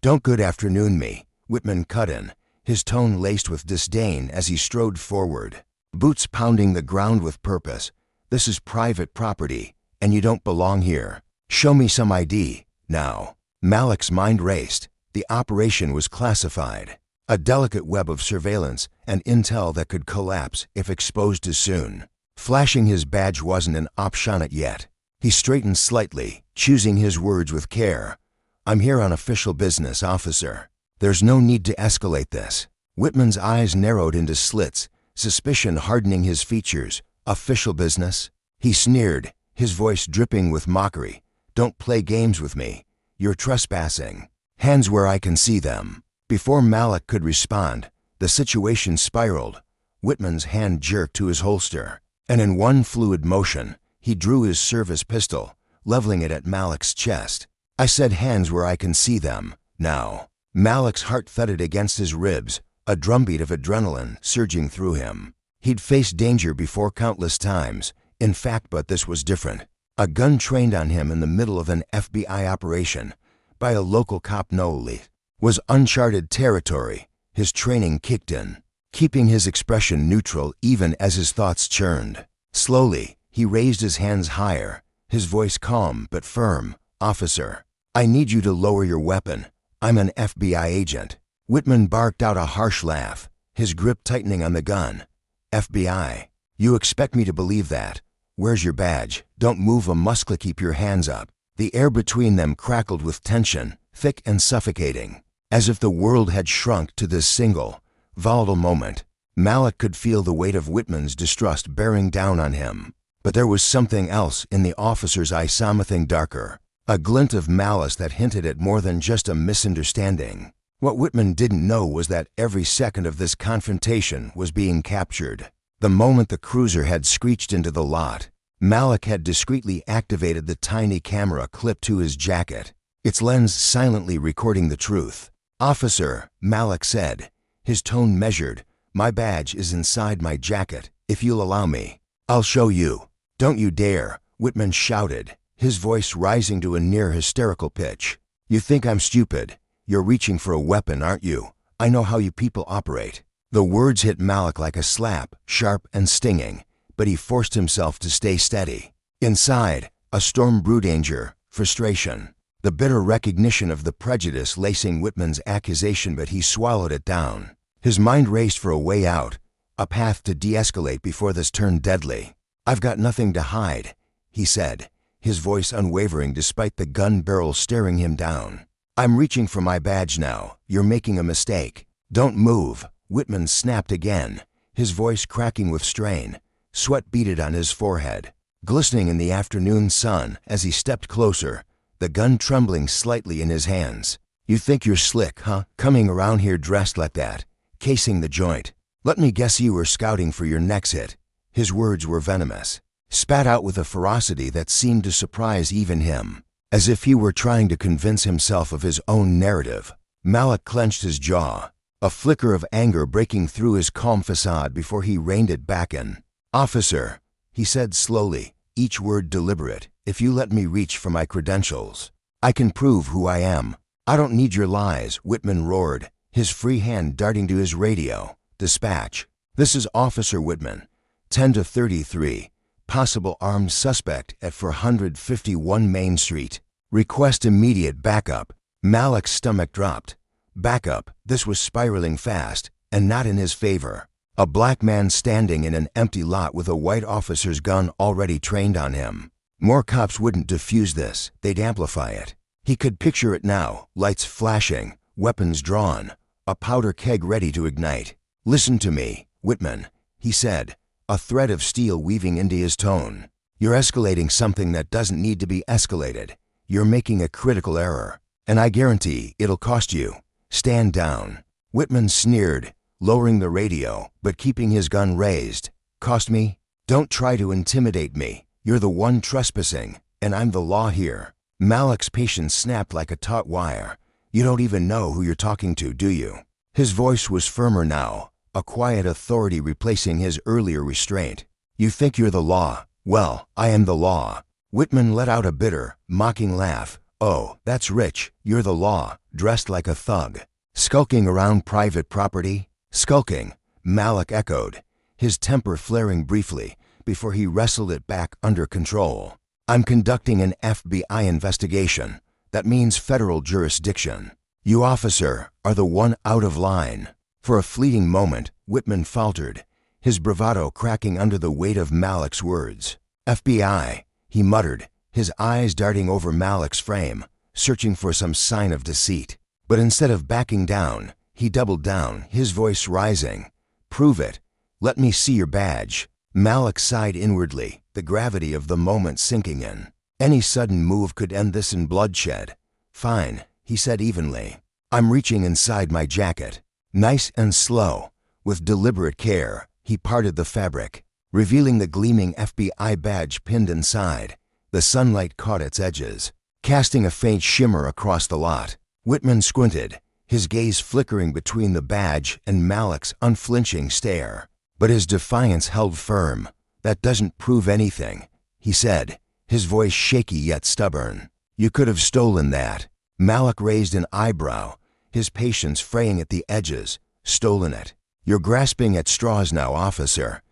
Don't good afternoon me," Whitman cut in, his tone laced with disdain as he strode forward, boots pounding the ground with purpose. "This is private property, and you don't belong here. Show me some ID, now." Malik's mind raced. The operation was classified, a delicate web of surveillance and intel that could collapse if exposed too soon. Flashing his badge wasn't an option yet. He straightened slightly, choosing his words with care. "I'm here on official business, officer. There's no need to escalate this." Whitman's eyes narrowed into slits, suspicion hardening his features. "Official business?" He sneered, his voice dripping with mockery. "Don't play games with me. You're trespassing. Hands where I can see them." Before Malik could respond, the situation spiraled. Whitman's hand jerked to his holster, and in one fluid motion, he drew his service pistol, leveling it at Malik's chest. "I said hands where I can see them, now." Malik's heart thudded against his ribs, a drumbeat of adrenaline surging through him. He'd faced danger before countless times, in fact, but this was different. A gun trained on him in the middle of an FBI operation, by a local cop no less, was uncharted territory. His training kicked in, keeping his expression neutral even as his thoughts churned. Slowly, he raised his hands higher, his voice calm but firm. "Officer, I need you to lower your weapon. I'm an FBI agent." Whitman barked out a harsh laugh, his grip tightening on the gun. "FBI? You expect me to believe that? Where's your badge? Don't move a muscle, keep your hands up." The air between them crackled with tension, thick and suffocating, as if the world had shrunk to this single, volatile moment. Malik could feel the weight of Whitman's distrust bearing down on him. But there was something else in the officer's eye, something darker, a glint of malice that hinted at more than just a misunderstanding. What Whitman didn't know was that every second of this confrontation was being captured. The moment the cruiser had screeched into the lot, Malik had discreetly activated the tiny camera clipped to his jacket, its lens silently recording the truth. "Officer," Malik said, his tone measured, "my badge is inside my jacket. If you'll allow me, I'll show you." "Don't you dare," Whitman shouted, his voice rising to a near hysterical pitch. "You think I'm stupid? You're reaching for a weapon, aren't you? I know how you people operate." The words hit Malik like a slap, sharp and stinging, but he forced himself to stay steady. Inside, a storm brewed anger, frustration, the bitter recognition of the prejudice lacing Whitman's accusation, but he swallowed it down. His mind raced for a way out, a path to de-escalate before this turned deadly. "I've got nothing to hide," he said, his voice unwavering despite the gun barrel staring him down. "I'm reaching for my badge now. You're making a mistake. Don't move." Whitman snapped again, his voice cracking with strain. Sweat beaded on his forehead, glistening in the afternoon sun as he stepped closer, the gun trembling slightly in his hands. "You think you're slick, huh? Coming around here dressed like that, casing the joint. Let me guess you were scouting for your next hit." His words were venomous, spat out with a ferocity that seemed to surprise even him, as if he were trying to convince himself of his own narrative. Malik clenched his jaw, a flicker of anger breaking through his calm facade before he reined it back in. "Officer," he said slowly, each word deliberate, "if you let me reach for my credentials, I can prove who I am." "I don't need your lies," Whitman roared, his free hand darting to his radio. "Dispatch. This is Officer Whitman, 10 to 33, possible armed suspect at 451 Main Street. Request immediate backup." Malik's stomach dropped. Backup, this was spiraling fast, and not in his favor. A black man standing in an empty lot with a white officer's gun already trained on him. More cops wouldn't defuse this, they'd amplify it. He could picture it now, lights flashing, weapons drawn, a powder keg ready to ignite. "Listen to me, Whitman," he said, a thread of steel weaving into his tone. "You're escalating something that doesn't need to be escalated. You're making a critical error, and I guarantee it'll cost you. Stand down." Whitman sneered, lowering the radio, but keeping his gun raised. "Cost me? Don't try to intimidate me. You're the one trespassing, and I'm the law here." Malik's patience snapped like a taut wire. "You don't even know who you're talking to, do you?" His voice was firmer now, a quiet authority replacing his earlier restraint. "You think you're the law? Well, I am the law." Whitman let out a bitter, mocking laugh. "Oh, that's rich. You're the law, dressed like a thug. Skulking around private property?" "Skulking," Malik echoed, his temper flaring briefly before he wrestled it back under control. "I'm conducting an FBI investigation. That means federal jurisdiction. You, officer, are the one out of line." For a fleeting moment, Whitman faltered, his bravado cracking under the weight of Malik's words. "FBI," he muttered, his eyes darting over Malik's frame, searching for some sign of deceit. But instead of backing down, he doubled down, his voice rising. "Prove it. Let me see your badge." Malik sighed inwardly, the gravity of the moment sinking in. Any sudden move could end this in bloodshed. "Fine," he said evenly. "I'm reaching inside my jacket." Nice and slow, with deliberate care, he parted the fabric, revealing the gleaming FBI badge pinned inside. The sunlight caught its edges, casting a faint shimmer across the lot. Whitman squinted, his gaze flickering between the badge and Malik's unflinching stare. But his defiance held firm. "That doesn't prove anything," he said, his voice shaky yet stubborn. "You could have stolen that." Malik raised an eyebrow, his patience fraying at the edges. "Stolen it? You're grasping at straws now, officer.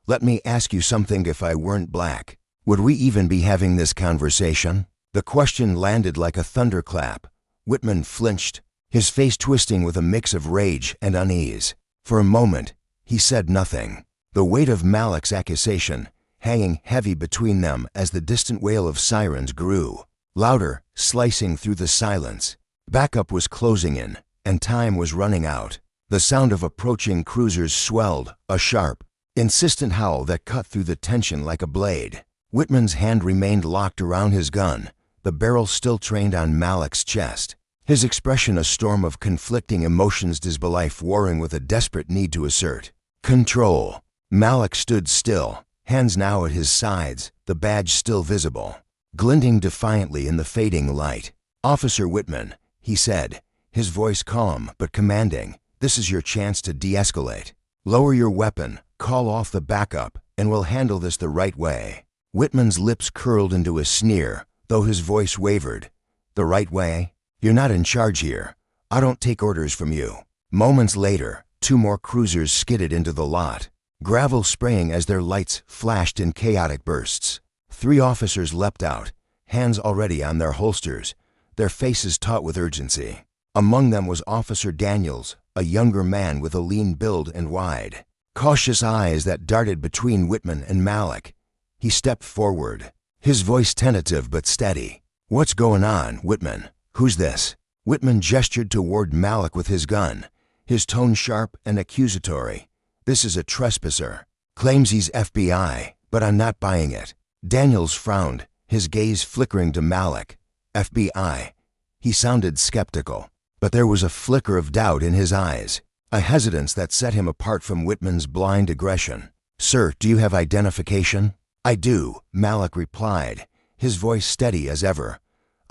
Let me ask you something. If I weren't black, would we even be having this conversation?" The question landed like a thunderclap. Whitman flinched, his face twisting with a mix of rage and unease. For a moment, he said nothing, the weight of Malik's accusation hanging heavy between them as the distant wail of sirens grew, louder, slicing through the silence. Backup was closing in, and time was running out. The sound of approaching cruisers swelled, a sharp, insistent howl that cut through the tension like a blade. Whitman's hand remained locked around his gun, the barrel still trained on Malik's chest. his expression a storm of conflicting emotions, disbelief warring with a desperate need to assert control. Malik stood still, hands now at his sides, the badge still visible, glinting defiantly in the fading light. "Officer Whitman," he said, his voice calm but commanding, "this is your chance to de-escalate. Lower your weapon, call off the backup, and we'll handle this the right way." Whitman's lips curled into a sneer, though his voice wavered. "The right way? You're not in charge here. I don't take orders from you." Moments later, 2 more cruisers skidded into the lot, gravel spraying as their lights flashed in chaotic bursts. 3 officers leapt out, hands already on their holsters, their faces taut with urgency. Among them was Officer Daniels, a younger man with a lean build and wide, cautious eyes that darted between Whitman and Malik. He stepped forward, his voice tentative but steady. "What's going on, Whitman? Who's this?" Whitman gestured toward Malik with his gun, his tone sharp and accusatory. "This is a trespasser. Claims he's FBI, but I'm not buying it." Daniels frowned, his gaze flickering to Malik. "FBI?" He sounded skeptical, but there was a flicker of doubt in his eyes, a hesitance that set him apart from Whitman's blind aggression. "Sir, do you have identification?" "I do," Malik replied, his voice steady as ever.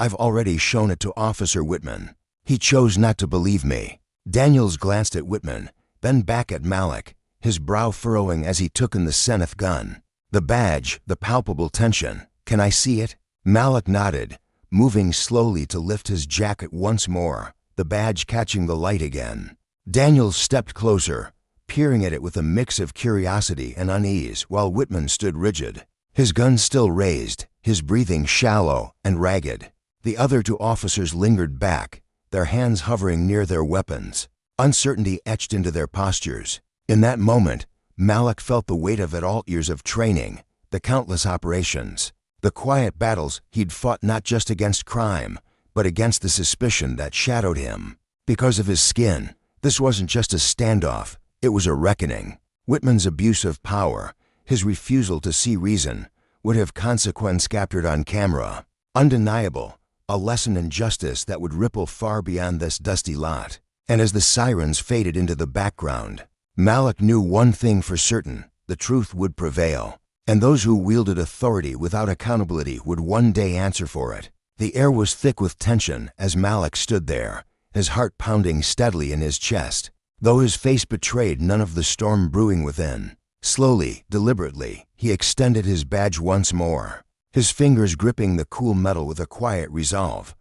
"I've already shown it to Officer Whitman. He chose not to believe me." Daniels glanced at Whitman, then back at Malik, his brow furrowing as he took in the Zenith gun. "The badge, the palpable tension. Can I see it?" Malik nodded, moving slowly to lift his jacket once more, the badge catching the light again. Daniels stepped closer, peering at it with a mix of curiosity and unease, while Whitman stood rigid, his gun still raised, his breathing shallow and ragged. The other 2 officers lingered back, their hands hovering near their weapons, uncertainty etched into their postures. In that moment, Malik felt the weight of it all: years of training, the countless operations, the quiet battles he'd fought not just against crime, but against the suspicion that shadowed him. Because of his skin, this wasn't just a standoff, it was a reckoning. Whitman's abuse of power, his refusal to see reason, would have consequence captured on camera. Undeniable, a lesson in justice that would ripple far beyond this dusty lot. And as the sirens faded into the background, Malik knew one thing for certain: the truth would prevail, and those who wielded authority without accountability would one day answer for it. The air was thick with tension as Malik stood there, his heart pounding steadily in his chest, though his face betrayed none of the storm brewing within. Slowly, deliberately, he extended his badge once more, his fingers gripping the cool metal with a quiet resolve.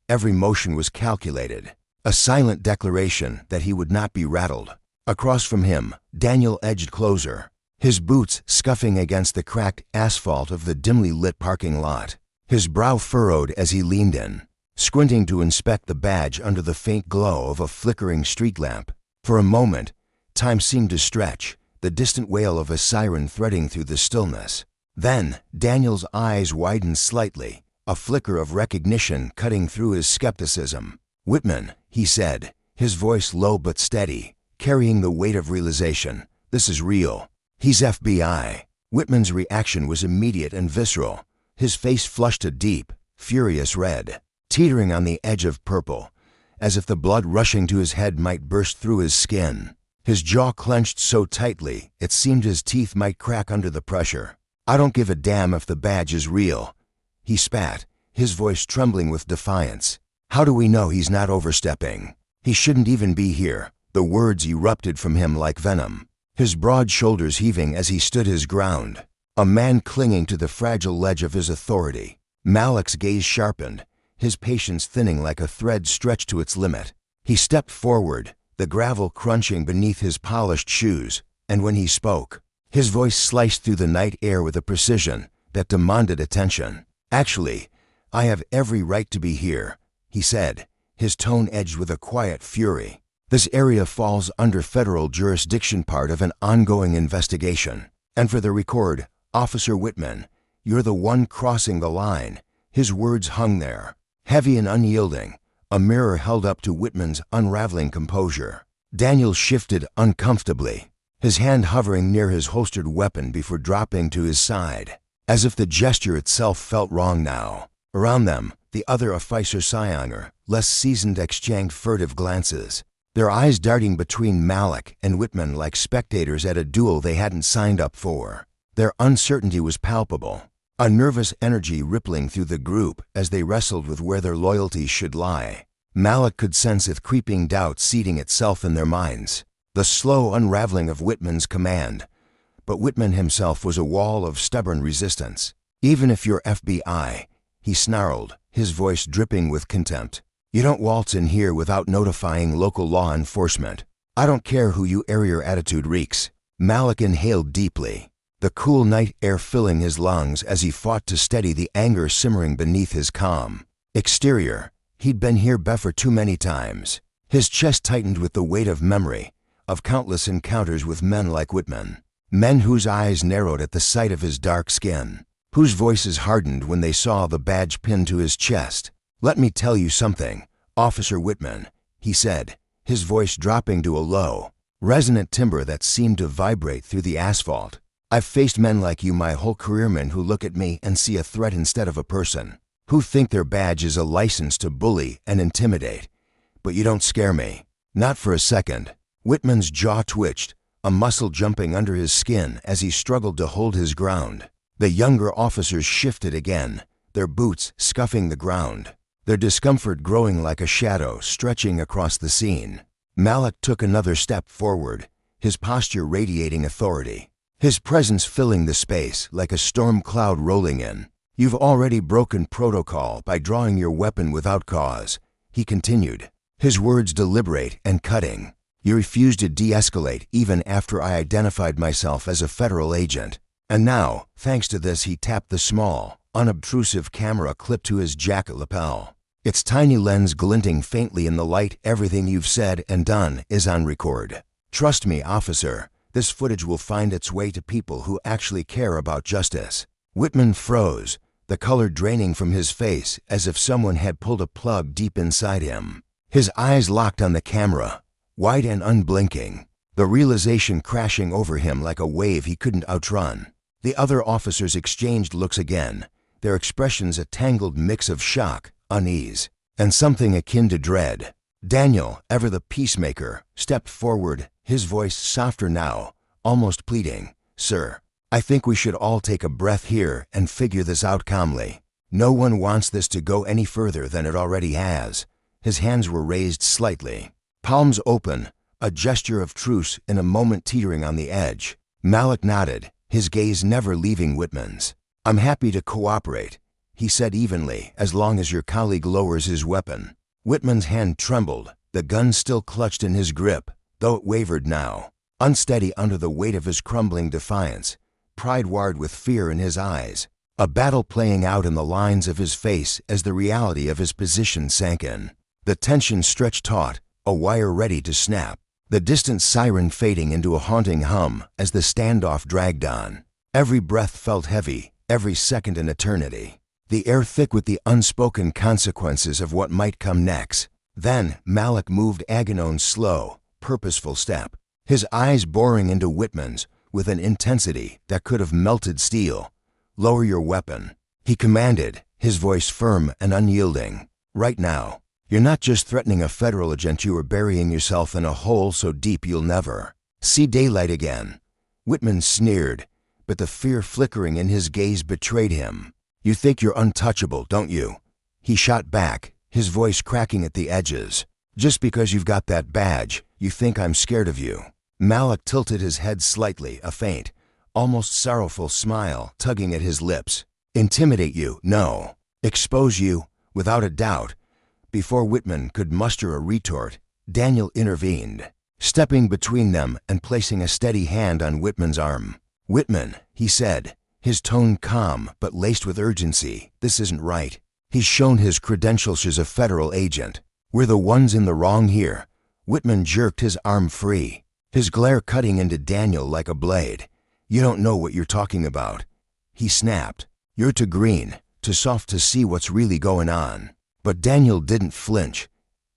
Every motion was calculated, a silent declaration that he would not be rattled. Across from him, Daniel edged closer, his boots scuffing against the cracked asphalt of the dimly lit parking lot, his brow furrowed as he leaned in, squinting to inspect the badge under the faint glow of a flickering street lamp. For a moment, time seemed to stretch, the distant wail of a siren threading through the stillness. Then, Daniel's eyes widened slightly, a flicker of recognition cutting through his skepticism. "Whitman," he said, his voice low but steady, carrying the weight of realization. "This is real. He's FBI." Whitman's reaction was immediate and visceral, his face flushed a deep, furious red, teetering on the edge of purple, as if the blood rushing to his head might burst through his skin. His jaw clenched so tightly it seemed his teeth might crack under the pressure. "I don't give a damn if the badge is real," he spat, his voice trembling with defiance. "How do we know he's not overstepping? He shouldn't even be here." The words erupted from him like venom, his broad shoulders heaving as he stood his ground, a man clinging to the fragile ledge of his authority. Malik's gaze sharpened, his patience thinning like a thread stretched to its limit. He stepped forward, the gravel crunching beneath his polished shoes, and when he spoke, his voice sliced through the night air with a precision that demanded attention. "Actually, I have every right to be here," he said, his tone edged with a quiet fury. "This area falls under federal jurisdiction, part of an ongoing investigation. And for the record, Officer Whitman, you're the one crossing the line." His words hung there, heavy and unyielding, a mirror held up to Whitman's unraveling composure. Daniel shifted uncomfortably, his hand hovering near his holstered weapon before dropping to his side, as if the gesture itself felt wrong now. Around them, the other officer Sionger less seasoned exchanged furtive glances, their eyes darting between Malik and Whitman like spectators at a duel they hadn't signed up for. Their uncertainty was palpable, a nervous energy rippling through the group as they wrestled with where their loyalties should lie. Malik could sense a creeping doubt seeding itself in their minds, the slow unraveling of Whitman's command. But Whitman himself was a wall of stubborn resistance. "Even if you're FBI," he snarled, his voice dripping with contempt, "you don't waltz in here without notifying local law enforcement. I don't care who you are, your attitude reeks." Malik inhaled deeply, the cool night air filling his lungs as he fought to steady the anger simmering beneath his calm exterior. He'd been here before too many times. His chest tightened with the weight of memory, of countless encounters with men like Whitman. Men whose eyes narrowed at the sight of his dark skin, whose voices hardened when they saw the badge pinned to his chest. "Let me tell you something, Officer Whitman," he said, his voice dropping to a low, resonant timbre that seemed to vibrate through the asphalt. "I've faced men like you my whole career, men who look at me and see a threat instead of a person, who think their badge is a license to bully and intimidate. But you don't scare me. Not for a second." Whitman's jaw twitched, a muscle jumping under his skin as he struggled to hold his ground. The younger officers shifted again, their boots scuffing the ground, their discomfort growing like a shadow stretching across the scene. Malik took another step forward, his posture radiating authority, his presence filling the space like a storm cloud rolling in. "You've already broken protocol by drawing your weapon without cause," he continued, his words deliberate and cutting. "You refused to de-escalate even after I identified myself as a federal agent. And now, thanks to this," he tapped the small, unobtrusive camera clipped to his jacket lapel, its tiny lens glinting faintly in the light. "Everything you've said and done is on record. Trust me, officer, this footage will find its way to people who actually care about justice." Whitman froze, the color draining from his face as if someone had pulled a plug deep inside him. His eyes locked on the camera, wide and unblinking, the realization crashing over him like a wave he couldn't outrun. The other officers exchanged looks again, their expressions a tangled mix of shock, unease, and something akin to dread. Daniel, ever the peacemaker, stepped forward, his voice softer now, almost pleading. "Sir, I think we should all take a breath here and figure this out calmly. No one wants this to go any further than it already has." His hands were raised slightly, palms open, a gesture of truce in a moment teetering on the edge. Malik nodded, his gaze never leaving Whitman's. "I'm happy to cooperate," he said evenly, "as long as your colleague lowers his weapon." Whitman's hand trembled, the gun still clutched in his grip, though it wavered now, unsteady under the weight of his crumbling defiance, pride warred with fear in his eyes, a battle playing out in the lines of his face as the reality of his position sank in. The tension stretched taut, a wire ready to snap, the distant siren fading into a haunting hum as the standoff dragged on. Every breath felt heavy, every second an eternity, the air thick with the unspoken consequences of what might come next. Then Malik moved Aganone's slow, purposeful step, his eyes boring into Whitman's with an intensity that could have melted steel. "Lower your weapon," he commanded, his voice firm and unyielding. "Right now. You're not just threatening a federal agent, you are burying yourself in a hole so deep you'll never see daylight again." Whitman sneered, but the fear flickering in his gaze betrayed him. "You think you're untouchable, don't you?" he shot back, his voice cracking at the edges. "Just because you've got that badge, you think I'm scared of you?" Malik tilted his head slightly, a faint, almost sorrowful smile tugging at his lips. "Intimidate you? No. Expose you? Without a doubt." Before Whitman could muster a retort, Daniel intervened, stepping between them and placing a steady hand on Whitman's arm. "Whitman," he said, his tone calm but laced with urgency, "this isn't right. He's shown his credentials as a federal agent. We're the ones in the wrong here." Whitman jerked his arm free, his glare cutting into Daniel like a blade. "You don't know what you're talking about," he snapped. "You're too green, too soft to see what's really going on." But Daniel didn't flinch.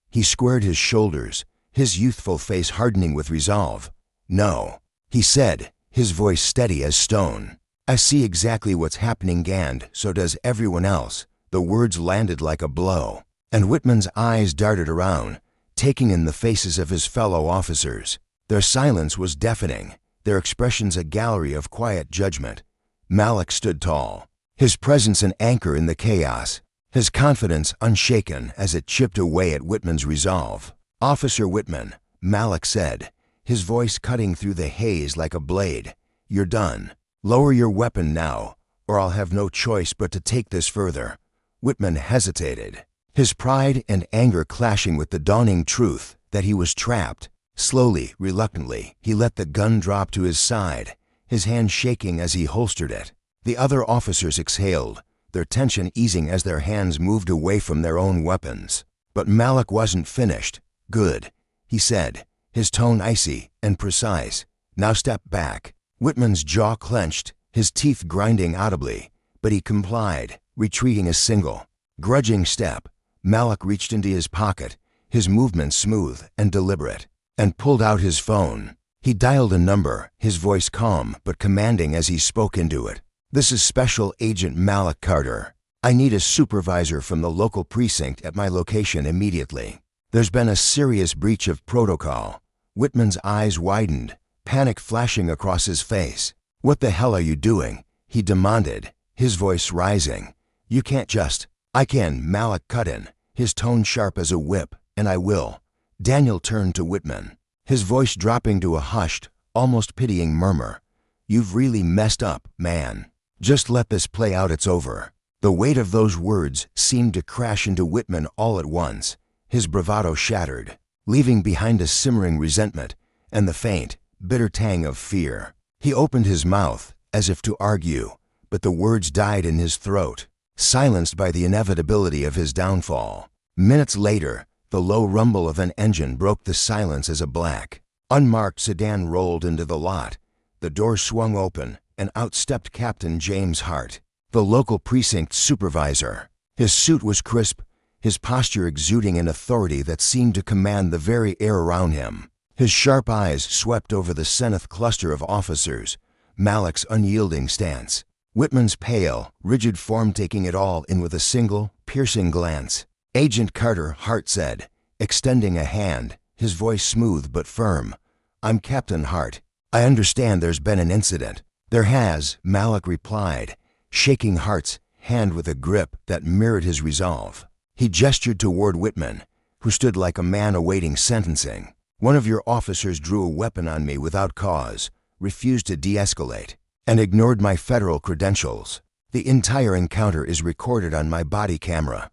He squared his shoulders, his youthful face hardening with resolve. "No," he said, his voice steady as stone. "I see exactly what's happening, and so does everyone else." The words landed like a blow. And Whitman's eyes darted around, taking in the faces of his fellow officers. Their silence was deafening, their expressions a gallery of quiet judgment. Malik stood tall, his presence an anchor in the chaos, his confidence unshaken as it chipped away at Whitman's resolve. "Officer Whitman," Malik said, his voice cutting through the haze like a blade, "you're done. Lower your weapon now, or I'll have no choice but to take this further." Whitman hesitated, his pride and anger clashing with the dawning truth that he was trapped. Slowly, reluctantly, he let the gun drop to his side, his hand shaking as he holstered it. The other officers exhaled, their tension easing as their hands moved away from their own weapons. But Malik wasn't finished. "Good," he said, his tone icy and precise. "Now step back." Whitman's jaw clenched, his teeth grinding audibly, but he complied, retreating a single, grudging step. Malik reached into his pocket, his movements smooth and deliberate, and pulled out his phone. He dialed a number, his voice calm but commanding as he spoke into it. "This is Special Agent Malik Carter. I need a supervisor from the local precinct at my location immediately. There's been a serious breach of protocol." Whitman's eyes widened, panic flashing across his face. "What the hell are you doing?" he demanded, his voice rising. "You can't just—" "I can," Malik cut in, his tone sharp as a whip, "and I will." Daniel turned to Whitman, his voice dropping to a hushed, almost pitying murmur. "You've really messed up, man. Just let this play out, it's over." The weight of those words seemed to crash into Whitman all at once, his bravado shattered, leaving behind a simmering resentment and the faint, bitter tang of fear. He opened his mouth, as if to argue, but the words died in his throat, silenced by the inevitability of his downfall. Minutes later, the low rumble of an engine broke the silence as a black, unmarked sedan rolled into the lot. The door swung open, and out stepped Captain James Hart, the local precinct supervisor. His suit was crisp, his posture exuding an authority that seemed to command the very air around him. His sharp eyes swept over the zenith cluster of officers, Malik's unyielding stance, Whitman's pale, rigid form taking it all in with a single, piercing glance. "Agent Carter," Hart said, extending a hand, his voice smooth but firm. "I'm Captain Hart. I understand there's been an incident." "There has," Malik replied, shaking Hart's hand with a grip that mirrored his resolve. He gestured toward Whitman, who stood like a man awaiting sentencing. "One of your officers drew a weapon on me without cause, refused to de-escalate, and ignored my federal credentials. The entire encounter is recorded on my body camera."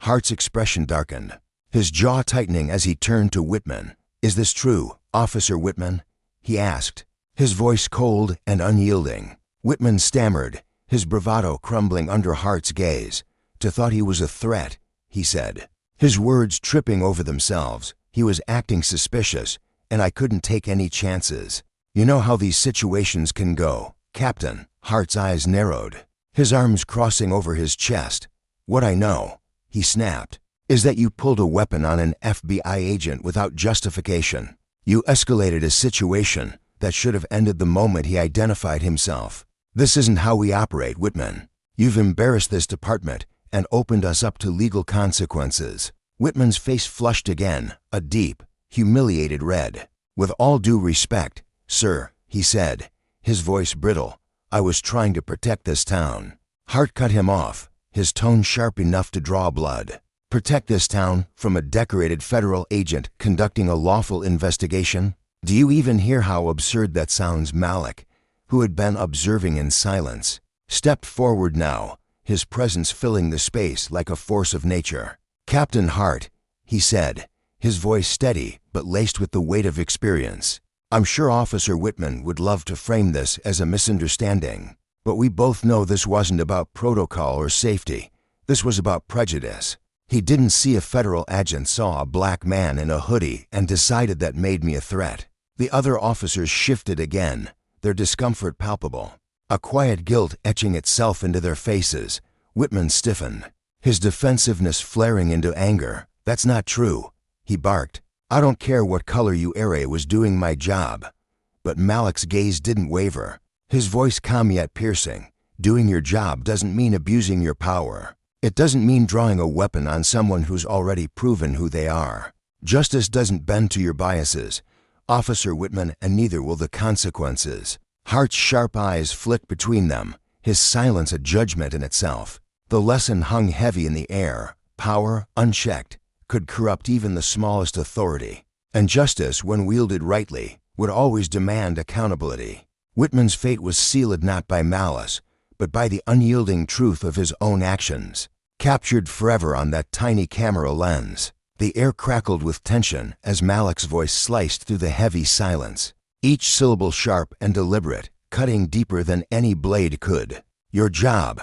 Hart's expression darkened, his jaw tightening as he turned to Whitman. "Is this true, Officer Whitman?" he asked, his voice cold and unyielding. Whitman stammered, his bravado crumbling under Hart's gaze. "To thought he was a threat," he said, his words tripping over themselves. "He was acting suspicious, and I couldn't take any chances. You know how these situations can go, Captain." Hart's eyes narrowed, his arms crossing over his chest. "What I know," he snapped, "is that you pulled a weapon on an FBI agent without justification. You escalated a situation that should have ended the moment he identified himself. This isn't how we operate, Whitman. You've embarrassed this department and opened us up to legal consequences." Whitman's face flushed again, a deep, humiliated red. "With all due respect, sir," he said, his voice brittle, "I was trying to protect this town." Hart cut him off, his tone sharp enough to draw blood. "Protect this town from a decorated federal agent conducting a lawful investigation? Do you even hear how absurd that sounds?" Malik, who had been observing in silence, stepped forward now, his presence filling the space like a force of nature. "Captain Hart," he said, his voice steady but laced with the weight of experience, "I'm sure Officer Whitman would love to frame this as a misunderstanding, but we both know this wasn't about protocol or safety. This was about prejudice. He didn't see a federal agent saw a black man in a hoodie and decided that made me a threat." The other officers shifted again, their discomfort palpable, a quiet guilt etching itself into their faces. Whitman stiffened, his defensiveness flaring into anger. "That's not true," he barked. "I don't care what color you area was doing my job." But Malik's gaze didn't waver, his voice calm yet piercing. "Doing your job doesn't mean abusing your power. It doesn't mean drawing a weapon on someone who's already proven who they are. Justice doesn't bend to your biases, Officer Whitman, and neither will the consequences. Hart's sharp eyes flicked between them, his silence a judgment in itself. The lesson hung heavy in the air. Power, unchecked, could corrupt even the smallest authority. And justice, when wielded rightly, would always demand accountability. Whitman's fate was sealed not by malice, but by the unyielding truth of his own actions, captured forever on that tiny camera lens. The air crackled with tension as Malik's voice sliced through the heavy silence, each syllable sharp and deliberate, cutting deeper than any blade could. "Your job,"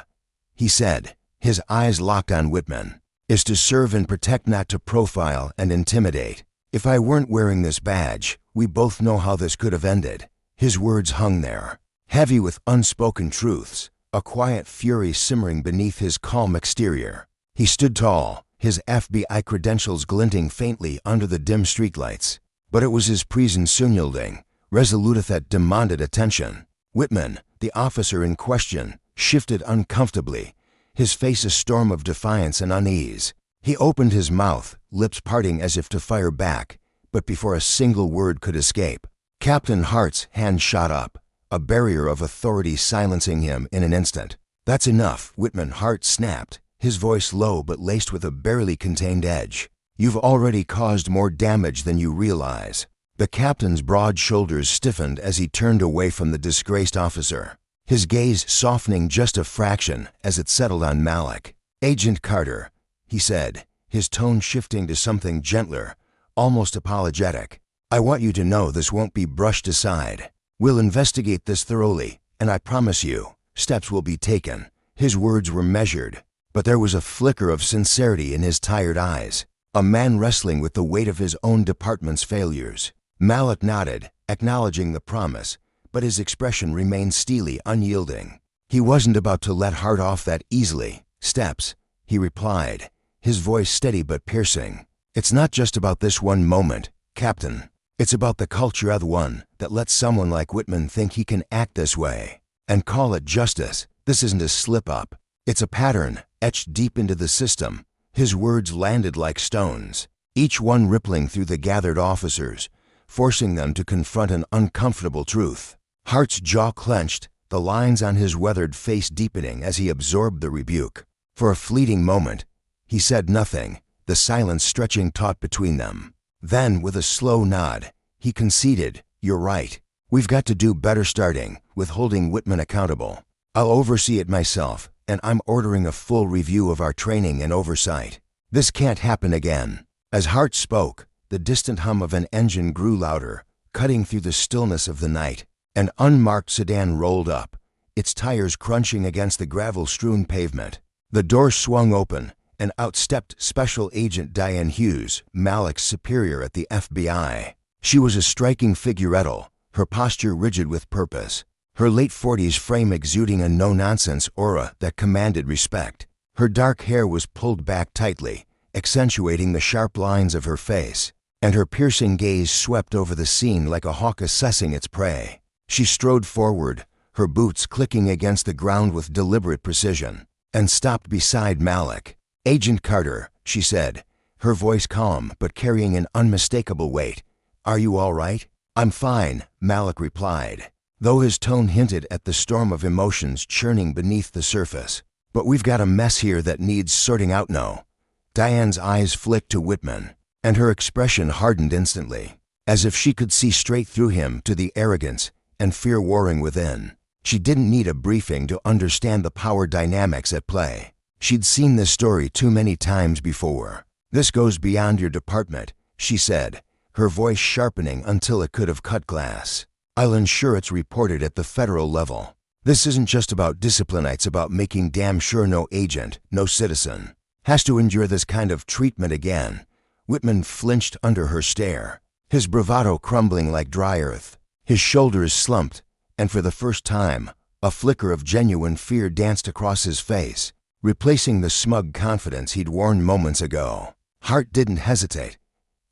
he said, his eyes locked on Whitman, "is to serve and protect, not to profile and intimidate. If I weren't wearing this badge, we both know how this could have ended." His words hung there, heavy with unspoken truths, a quiet fury simmering beneath his calm exterior. He stood tall, his FBI credentials glinting faintly under the dim streetlights. But it was his presence unyielding, resolute, that demanded attention. Whitman, the officer in question, shifted uncomfortably, his face a storm of defiance and unease. He opened his mouth, lips parting as if to fire back, but before a single word could escape, Captain Hart's hand shot up, a barrier of authority silencing him in an instant. "That's enough," Whitman Hart snapped, his voice low but laced with a barely contained edge. "You've already caused more damage than you realize." The captain's broad shoulders stiffened as he turned away from the disgraced officer, his gaze softening just a fraction as it settled on Malik. "Agent Carter," he said, his tone shifting to something gentler, almost apologetic, "I want you to know this won't be brushed aside. We'll investigate this thoroughly, and I promise you, steps will be taken." His words were measured, but there was a flicker of sincerity in his tired eyes, a man wrestling with the weight of his own department's failures. Malik nodded, acknowledging the promise, but his expression remained steely, unyielding. He wasn't about to let Hart off that easily. "Steps," he replied, his voice steady but piercing. "It's not just about this one moment, Captain. It's about the culture of one that lets someone like Whitman think he can act this way and call it justice. This isn't a slip-up. It's a pattern etched deep into the system." His words landed like stones, each one rippling through the gathered officers, forcing them to confront an uncomfortable truth. Hart's jaw clenched, the lines on his weathered face deepening as he absorbed the rebuke. For a fleeting moment, he said nothing, the silence stretching taut between them. Then, with a slow nod, he conceded, "You're right. We've got to do better, starting with holding Whitman accountable. I'll oversee it myself, and I'm ordering a full review of our training and oversight. This can't happen again." As Hart spoke, the distant hum of an engine grew louder, cutting through the stillness of the night. An unmarked sedan rolled up, its tires crunching against the gravel-strewn pavement. The door swung open, and out stepped Special Agent Diane Hughes, Malik's superior at the FBI. She was a striking figuretto, her posture rigid with purpose, her late 40s frame exuding a no-nonsense aura that commanded respect. Her dark hair was pulled back tightly, accentuating the sharp lines of her face, and her piercing gaze swept over the scene like a hawk assessing its prey. She strode forward, her boots clicking against the ground with deliberate precision, and stopped beside Malik. "Agent Carter," she said, her voice calm but carrying an unmistakable weight. "Are you all right?" "I'm fine," Malik replied, though his tone hinted at the storm of emotions churning beneath the surface. "But we've got a mess here that needs sorting out now." Diane's eyes flicked to Whitman, and her expression hardened instantly, as if she could see straight through him, to the arrogance and fear warring within. She didn't need a briefing to understand the power dynamics at play. She'd seen this story too many times before. "This goes beyond your department," she said, her voice sharpening until it could have cut glass. "I'll ensure it's reported at the federal level. This isn't just about discipline, it's about making damn sure no agent, no citizen, has to endure this kind of treatment again." Whitman flinched under her stare, his bravado crumbling like dry earth. His shoulders slumped, and for the first time, a flicker of genuine fear danced across his face, replacing the smug confidence he'd worn moments ago. Hart didn't hesitate.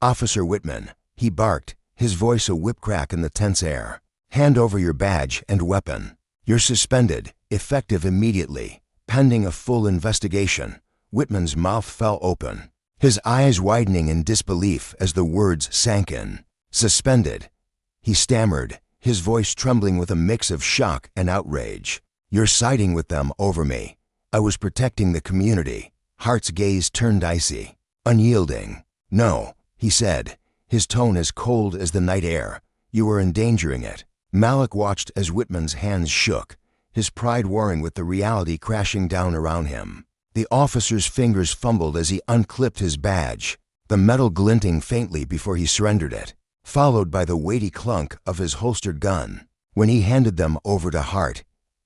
"Officer Whitman," he barked, his voice a whip crack in the tense air. "Hand over your badge and weapon. You're suspended, effective immediately, pending a full investigation. Whitman's mouth fell open, his eyes widening in disbelief as the words sank in. Suspended, he stammered, his voice trembling with a mix of shock and outrage. You're siding with them over me. I was protecting the community. Hart's gaze turned icy, unyielding. No, he said, his tone as cold as the night air. You were endangering it. Malik watched as Whitman's hands shook, his pride warring with the reality crashing down around him. The officer's fingers fumbled as he unclipped his badge, the metal glinting faintly before he surrendered it, followed by the weighty clunk of his holstered gun. When he handed them over to Hart,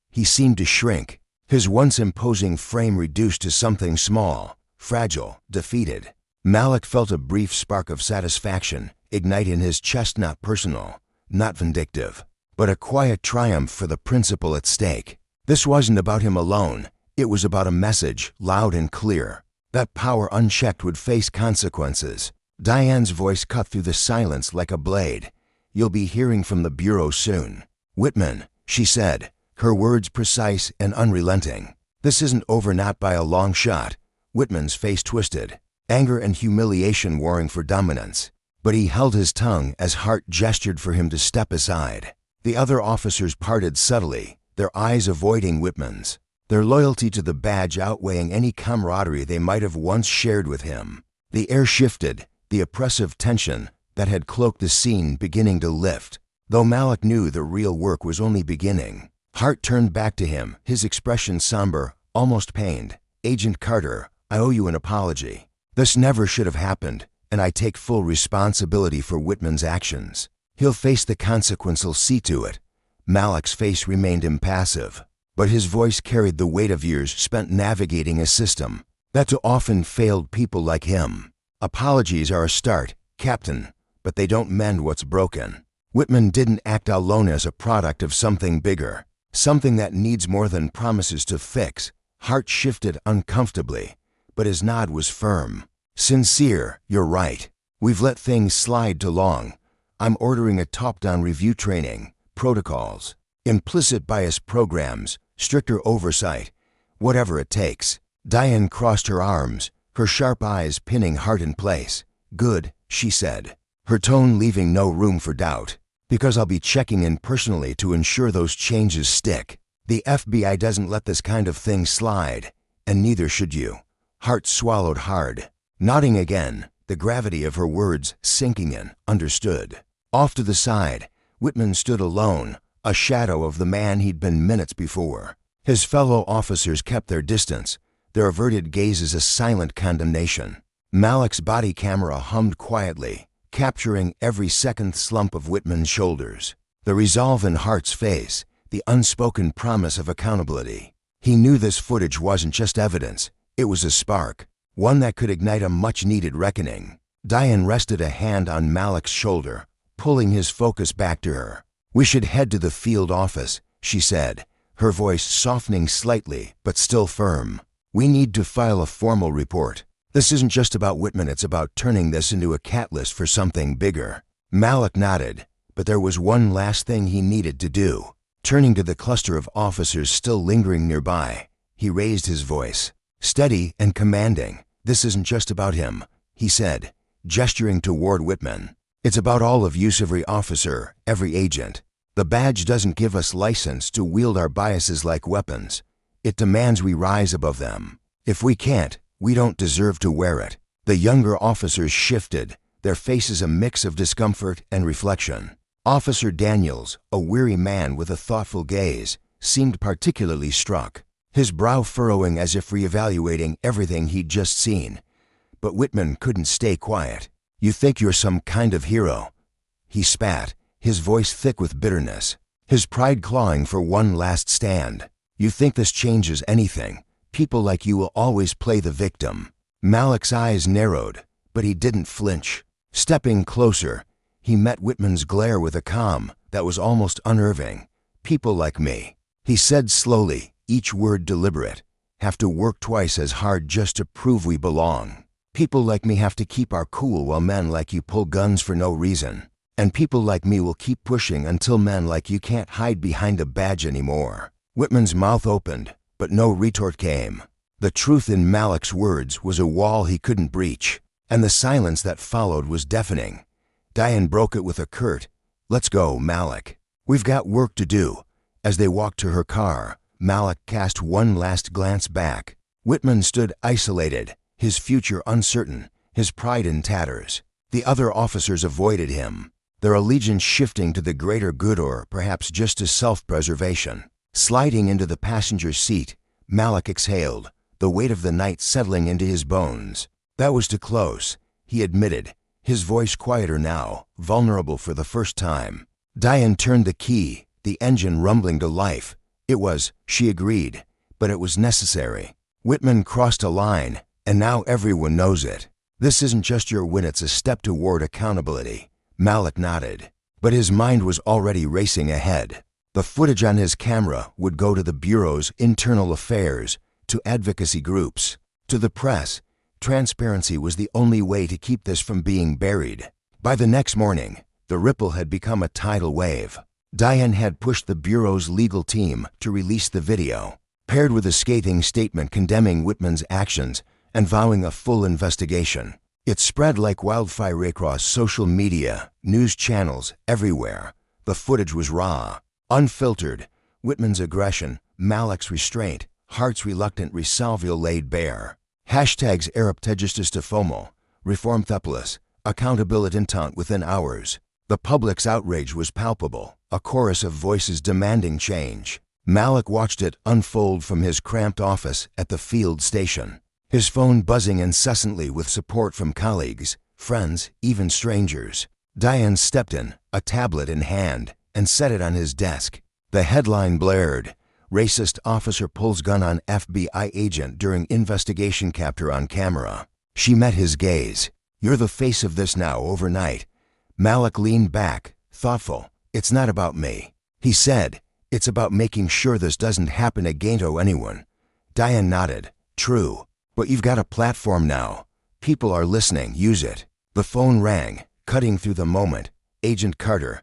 he seemed to shrink, his once imposing frame reduced to something small, fragile, defeated. Malik felt a brief spark of satisfaction ignite in his chest, not personal, not vindictive, but a quiet triumph for the principle at stake. This wasn't about him alone. It was about a message, loud and clear. That power unchecked would face consequences. Diane's voice cut through the silence like a blade. You'll be hearing from the Bureau soon. Whitman, she said, her words precise and unrelenting. This isn't over, not by a long shot. Whitman's face twisted, anger and humiliation warring for dominance. But he held his tongue as Hart gestured for him to step aside. The other officers parted subtly, their eyes avoiding Whitman's, their loyalty to the badge outweighing any camaraderie they might have once shared with him. The air shifted, the oppressive tension that had cloaked the scene beginning to lift, though Malik knew the real work was only beginning. Hart turned back to him, his expression somber, almost pained. Agent Carter, I owe you an apology. This never should have happened, and I take full responsibility for Whitman's actions. He'll face the consequences, see to it. Malik's face remained impassive, but his voice carried the weight of years spent navigating a system that too often failed people like him. Apologies are a start, Captain, but they don't mend what's broken. Whitman didn't act alone as a product of something bigger, something that needs more than promises to fix. Hart shifted uncomfortably, but his nod was firm. Sincere, you're right. We've let things slide too long. I'm ordering a top-down review, training, protocols, implicit bias programs, stricter oversight, whatever it takes. Diane crossed her arms, her sharp eyes pinning Hart in place. Good, she said, her tone leaving no room for doubt. Because I'll be checking in personally to ensure those changes stick. The FBI doesn't let this kind of thing slide, and neither should you. Hart swallowed hard, nodding again, the gravity of her words sinking in. Understood. Off to the side, Whitman stood alone, a shadow of the man he'd been minutes before. His fellow officers kept their distance, their averted gazes a silent condemnation. Malik's body camera hummed quietly, capturing every second slump of Whitman's shoulders, the resolve in Hart's face, the unspoken promise of accountability. He knew this footage wasn't just evidence, it was a spark, one that could ignite a much-needed reckoning. Diane rested a hand on Malik's shoulder, pulling his focus back to her. We should head to the field office, she said, her voice softening slightly but still firm. We need to file a formal report. This isn't just about Whitman, it's about turning this into a catalyst for something bigger. Malik nodded, but there was one last thing he needed to do. Turning to the cluster of officers still lingering nearby, he raised his voice, steady and commanding. This isn't just about him, he said, gesturing toward Whitman. It's about all of you, every officer, every agent. The badge doesn't give us license to wield our biases like weapons. It demands we rise above them. If we can't, we don't deserve to wear it. The younger officers shifted, their faces a mix of discomfort and reflection. Officer Daniels, a weary man with a thoughtful gaze, seemed particularly struck, his brow furrowing as if reevaluating everything he'd just seen. But Whitman couldn't stay quiet. You think you're some kind of hero? He spat, his voice thick with bitterness, his pride clawing for one last stand. You think this changes anything? People like you will always play the victim. Malik's eyes narrowed, but he didn't flinch. Stepping closer, he met Whitman's glare with a calm that was almost unnerving. People like me, he said slowly, each word deliberate, have to work twice as hard just to prove we belong. People like me have to keep our cool while men like you pull guns for no reason. And people like me will keep pushing until men like you can't hide behind a badge anymore. Whitman's mouth opened, but no retort came. The truth in Malik's words was a wall he couldn't breach, and the silence that followed was deafening. Diane broke it with a curt, "Let's go, Malik. We've got work to do." As they walked to her car, Malik cast one last glance back. Whitman stood isolated, his future uncertain, his pride in tatters. The other officers avoided him, their allegiance shifting to the greater good or perhaps just to self-preservation. Sliding into the passenger seat, Malik exhaled, the weight of the night settling into his bones. That was too close, he admitted, his voice quieter now, vulnerable for the first time. Diane turned the key, the engine rumbling to life. It was, she agreed, but it was necessary. Whitman crossed a line, and now everyone knows it. This isn't just your win, it's a step toward accountability. Malik nodded, but his mind was already racing ahead. The footage on his camera would go to the Bureau's internal affairs, to advocacy groups, to the press. Transparency was the only way to keep this from being buried. By the next morning, the ripple had become a tidal wave. Diane had pushed the Bureau's legal team to release the video, paired with a scathing statement condemning Whitman's actions and vowing a full investigation. It spread like wildfire across social media, news channels, everywhere. The footage was raw, unfiltered. Whitman's aggression, Malik's restraint, Hart's reluctant resolve laid bare. Hashtags eraptegististifomol, reformthopolis, accountability intant within hours. The public's outrage was palpable, a chorus of voices demanding change. Malik watched it unfold from his cramped office at the field station, his phone buzzing incessantly with support from colleagues, friends, even strangers. Diane stepped in, a tablet in hand, and set it on his desk. The headline blared, "Racist Officer Pulls Gun on FBI Agent During Investigation Capture on Camera." She met his gaze. "You're the face of this now, overnight." Malik leaned back, thoughtful. "It's not about me," he said. "It's about making sure this doesn't happen again to anyone." Diane nodded. "True. But you've got a platform now. People are listening. Use it." The phone rang, cutting through the moment. "Agent Carter."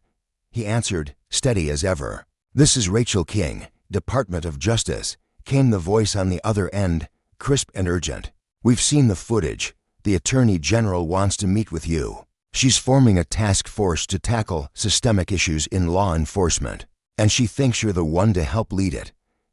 He answered, steady as ever. "This is Rachel King, Department of Justice," came the voice on the other end, crisp and urgent. "We've seen the footage. The Attorney General wants to meet with you. She's forming a task force to tackle systemic issues in law enforcement, and she thinks you're the one to help lead it."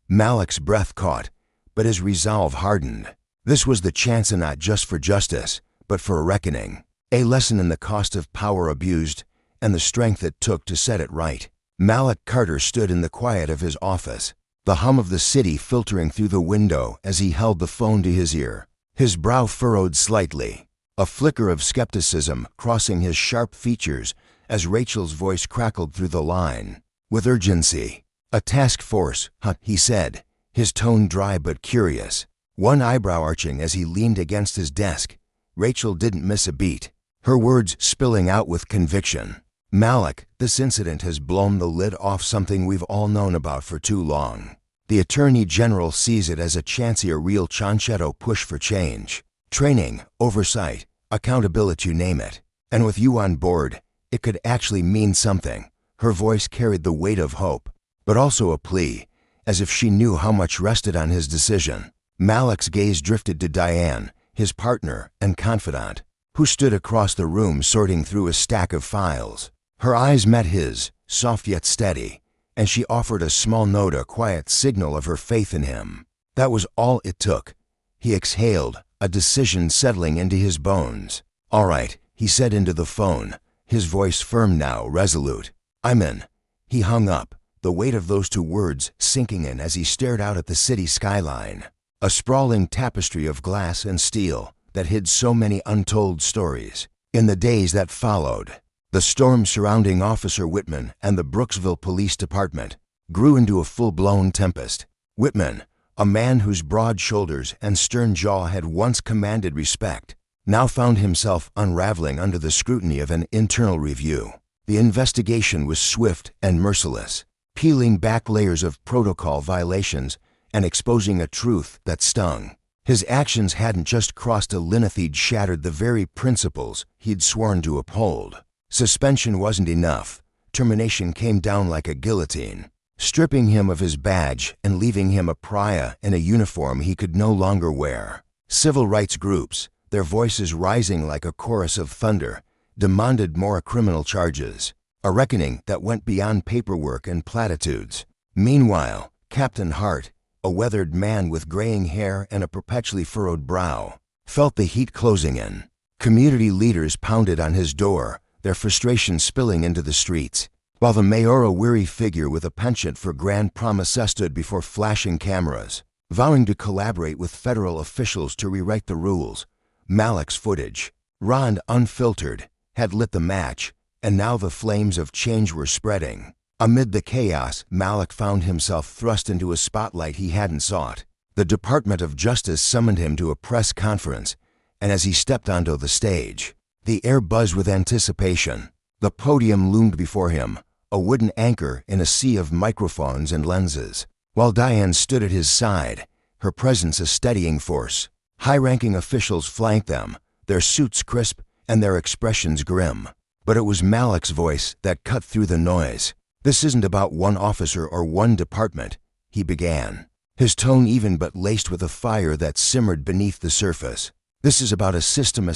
Malik's breath caught, but his resolve hardened. This was the chance, and not just for justice, but for a reckoning, a lesson in the cost of power abused and the strength it took to set it right. Malik Carter stood in the quiet of his office, the hum of the city filtering through the window as he held the phone to his ear. His brow furrowed slightly, a flicker of skepticism crossing his sharp features as Rachel's voice crackled through the line. With urgency. "A task force, huh?" he said, his tone dry but curious, one eyebrow arching as he leaned against his desk. Rachel didn't miss a beat, her words spilling out with conviction. "Malik, this incident has blown the lid off something we've all known about for too long. The Attorney General sees it as a chancey, a real chanchetto push for change. Training, oversight, accountability, you name it. And with you on board, it could actually mean something." Her voice carried the weight of hope, but also a plea, as if she knew how much rested on his decision. Malik's gaze drifted to Diane, his partner and confidant, who stood across the room sorting through a stack of files. Her eyes met his, soft yet steady, and she offered a small note, a quiet signal of her faith in him. That was all it took. He exhaled, a decision settling into his bones. "All right," he said into the phone, his voice firm now, resolute. "I'm in." He hung up, the weight of those two words sinking in as he stared out at the city skyline, a sprawling tapestry of glass and steel that hid so many untold stories. In the days that followed, the storm surrounding Officer Whitman and the Brooksville Police Department grew into a full-blown tempest. Whitman, a man whose broad shoulders and stern jaw had once commanded respect, now found himself unraveling under the scrutiny of an internal review. The investigation was swift and merciless, peeling back layers of protocol violations and exposing a truth that stung. His actions hadn't just crossed a line, they'd shattered the very principles he'd sworn to uphold. Suspension wasn't enough. Termination came down like a guillotine. stripping him of his badge and leaving him a pariah in a uniform he could no longer wear. Civil rights groups, their voices rising like a chorus of thunder, demanded more criminal charges, a reckoning that went beyond paperwork and platitudes. Meanwhile, Captain Hart, a weathered man with graying hair and a perpetually furrowed brow, felt the heat closing in. Community leaders pounded on his door, their frustration spilling into the streets, while the mayoral weary figure with a penchant for grand promises stood before flashing cameras, vowing to collaborate with federal officials to rewrite the rules. Malik's footage, raw and unfiltered, had lit the match, and now the flames of change were spreading. Amid the chaos, Malik found himself thrust into a spotlight he hadn't sought. The Department of Justice summoned him to a press conference, and as he stepped onto the stage, the air buzzed with anticipation. The podium loomed before him, a wooden anchor in a sea of microphones and lenses, while Diane stood at his side, her presence a steadying force. High-ranking officials flanked them, their suits crisp and their expressions grim. But it was Malik's voice that cut through the noise. "This isn't about one officer or one department," he began, his tone even but laced with a fire that simmered beneath the surface. "This is about a system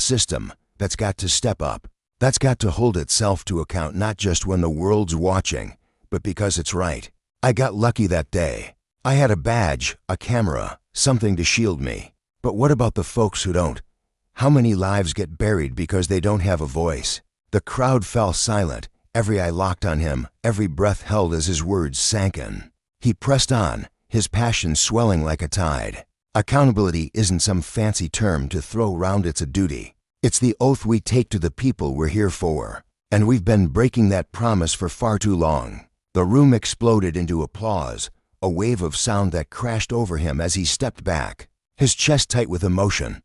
that's got to step up, that's got to hold itself to account not just when the world's watching, but because it's right. I got lucky that day. I had a badge, a camera, something to shield me. But what about the folks who don't? How many lives get buried because they don't have a voice?" The crowd fell silent, every eye locked on him, every breath held as his words sank in. He pressed on, his passion swelling like a tide. "Accountability isn't some fancy term to throw round, it's a duty. It's the oath we take to the people we're here for. And we've been breaking that promise for far too long." The room exploded into applause, a wave of sound that crashed over him as he stepped back, his chest tight with emotion.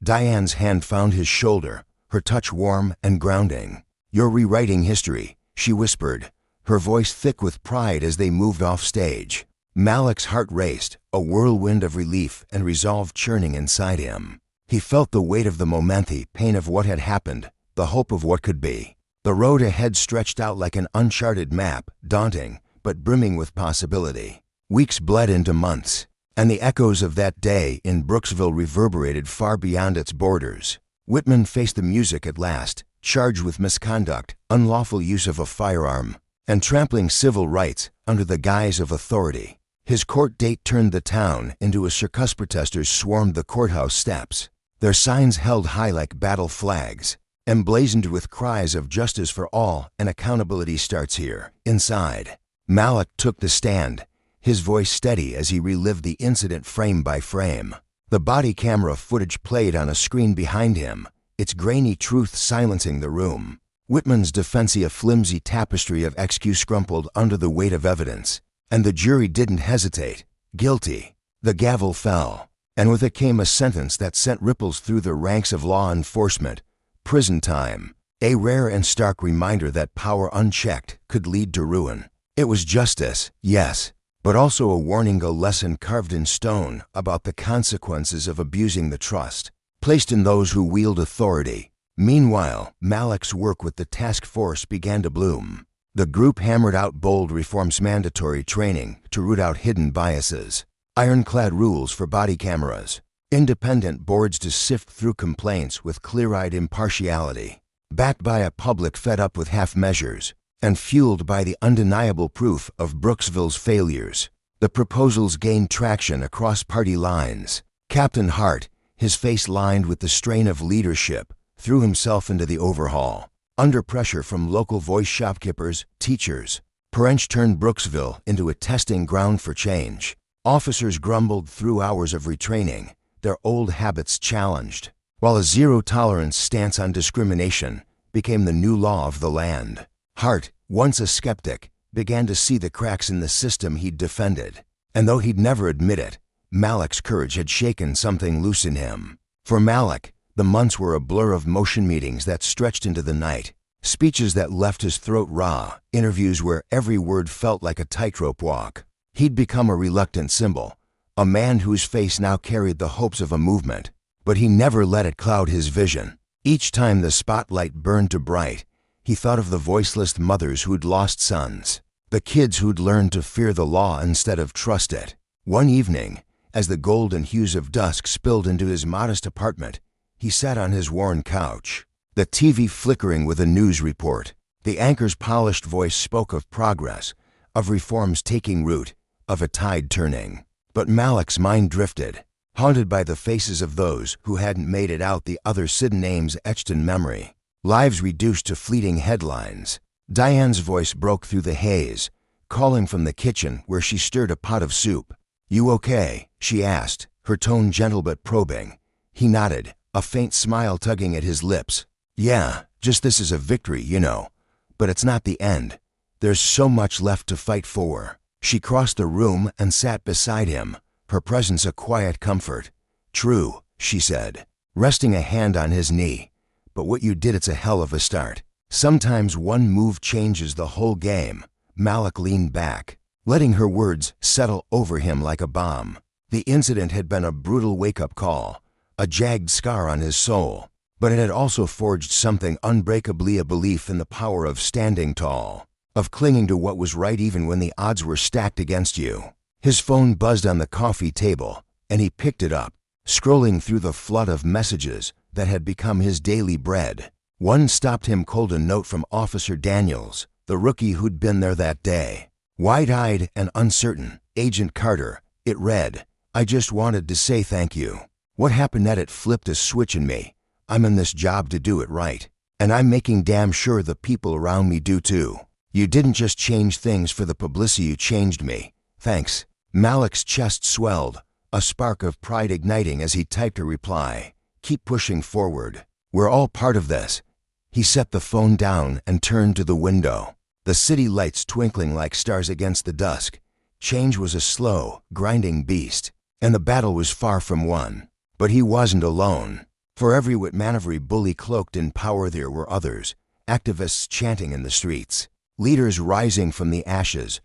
Diane's hand found his shoulder, her touch warm and grounding. "You're rewriting history," she whispered, her voice thick with pride as they moved off stage. Malik's heart raced, a whirlwind of relief and resolve churning inside him. He felt the weight of the momentum, pain of what had happened, the hope of what could be. The road ahead stretched out like an uncharted map, daunting, but brimming with possibility. Weeks bled into months, and the echoes of that day in Brooksville reverberated far beyond its borders. Whitman faced the music at last, charged with misconduct, unlawful use of a firearm, and trampling civil rights under the guise of authority. His court date turned the town into a circus. Protesters swarmed the courthouse steps, their signs held high like battle flags, emblazoned with cries of justice for all and accountability starts here, inside. Malik took the stand, his voice steady as he relived the incident frame by frame. The body camera footage played on a screen behind him, its grainy truth silencing the room. Whitman's defense a flimsy tapestry of excuse crumpled under the weight of evidence, and the jury didn't hesitate. Guilty. The gavel fell, and with it came a sentence that sent ripples through the ranks of law enforcement. Prison time. A rare and stark reminder that power unchecked could lead to ruin. It was justice, yes, but also a warning, a lesson carved in stone about the consequences of abusing the trust placed in those who wield authority. Meanwhile, Malik's work with the task force began to bloom. The group hammered out bold reforms, mandatory training to root out hidden biases, ironclad rules for body cameras, independent boards to sift through complaints with clear-eyed impartiality, backed by a public fed up with half measures, and fueled by the undeniable proof of Brooksville's failures. The proposals gained traction across party lines. Captain Hart, his face lined with the strain of leadership, threw himself into the overhaul. Under pressure from local voice shopkeepers, teachers, Parench turned Brooksville into a testing ground for change. Officers grumbled through hours of retraining, their old habits challenged, while a zero-tolerance stance on discrimination became the new law of the land. Hart, once a skeptic, began to see the cracks in the system he'd defended, and though he'd never admit it, Malik's courage had shaken something loose in him. For Malik, the months were a blur of motion, meetings that stretched into the night, speeches that left his throat raw, interviews where every word felt like a tightrope walk. He'd become a reluctant symbol, a man whose face now carried the hopes of a movement, but he never let it cloud his vision. Each time the spotlight burned too bright, he thought of the voiceless mothers who'd lost sons, The kids who'd learned to fear the law instead of trust it. One evening, as the golden hues of dusk spilled into his modest apartment, he sat on his worn couch, the TV flickering with a news report. The anchor's polished voice spoke of progress, of reforms taking root, of a tide turning. But Malik's mind drifted, haunted by the faces of those who hadn't made it out, the other Sid names etched in memory. Lives reduced to fleeting headlines. Diane's voice broke through the haze, calling from the kitchen where she stirred a pot of soup. "You okay?" she asked, her tone gentle but probing. He nodded, a faint smile tugging at his lips. "Yeah, just this is a victory, you know. But it's not the end. There's so much left to fight for." She crossed the room and sat beside him, her presence a quiet comfort. "True," she said, resting a hand on his knee. "But what you did, it's a hell of a start. Sometimes one move changes the whole game." Malik leaned back, letting her words settle over him like a bomb. The incident had been a brutal wake-up call, a jagged scar on his soul, but it had also forged something unbreakably: a belief in the power of standing tall, of clinging to what was right even when the odds were stacked against you. His phone buzzed on the coffee table, and he picked it up, scrolling through the flood of messages that had become his daily bread. One stopped him cold, a note from Officer Daniels, the rookie who'd been there that day. Wide-eyed and uncertain, "Agent Carter," it read. "I just wanted to say thank you. What happened at it flipped a switch in me. I'm in this job to do it right, and I'm making damn sure the people around me do too. You didn't just change things for the publicity, you changed me. Thanks." Malik's chest swelled, a spark of pride igniting as he typed a reply. "Keep pushing forward. We're all part of this." He set the phone down and turned to the window, the city lights twinkling like stars against the dusk. Change was a slow, grinding beast, and the battle was far from won. But he wasn't alone. For every Whitmanovery bully cloaked in power, there were others, activists chanting in the streets, leaders rising from the ashes,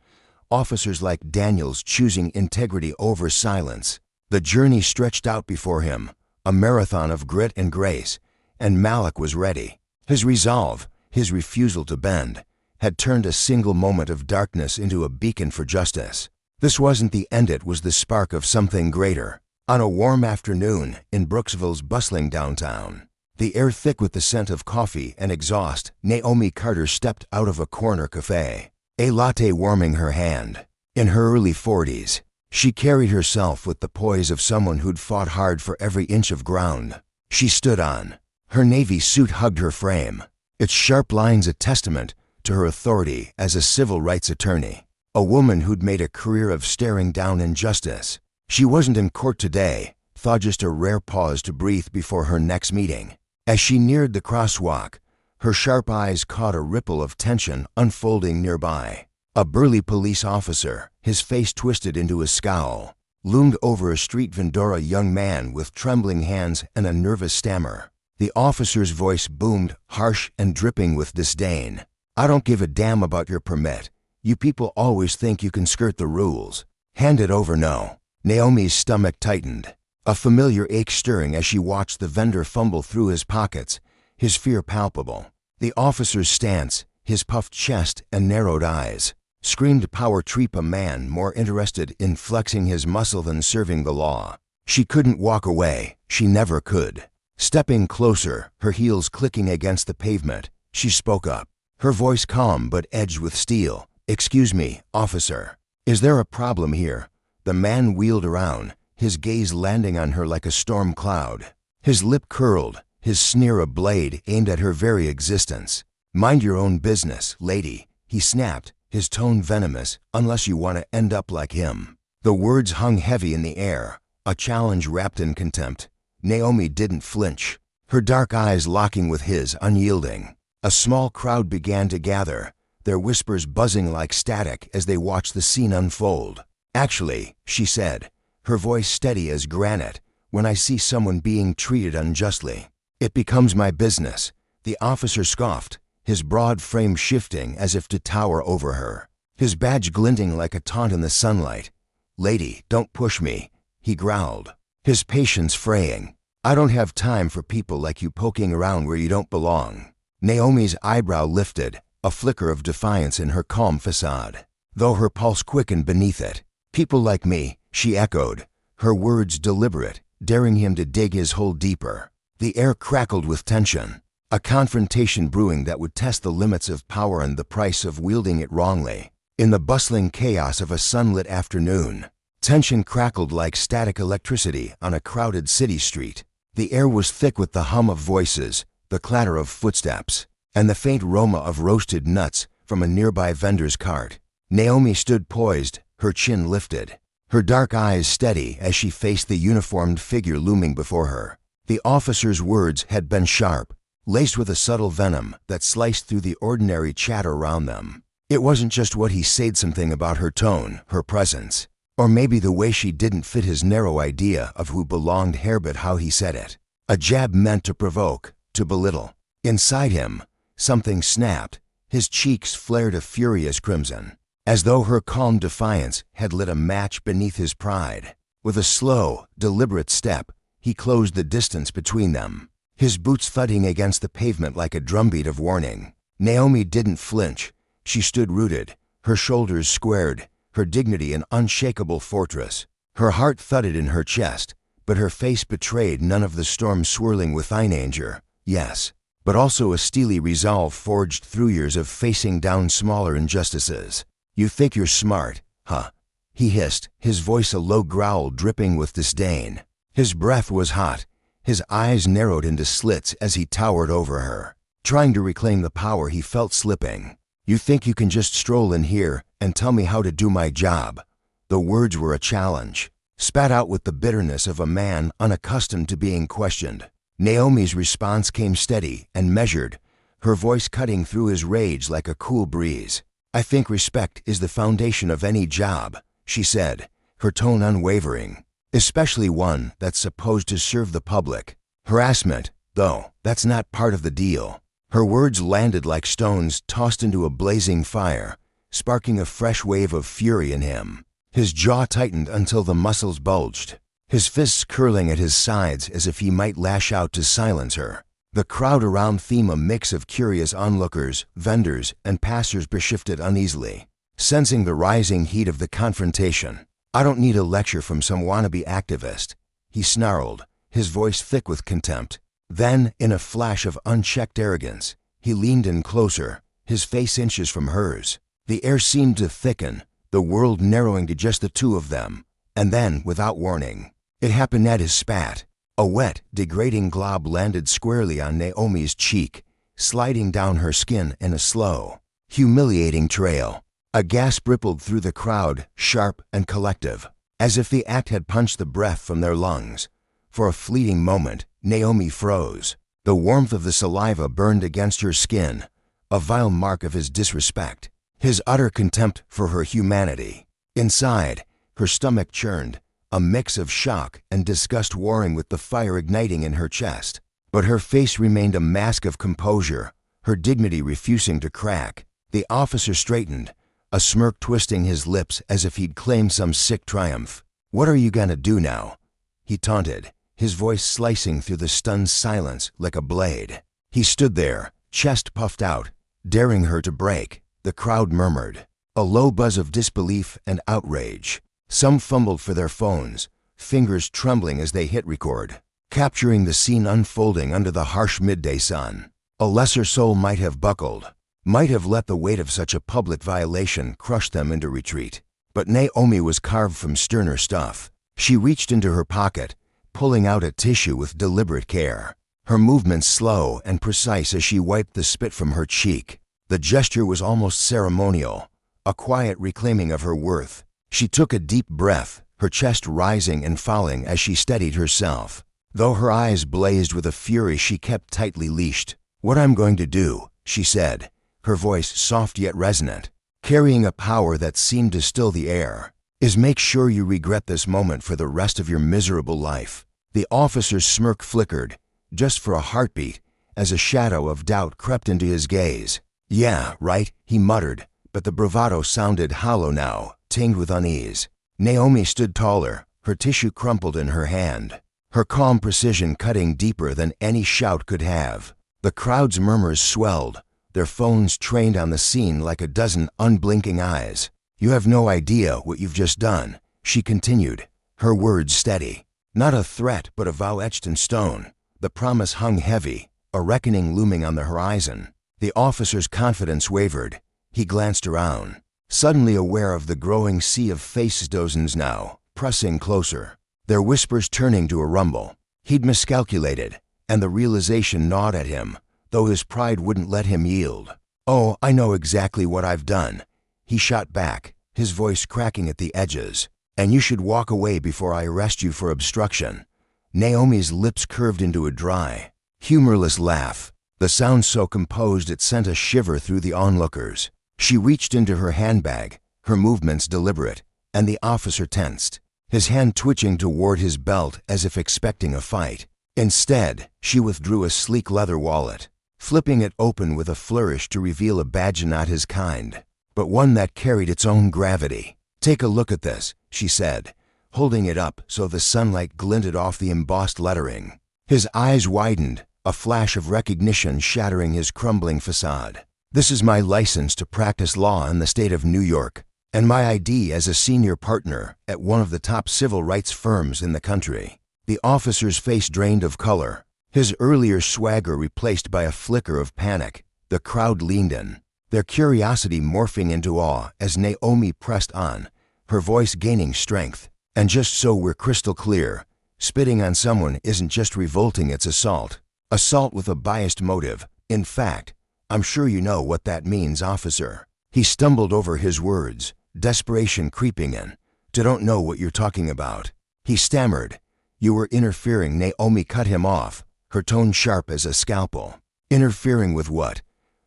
officers like Daniels choosing integrity over silence. The journey stretched out before him, a marathon of grit and grace, and Malik was ready. His resolve, his refusal to bend, had turned a single moment of darkness into a beacon for justice. This wasn't the end, it was the spark of something greater. On a warm afternoon in Brooksville's bustling downtown, the air thick with the scent of coffee and exhaust, Naomi Carter stepped out of a corner cafe, a latte warming her hand. In her early 40s, she carried herself with the poise of someone who'd fought hard for every inch of ground she stood on. Her navy suit hugged her frame, its sharp lines a testament to her authority as a civil rights attorney, a woman who'd made a career of staring down injustice. She wasn't in court today, thought just a rare pause to breathe before her next meeting. As she neared the crosswalk, her sharp eyes caught a ripple of tension unfolding nearby. A burly police officer, his face twisted into a scowl, loomed over a street vendor, a young man with trembling hands and a nervous stammer. The officer's voice boomed, harsh and dripping with disdain. "I don't give a damn about your permit. You people always think you can skirt the rules. Hand it over now." Naomi's stomach tightened, a familiar ache stirring as she watched the vendor fumble through his pockets, his fear palpable. The officer's stance, his puffed chest and narrowed eyes, screamed power trip, a man more interested in flexing his muscle than serving the law. She couldn't walk away, she never could. Stepping closer, her heels clicking against the pavement, she spoke up, her voice calm but edged with steel. "Excuse me, officer. Is there a problem here?" The man wheeled around, his gaze landing on her like a storm cloud. His lip curled, his sneer a blade aimed at her very existence. "Mind your own business, lady," he snapped, his tone venomous, "unless you want to end up like him." The words hung heavy in the air, a challenge wrapped in contempt. Naomi didn't flinch, her dark eyes locking with his, unyielding. A small crowd began to gather, their whispers buzzing like static as they watched the scene unfold. "Actually," she said, her voice steady as granite, "when I see someone being treated unjustly, it becomes my business." The officer scoffed, his broad frame shifting as if to tower over her, his badge glinting like a taunt in the sunlight. "Lady, don't push me," he growled, his patience fraying. "I don't have time for people like you poking around where you don't belong." Naomi's eyebrow lifted, a flicker of defiance in her calm facade. though her pulse quickened beneath it. "People like me," she echoed, her words deliberate, daring him to dig his hole deeper. The air crackled with tension, a confrontation brewing that would test the limits of power and the price of wielding it wrongly. In the bustling chaos of a sunlit afternoon, tension crackled like static electricity on a crowded city street. The air was thick with the hum of voices, the clatter of footsteps, and the faint aroma of roasted nuts from a nearby vendor's cart. Naomi stood poised, her chin lifted, her dark eyes steady as she faced the uniformed figure looming before her. The officer's words had been sharp, laced with a subtle venom that sliced through the ordinary chatter around them. It wasn't just what he said, something about her tone, her presence, or maybe the way she didn't fit his narrow idea of who belonged here, but how he said it. A jab meant to provoke, to belittle. Inside him, something snapped. His cheeks flared a furious crimson, as though her calm defiance had lit a match beneath his pride. With a slow, deliberate step, he closed the distance between them, his boots thudding against the pavement like a drumbeat of warning. Naomi didn't flinch. She stood rooted, her shoulders squared, her dignity an unshakable fortress. Her heart thudded in her chest, but her face betrayed none of the storm swirling within anger. Yes, but also a steely resolve forged through years of facing down smaller injustices. "You think you're smart, huh?" he hissed, his voice a low growl dripping with disdain. His breath was hot, his eyes narrowed into slits as he towered over her, trying to reclaim the power he felt slipping. "You think you can just stroll in here and tell me how to do my job?" The words were a challenge, spat out with the bitterness of a man unaccustomed to being questioned. Naomi's response came steady and measured, her voice cutting through his rage like a cool breeze. "I think respect is the foundation of any job," she said, her tone unwavering, "especially one that's supposed to serve the public. Harassment, though, that's not part of the deal." Her words landed like stones tossed into a blazing fire, sparking a fresh wave of fury in him. His jaw tightened until the muscles bulged, his fists curling at his sides as if he might lash out to silence her. The crowd around them, a mix of curious onlookers, vendors, and passers-by, shifted uneasily, sensing the rising heat of the confrontation. "I don't need a lecture from some wannabe activist," he snarled, his voice thick with contempt. Then, in a flash of unchecked arrogance, he leaned in closer, his face inches from hers. The air seemed to thicken, the world narrowing to just the two of them. And then, without warning, it happened. At his spat, a wet, degrading glob landed squarely on Naomi's cheek, sliding down her skin in a slow, humiliating trail. A gasp rippled through the crowd, sharp and collective, as if the act had punched the breath from their lungs. For a fleeting moment, Naomi froze. The warmth of the saliva burned against her skin, a vile mark of his disrespect, his utter contempt for her humanity. Inside, her stomach churned, a mix of shock and disgust warring with the fire igniting in her chest. But her face remained a mask of composure, her dignity refusing to crack. The officer straightened, a smirk twisting his lips as if he'd claimed some sick triumph. "What are you gonna do now?" he taunted, his voice slicing through the stunned silence like a blade. He stood there, chest puffed out, daring her to break. The crowd murmured, a low buzz of disbelief and outrage. Some fumbled for their phones, fingers trembling as they hit record, capturing the scene unfolding under the harsh midday sun. A lesser soul might have buckled, might have let the weight of such a public violation crush them into retreat. But Naomi was carved from sterner stuff. She reached into her pocket, pulling out a tissue with deliberate care, her movements slow and precise as she wiped the spit from her cheek. The gesture was almost ceremonial, a quiet reclaiming of her worth. She took a deep breath, her chest rising and falling as she steadied herself. Though her eyes blazed with a fury she kept tightly leashed. "What I'm going to do," she said, her voice soft yet resonant, carrying a power that seemed to still the air, "is make sure you regret this moment for the rest of your miserable life." The officer's smirk flickered, just for a heartbeat, as a shadow of doubt crept into his gaze. "Yeah, right," he muttered, but the bravado sounded hollow now, tinged with unease. Naomi stood taller, her tissue crumpled in her hand, her calm precision cutting deeper than any shout could have. The crowd's murmurs swelled, their phones trained on the scene like a dozen unblinking eyes. You have no idea what you've just done, she continued, her words steady. Not a threat, but a vow etched in stone. The promise hung heavy, a reckoning looming on the horizon. The officer's confidence wavered. He glanced around, suddenly aware of the growing sea of faces, dozens now, pressing closer, their whispers turning to a rumble. He'd miscalculated, and the realization gnawed at him, though his pride wouldn't let him yield. "Oh, I know exactly what I've done," he shot back, his voice cracking at the edges. "And you should walk away before I arrest you for obstruction." Naomi's lips curved into a dry, humorless laugh, the sound so composed it sent a shiver through the onlookers. She reached into her handbag, her movements deliberate, and the officer tensed, his hand twitching toward his belt as if expecting a fight. Instead, she withdrew a sleek leather wallet, flipping it open with a flourish to reveal a badge not his kind, but one that carried its own gravity. "Take a look at this," she said, holding it up so the sunlight glinted off the embossed lettering. His eyes widened, a flash of recognition shattering his crumbling facade. "This is my license to practice law in the state of New York, and my ID as a senior partner at one of the top civil rights firms in the country." The officer's face drained of color, his earlier swagger replaced by a flicker of panic. The crowd leaned in, their curiosity morphing into awe as Naomi pressed on, her voice gaining strength. "And just so we're crystal clear, spitting on someone isn't just revolting, it's assault. Assault with a biased motive. In fact, I'm sure you know what that means, officer." He stumbled over his words, desperation creeping in. "Don't know what you're talking about," he stammered. "You were interfering." Naomi cut him off, her tone sharp as a scalpel. "Interfering with what?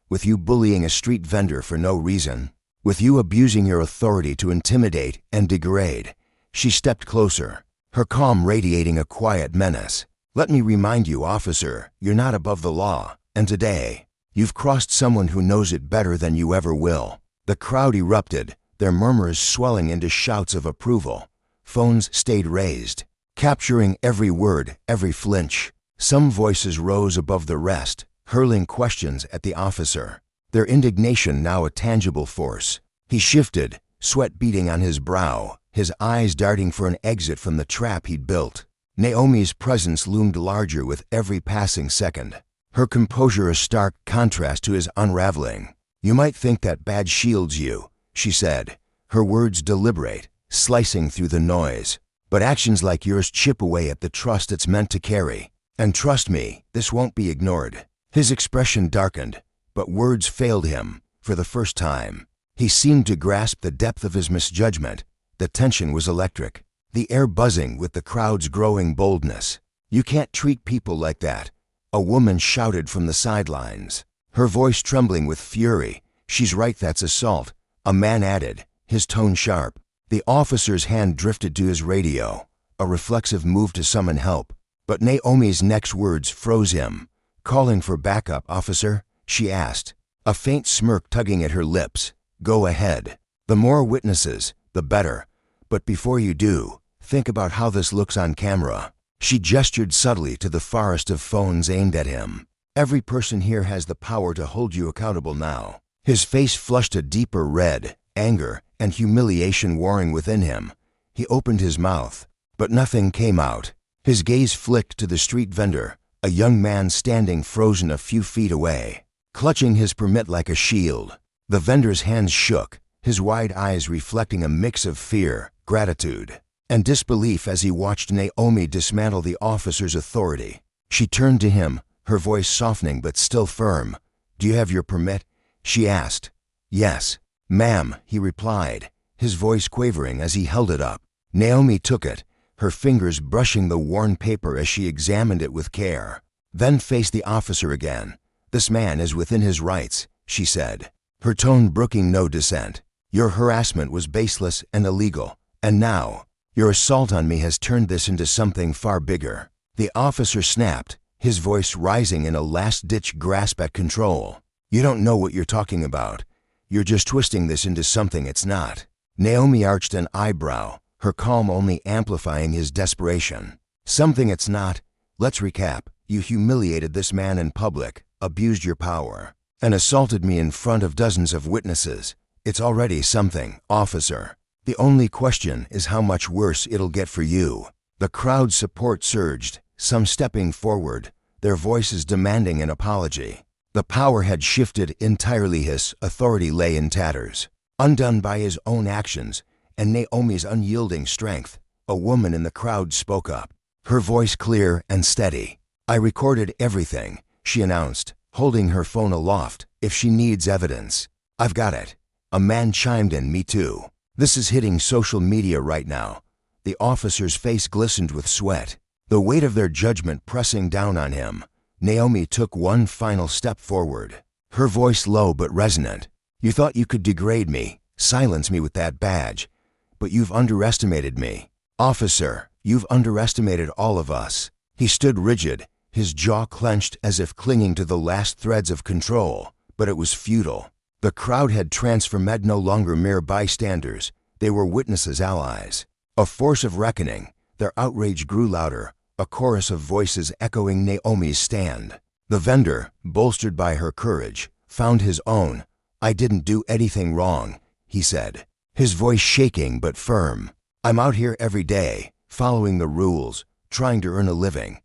With you bullying a street vendor for no reason? With you abusing your authority to intimidate and degrade?" She stepped closer, her calm radiating a quiet menace. "Let me remind you, officer, you're not above the law, and today, you've crossed someone who knows it better than you ever will." The crowd erupted, their murmurs swelling into shouts of approval. Phones stayed raised, capturing every word, every flinch. Some voices rose above the rest, hurling questions at the officer, their indignation now a tangible force. He shifted, sweat beading on his brow, his eyes darting for an exit from the trap he'd built. Naomi's presence loomed larger with every passing second, her composure a stark contrast to his unraveling. "You might think that badge shields you," she said, her words deliberate, slicing through the noise. "But actions like yours chip away at the trust it's meant to carry. And trust me, this won't be ignored." His expression darkened, but words failed him for the first time. He seemed to grasp the depth of his misjudgment. The tension was electric, the air buzzing with the crowd's growing boldness. "You can't treat people like that," a woman shouted from the sidelines, her voice trembling with fury. "She's right, that's assault," a man added, his tone sharp. The officer's hand drifted to his radio, a reflexive move to summon help. But Naomi's next words froze him. "Calling for backup, officer?" she asked, a faint smirk tugging at her lips. "Go ahead. The more witnesses, the better. But before you do, think about how this looks on camera." She gestured subtly to the forest of phones aimed at him. "Every person here has the power to hold you accountable now." His face flushed a deeper red, anger and humiliation warring within him. He opened his mouth, but nothing came out. His gaze flicked to the street vendor, a young man standing frozen a few feet away, clutching his permit like a shield. The vendor's hands shook, his wide eyes reflecting a mix of fear, gratitude, and disbelief as he watched Naomi dismantle the officer's authority. She turned to him, her voice softening but still firm. "Do you have your permit?" she asked. "Yes, ma'am," he replied, his voice quavering as he held it up. Naomi took it, her fingers brushing the worn paper as she examined it with care, then faced the officer again. "This man is within his rights," she said, her tone brooking no dissent. "Your harassment was baseless and illegal, and now, your assault on me has turned this into something far bigger." The officer snapped, his voice rising in a last-ditch grasp at control. "You don't know what you're talking about. You're just twisting this into something it's not." Naomi arched an eyebrow, her calm only amplifying his desperation. "Something it's not? Let's recap. You humiliated this man in public, abused your power, and assaulted me in front of dozens of witnesses. It's already something, officer. The only question is how much worse it'll get for you." The crowd's support surged, some stepping forward, their voices demanding an apology. The power had shifted entirely. His authority lay in tatters. Undone by his own actions and Naomi's unyielding strength, a woman in the crowd spoke up, her voice clear and steady. "I recorded everything," she announced, holding her phone aloft. "If she needs evidence, I've got it." A man chimed in, "Me too. This is hitting social media right now." The officer's face glistened with sweat, the weight of their judgment pressing down on him. Naomi took one final step forward, her voice low but resonant. "You thought you could degrade me, silence me with that badge, but you've underestimated me. Officer, you've underestimated all of us." He stood rigid, his jaw clenched as if clinging to the last threads of control, but it was futile. The crowd had transformed, no longer mere bystanders. They were witnesses, allies. A force of reckoning. Their outrage grew louder, a chorus of voices echoing Naomi's stand. The vendor, bolstered by her courage, found his own. "I didn't do anything wrong," he said, his voice shaking but firm. "I'm out here every day, following the rules, trying to earn a living."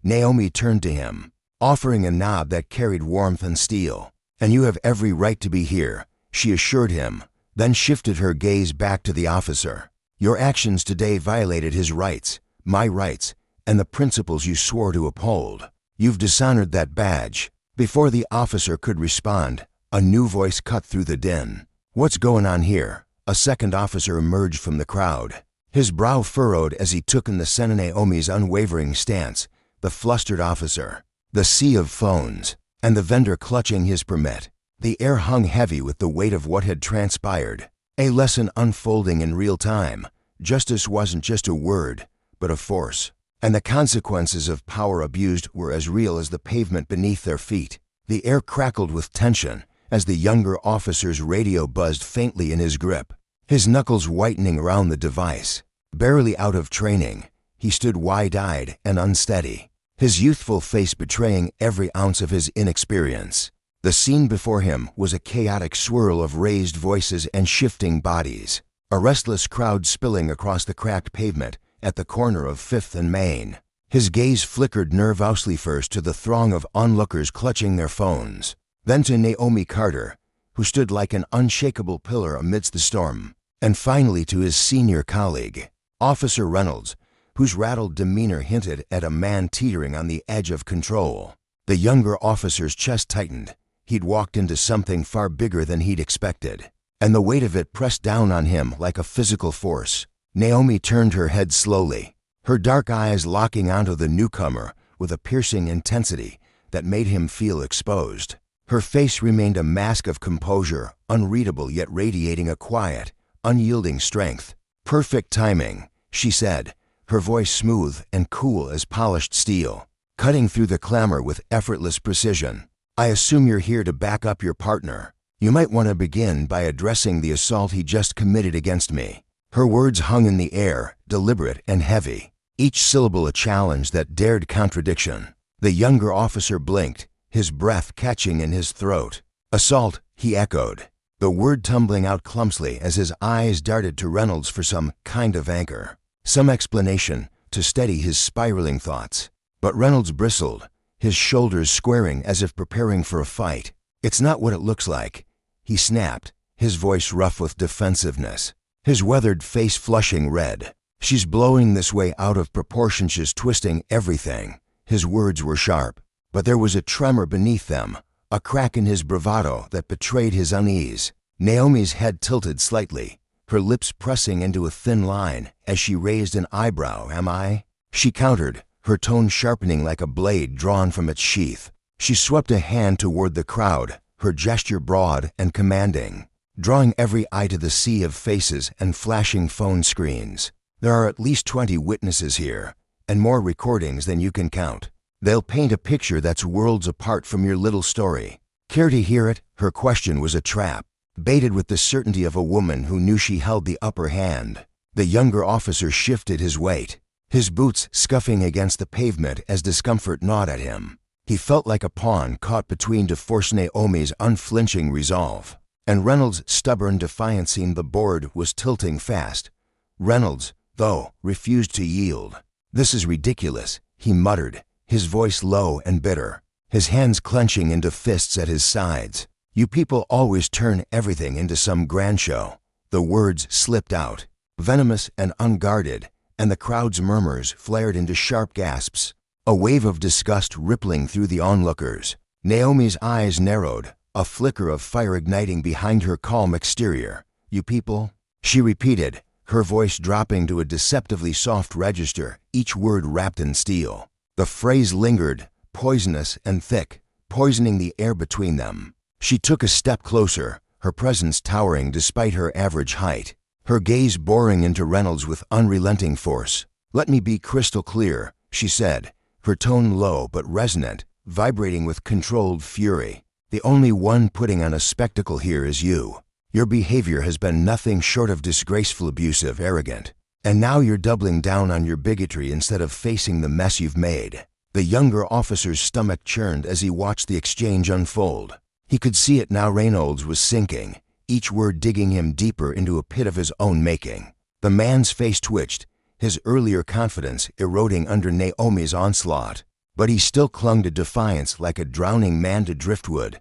Naomi turned to him, offering a nod that carried warmth and steel. "And you have every right to be here," she assured him, then shifted her gaze back to the officer. "Your actions today violated his rights, my rights, and the principles you swore to uphold. You've dishonored that badge." Before the officer could respond, a new voice cut through the din. "What's going on here?" A second officer emerged from the crowd, his brow furrowed as he took in the scene of Naomi's unwavering stance. The flustered officer, the sea of phones, and the vendor clutching his permit. The air hung heavy with the weight of what had transpired. A lesson unfolding in real time. Justice wasn't just a word, but a force. And the consequences of power abused were as real as the pavement beneath their feet. The air crackled with tension as the younger officer's radio buzzed faintly in his grip, his knuckles whitening around the device. Barely out of training, he stood wide-eyed and unsteady, his youthful face betraying every ounce of his inexperience. The scene before him was a chaotic swirl of raised voices and shifting bodies, a restless crowd spilling across the cracked pavement at the corner of 5th and Main. His gaze flickered nervously first to the throng of onlookers clutching their phones, then to Naomi Carter, who stood like an unshakable pillar amidst the storm, and finally to his senior colleague, Officer Reynolds, whose rattled demeanor hinted at a man teetering on the edge of control. The younger officer's chest tightened. He'd walked into something far bigger than he'd expected, and the weight of it pressed down on him like a physical force. Naomi turned her head slowly, her dark eyes locking onto the newcomer with a piercing intensity that made him feel exposed. Her face remained a mask of composure, unreadable yet radiating a quiet, unyielding strength. "Perfect timing," she said, her voice smooth and cool as polished steel, cutting through the clamor with effortless precision. "I assume you're here to back up your partner. You might want to begin by addressing the assault he just committed against me." Her words hung in the air, deliberate and heavy, each syllable a challenge that dared contradiction. The younger officer blinked, his breath catching in his throat. "Assault," he echoed, the word tumbling out clumsily as his eyes darted to Reynolds for some kind of anchor, some explanation to steady his spiraling thoughts. But Reynolds bristled, his shoulders squaring as if preparing for a fight. "It's not what it looks like," he snapped, his voice rough with defensiveness, his weathered face flushing red. "She's blowing this way out of proportion, she's twisting everything." His words were sharp, but there was a tremor beneath them, a crack in his bravado that betrayed his unease. Naomi's head tilted slightly, her lips pressing into a thin line as she raised an eyebrow. "Am I?" she countered, her tone sharpening like a blade drawn from its sheath. She swept a hand toward the crowd, her gesture broad and commanding, drawing every eye to the sea of faces and flashing phone screens. "There are at least 20 witnesses here, and more recordings than you can count. They'll paint a picture that's worlds apart from your little story. Care to hear it?" Her question was a trap, baited with the certainty of a woman who knew she held the upper hand. The younger officer shifted his weight, his boots scuffing against the pavement as discomfort gnawed at him. He felt like a pawn caught between to force Naomi's unflinching resolve. and Reynolds' stubborn defiance seemed the board was tilting fast. Reynolds, though, refused to yield. "This is ridiculous," he muttered, his voice low and bitter, his hands clenching into fists at his sides. "You people always turn everything into some grand show." The words slipped out, venomous and unguarded, and the crowd's murmurs flared into sharp gasps, a wave of disgust rippling through the onlookers. Naomi's eyes narrowed, a flicker of fire igniting behind her calm exterior. "You people?" she repeated, her voice dropping to a deceptively soft register, each word wrapped in steel. The phrase lingered, poisonous and thick, poisoning the air between them. She took a step closer, her presence towering despite her average height, her gaze boring into Reynolds with unrelenting force. "Let me be crystal clear," she said, her tone low but resonant, vibrating with controlled fury. "The only one putting on a spectacle here is you. Your behavior has been nothing short of disgraceful, abusive, arrogant. And now you're doubling down on your bigotry instead of facing the mess you've made." The younger officer's stomach churned as he watched the exchange unfold. He could see it now. Reynolds was sinking, each word digging him deeper into a pit of his own making. The man's face twitched, his earlier confidence eroding under Naomi's onslaught. But he still clung to defiance like a drowning man to driftwood.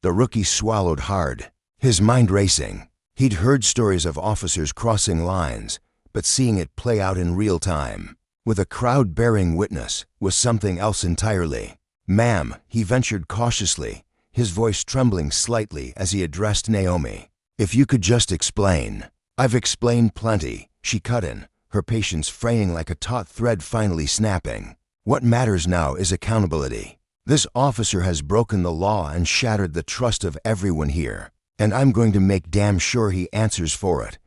The rookie swallowed hard, his mind racing. He'd heard stories of officers crossing lines, but seeing it play out in real time, with a crowd bearing witness, was something else entirely. "Ma'am," he ventured cautiously, his voice trembling slightly as he addressed Naomi. "If you could just explain." "I've explained plenty," she cut in, her patience fraying like a taut thread finally snapping. "What matters now is accountability. This officer has broken the law and shattered the trust of everyone here, and I'm going to make damn sure he answers for it."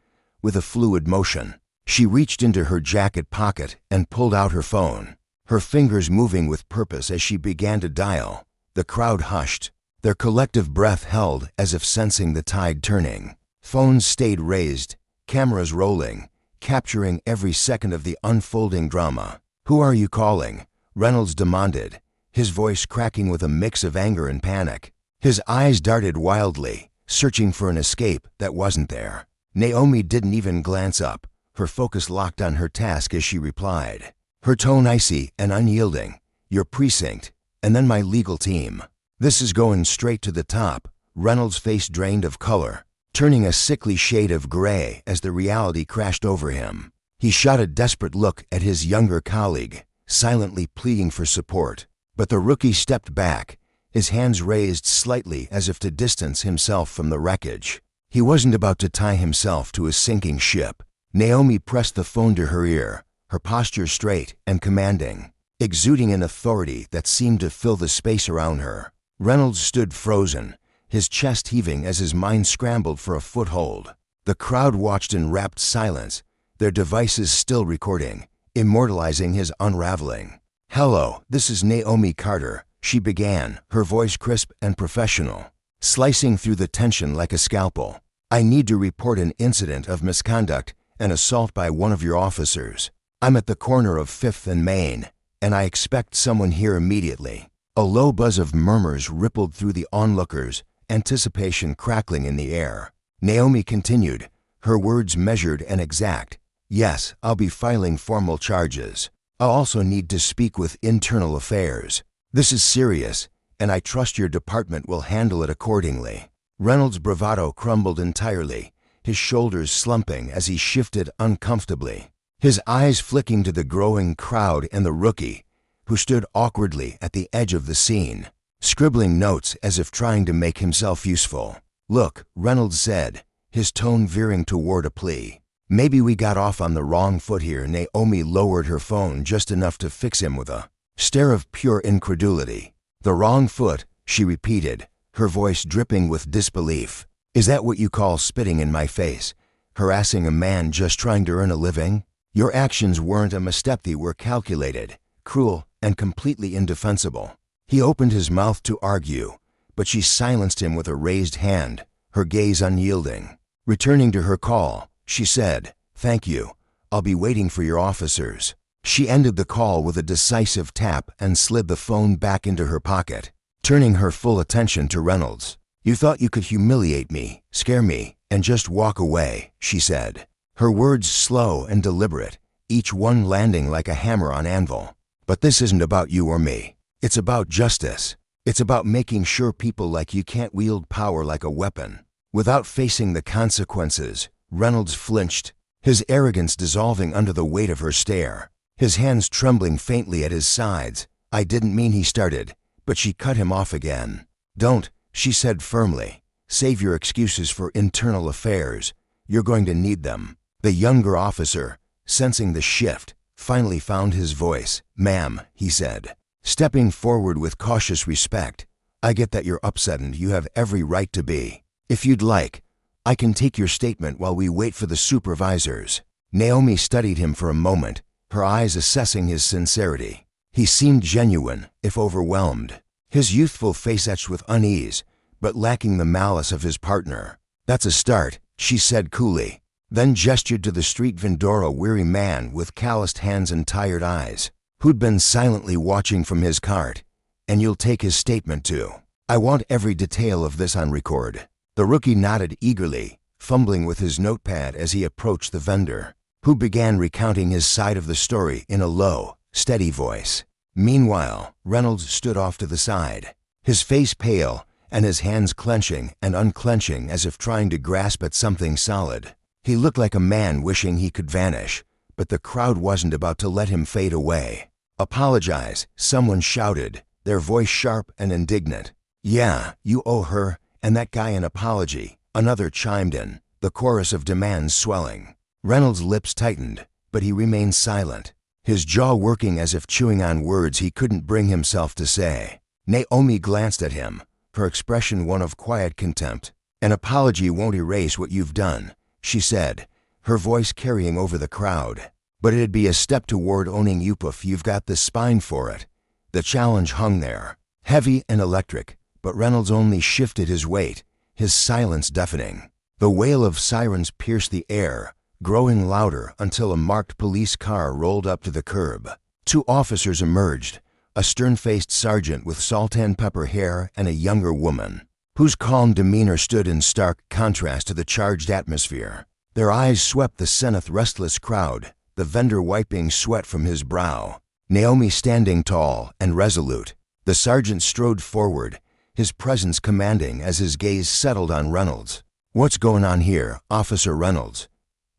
With a fluid motion, she reached into her jacket pocket and pulled out her phone, her fingers moving with purpose as she began to dial. The crowd hushed, their collective breath held as if sensing the tide turning. Phones stayed raised, cameras rolling, capturing every second of the unfolding drama. "Who are you calling?" Reynolds demanded, his voice cracking with a mix of anger and panic. His eyes darted wildly, searching for an escape that wasn't there. Naomi didn't even glance up, her focus locked on her task as she replied, her tone icy and unyielding. "Your precinct, and then my legal team." "This is going straight to the top." Reynolds' face drained of color, turning a sickly shade of gray as the reality crashed over him. He shot a desperate look at his younger colleague, silently pleading for support. But the rookie stepped back, his hands raised slightly as if to distance himself from the wreckage. He wasn't about to tie himself to a sinking ship. Naomi pressed the phone to her ear, her posture straight and commanding, exuding an authority that seemed to fill the space around her. Reynolds stood frozen, his chest heaving as his mind scrambled for a foothold. The crowd watched in rapt silence, their devices still recording, immortalizing his unraveling. "Hello, this is Naomi Carter," she began, her voice crisp and professional, slicing through the tension like a scalpel. "I need to report an incident of misconduct and assault by one of your officers. I'm at the corner of 5th and Main, and I expect someone here immediately." A low buzz of murmurs rippled through the onlookers, anticipation crackling in the air. Naomi continued, her words measured and exact. "Yes, I'll be filing formal charges. I'll also need to speak with internal affairs. This is serious, and I trust your department will handle it accordingly." Reynolds' bravado crumbled entirely, his shoulders slumping as he shifted uncomfortably, his eyes flicking to the growing crowd and the rookie, who stood awkwardly at the edge of the scene, scribbling notes as if trying to make himself useful. "Look," Reynolds said, his tone veering toward a plea. "Maybe we got off on the wrong foot here." Naomi lowered her phone just enough to fix him with a stare of pure incredulity. "The wrong foot," she repeated, her voice dripping with disbelief. "Is that what you call spitting in my face? Harassing a man just trying to earn a living? Your actions weren't a misstep, they were calculated, cruel, and completely indefensible." He opened his mouth to argue, but she silenced him with a raised hand, her gaze unyielding. Returning to her call, she said, "Thank you. I'll be waiting for your officers." She ended the call with a decisive tap and slid the phone back into her pocket, turning her full attention to Reynolds. You thought you could humiliate me, scare me, and just walk away, she said. Her words slow and deliberate, each one landing like a hammer on anvil. But this isn't about you or me. It's about justice. It's about making sure people like you can't wield power like a weapon. Without facing the consequences, Reynolds flinched, his arrogance dissolving under the weight of her stare, his hands trembling faintly at his sides. I didn't mean, he started, but she cut him off again. Don't, she said firmly. Save your excuses for internal affairs. You're going to need them. The younger officer, sensing the shift, finally found his voice. Ma'am, he said, stepping forward with cautious respect. I get that you're upset and you have every right to be. If you'd like, I can take your statement while we wait for the supervisors. Naomi studied him for a moment, her eyes assessing his sincerity. He seemed genuine, if overwhelmed. His youthful face etched with unease, but lacking the malice of his partner. That's a start, she said coolly, then gestured to the street vendor, a weary man with calloused hands and tired eyes, who'd been silently watching from his cart. And you'll take his statement too. I want every detail of this on record. The rookie nodded eagerly, fumbling with his notepad as he approached the vendor, who began recounting his side of the story in a low, steady voice. Meanwhile, Reynolds stood off to the side, his face pale and his hands clenching and unclenching as if trying to grasp at something solid. He looked like a man wishing he could vanish, but the crowd wasn't about to let him fade away. Apologize, someone shouted, their voice sharp and indignant. Yeah, you owe her and that guy an apology, another chimed in, the chorus of demands swelling. Reynolds' lips tightened, but he remained silent, his jaw working as if chewing on words he couldn't bring himself to say. Naomi glanced at him, her expression one of quiet contempt. An apology won't erase what you've done, she said, her voice carrying over the crowd. But it'd be a step toward owning you if you've got the spine for it. The challenge hung there, heavy and electric, but Reynolds only shifted his weight, his silence deafening. The wail of sirens pierced the air, growing louder until a marked police car rolled up to the curb. Two officers emerged, a stern-faced sergeant with salt-and-pepper hair and a younger woman, whose calm demeanor stood in stark contrast to the charged atmosphere. Their eyes swept the zenith restless crowd, the vendor wiping sweat from his brow, Naomi standing tall and resolute. The sergeant strode forward, his presence commanding as his gaze settled on Reynolds. What's going on here, Officer Reynolds?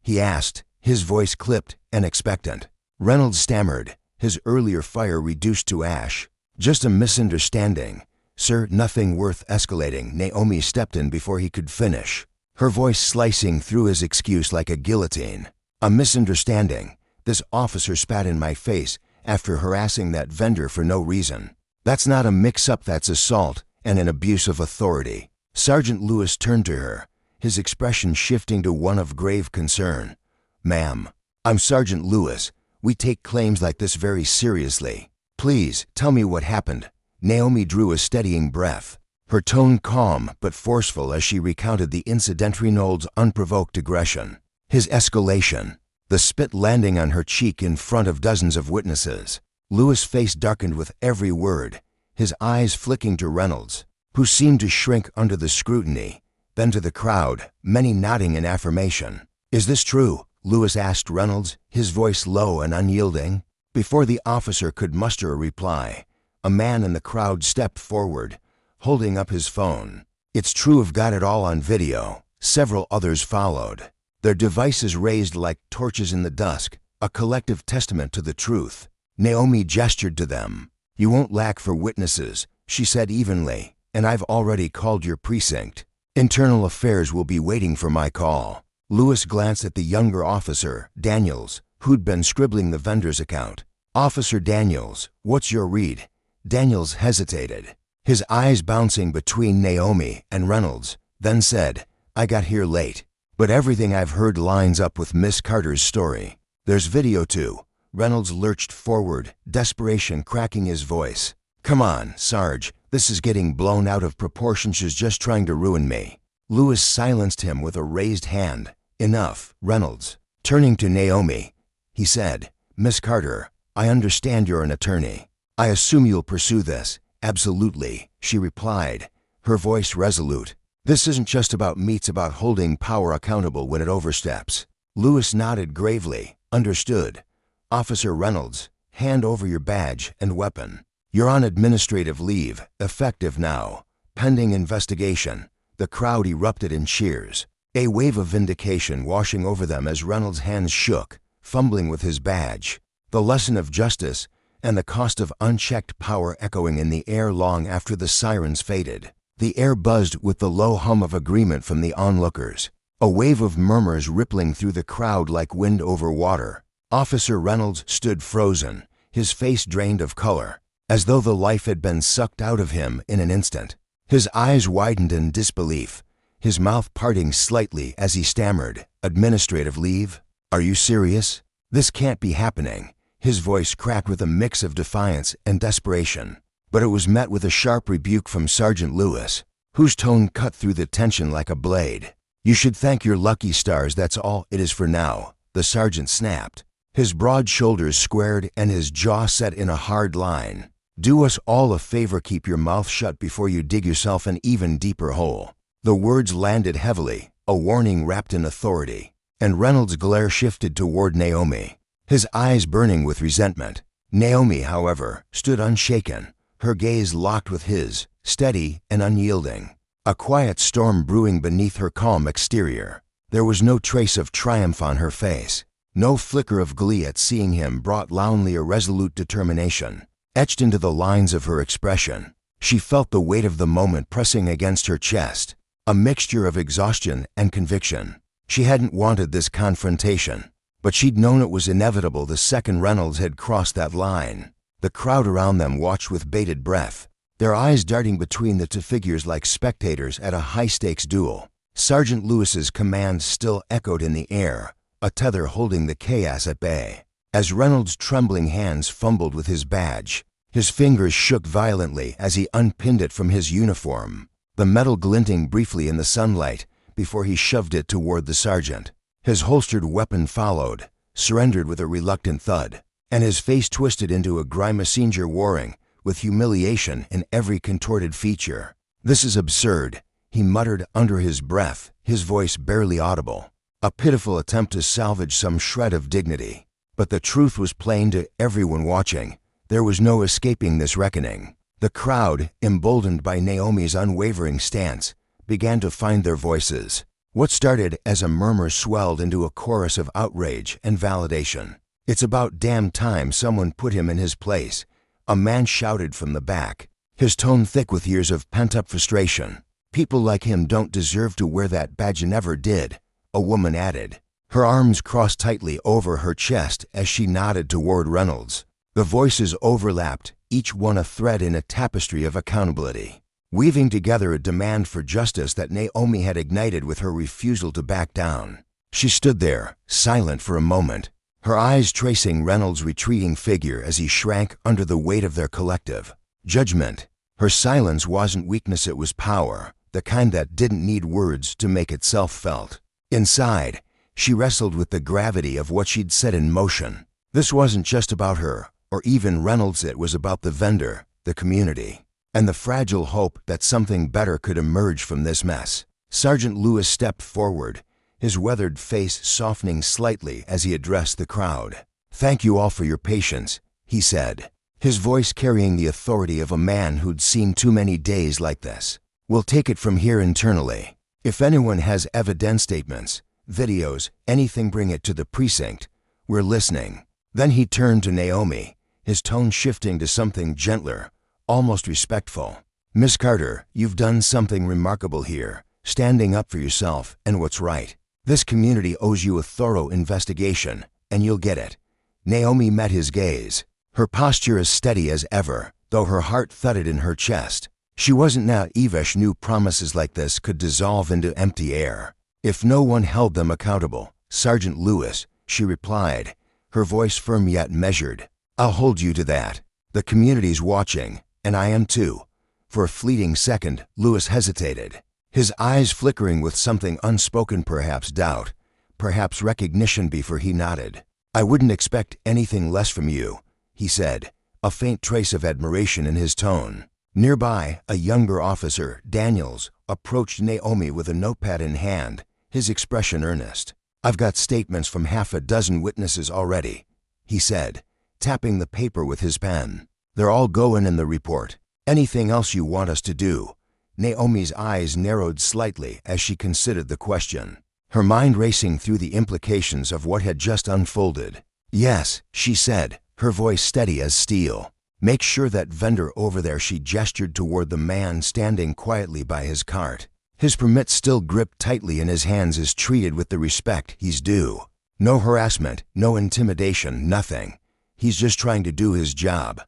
He asked, his voice clipped and expectant. Reynolds stammered, his earlier fire reduced to ash. Just a misunderstanding. Sir, nothing worth escalating. Naomi stepped in before he could finish, her voice slicing through his excuse like a guillotine. A misunderstanding. This officer spat in my face after harassing that vendor for no reason. That's not a mix-up, that's assault and an abuse of authority. Sergeant Lewis turned to her, his expression shifting to one of grave concern. Ma'am, I'm Sergeant Lewis. We take claims like this very seriously. Please, tell me what happened. Naomi drew a steadying breath, her tone calm but forceful as she recounted the incident. Reynolds' unprovoked aggression, his escalation, the spit landing on her cheek in front of dozens of witnesses. Lewis' face darkened with every word, his eyes flicking to Reynolds, who seemed to shrink under the scrutiny, then to the crowd, many nodding in affirmation. Is this true? Lewis asked Reynolds, his voice low and unyielding. Before the officer could muster a reply, a man in the crowd stepped forward, holding up his phone. It's true, I've got it all on video. Several others followed, their devices raised like torches in the dusk, a collective testament to the truth. Naomi gestured to them. You won't lack for witnesses, she said evenly, and I've already called your precinct. Internal affairs will be waiting for my call. Lewis glanced at the younger officer, Daniels, who'd been scribbling the vendor's account. Officer Daniels, what's your read? Daniels hesitated, his eyes bouncing between Naomi and Reynolds, then said, I got here late, but everything I've heard lines up with Miss Carter's story. There's video too. Reynolds lurched forward, desperation cracking his voice. Come on, Sarge, this is getting blown out of proportion. She's just trying to ruin me. Lewis silenced him with a raised hand. Enough, Reynolds. Turning to Naomi, he said, Miss Carter, I understand you're an attorney. I assume you'll pursue this. Absolutely, she replied, her voice resolute. "This isn't just about me, it's about holding power accountable when it oversteps." Lewis nodded gravely. "Understood. Officer Reynolds, hand over your badge and weapon. You're on administrative leave, effective now. Pending investigation." The crowd erupted in cheers, a wave of vindication washing over them as Reynolds' hands shook, fumbling with his badge. The lesson of justice and the cost of unchecked power echoing in the air long after the sirens faded. The air buzzed with the low hum of agreement from the onlookers, a wave of murmurs rippling through the crowd like wind over water. Officer Reynolds stood frozen, his face drained of color, as though the life had been sucked out of him in an instant. His eyes widened in disbelief, his mouth parting slightly as he stammered, "Administrative leave? Are you serious? This can't be happening." His voice cracked with a mix of defiance and desperation, but it was met with a sharp rebuke from Sergeant Lewis, whose tone cut through the tension like a blade. "You should thank your lucky stars that's all it is for now," the sergeant snapped. His broad shoulders squared and his jaw set in a hard line. "Do us all a favor, keep your mouth shut before you dig yourself an even deeper hole." The words landed heavily, a warning wrapped in authority, and Reynolds' glare shifted toward Naomi, his eyes burning with resentment. Naomi, however, stood unshaken, her gaze locked with his, steady and unyielding, a quiet storm brewing beneath her calm exterior. There was no trace of triumph on her face. No flicker of glee at seeing him brought only a resolute determination etched into the lines of her expression. She felt the weight of the moment pressing against her chest, a mixture of exhaustion and conviction. She hadn't wanted this confrontation, but she'd known it was inevitable the second Reynolds had crossed that line. The crowd around them watched with bated breath, their eyes darting between the two figures like spectators at a high-stakes duel. Sergeant Lewis's command still echoed in the air, a tether holding the chaos at bay. As Reynolds' trembling hands fumbled with his badge, his fingers shook violently as he unpinned it from his uniform, the metal glinting briefly in the sunlight before he shoved it toward the sergeant. His holstered weapon followed, surrendered with a reluctant thud, and his face twisted into a grimace warring with humiliation in every contorted feature. "This is absurd," he muttered under his breath, his voice barely audible, a pitiful attempt to salvage some shred of dignity. But the truth was plain to everyone watching. There was no escaping this reckoning. The crowd, emboldened by Naomi's unwavering stance, began to find their voices. What started as a murmur swelled into a chorus of outrage and validation. "It's about damn time someone put him in his place," a man shouted from the back, his tone thick with years of pent-up frustration. "People like him don't deserve to wear that badge." "Never did," a woman added, her arms crossed tightly over her chest as she nodded toward Reynolds. The voices overlapped, each one a thread in a tapestry of accountability, weaving together a demand for justice that Naomi had ignited with her refusal to back down. She stood there, silent for a moment, her eyes tracing Reynolds' retreating figure as he shrank under the weight of their collective judgment. Her silence wasn't weakness, it was power, the kind that didn't need words to make itself felt. Inside, she wrestled with the gravity of what she'd set in motion. This wasn't just about her, or even Reynolds, it was about the vendor, the community, and the fragile hope that something better could emerge from this mess. Sergeant Lewis stepped forward, his weathered face softening slightly as he addressed the crowd. "Thank you all for your patience," he said, his voice carrying the authority of a man who'd seen too many days like this. "We'll take it from here internally. If anyone has evidence, statements, videos, anything, bring it to the precinct. We're listening." Then he turned to Naomi, his tone shifting to something gentler, almost respectful. "Miss Carter, you've done something remarkable here, standing up for yourself and what's right. This community owes you a thorough investigation, and you'll get it." Naomi met his gaze, her posture as steady as ever, though her heart thudded in her chest. She wasn't naive. She knew promises like this could dissolve into empty air if no one held them accountable. "Sergeant Lewis," she replied, her voice firm yet measured, "I'll hold you to that. The community's watching, and I am too." For a fleeting second, Lewis hesitated, his eyes flickering with something unspoken, perhaps doubt, perhaps recognition, before he nodded. "I wouldn't expect anything less from you," he said, a faint trace of admiration in his tone. Nearby, a younger officer, Daniels, approached Naomi with a notepad in hand, his expression earnest. "I've got statements from half a dozen witnesses already," he said, tapping the paper with his pen. "They're all going in the report. Anything else you want us to do?" Naomi's eyes narrowed slightly as she considered the question, her mind racing through the implications of what had just unfolded. "Yes," she said, her voice steady as steel. "Make sure that vendor over there," she gestured toward the man standing quietly by his cart. "His permit still gripped tightly in his hands, is treated with the respect he's due. No harassment, no intimidation, nothing. He's just trying to do his job."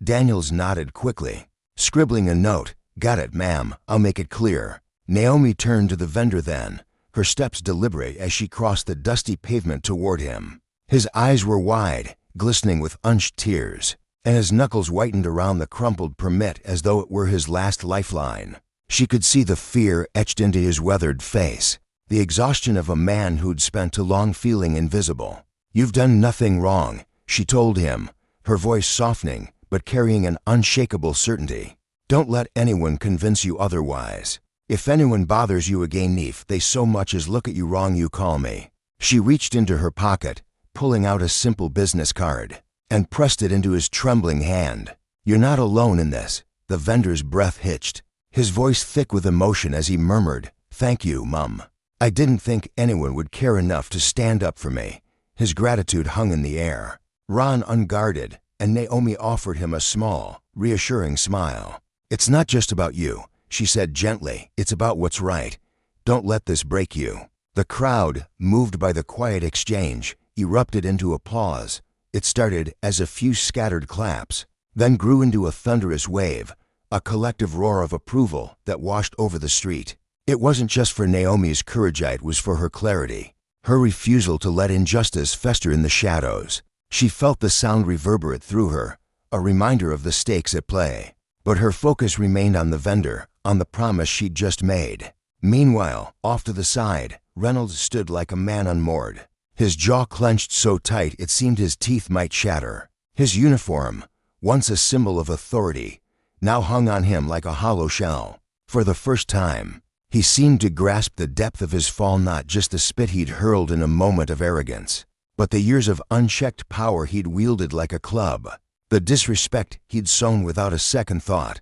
Daniels nodded quickly, scribbling a note. "Got it, ma'am. I'll make it clear." Naomi turned to the vendor then, her steps deliberate as she crossed the dusty pavement toward him. His eyes were wide, glistening with unshed tears, and his knuckles whitened around the crumpled permit as though it were his last lifeline. She could see the fear etched into his weathered face, the exhaustion of a man who'd spent too long feeling invisible. "You've done nothing wrong," she told him, her voice softening but carrying an unshakable certainty. "Don't let anyone convince you otherwise. If anyone bothers you again, if they so much as look at you wrong, you call me." She reached into her pocket, pulling out a simple business card, and pressed it into his trembling hand. "You're not alone in this." The vendor's breath hitched, his voice thick with emotion as he murmured, "Thank you, Mum. I didn't think anyone would care enough to stand up for me." His gratitude hung in the air. Ron unguarded, and Naomi offered him a small, reassuring smile. "It's not just about you," she said gently. "It's about what's right. Don't let this break you." The crowd, moved by the quiet exchange, erupted into applause. It started as a few scattered claps, then grew into a thunderous wave, a collective roar of approval that washed over the street. It wasn't just for Naomi's courage, it was for her clarity, her refusal to let injustice fester in the shadows. She felt the sound reverberate through her, a reminder of the stakes at play. But her focus remained on the vendor, on the promise she'd just made. Meanwhile, off to the side, Reynolds stood like a man unmoored, his jaw clenched so tight it seemed his teeth might shatter. His uniform, once a symbol of authority, now hung on him like a hollow shell. For the first time, he seemed to grasp the depth of his fall, not just the spit he'd hurled in a moment of arrogance, but the years of unchecked power he'd wielded like a club, the disrespect he'd sown without a second thought.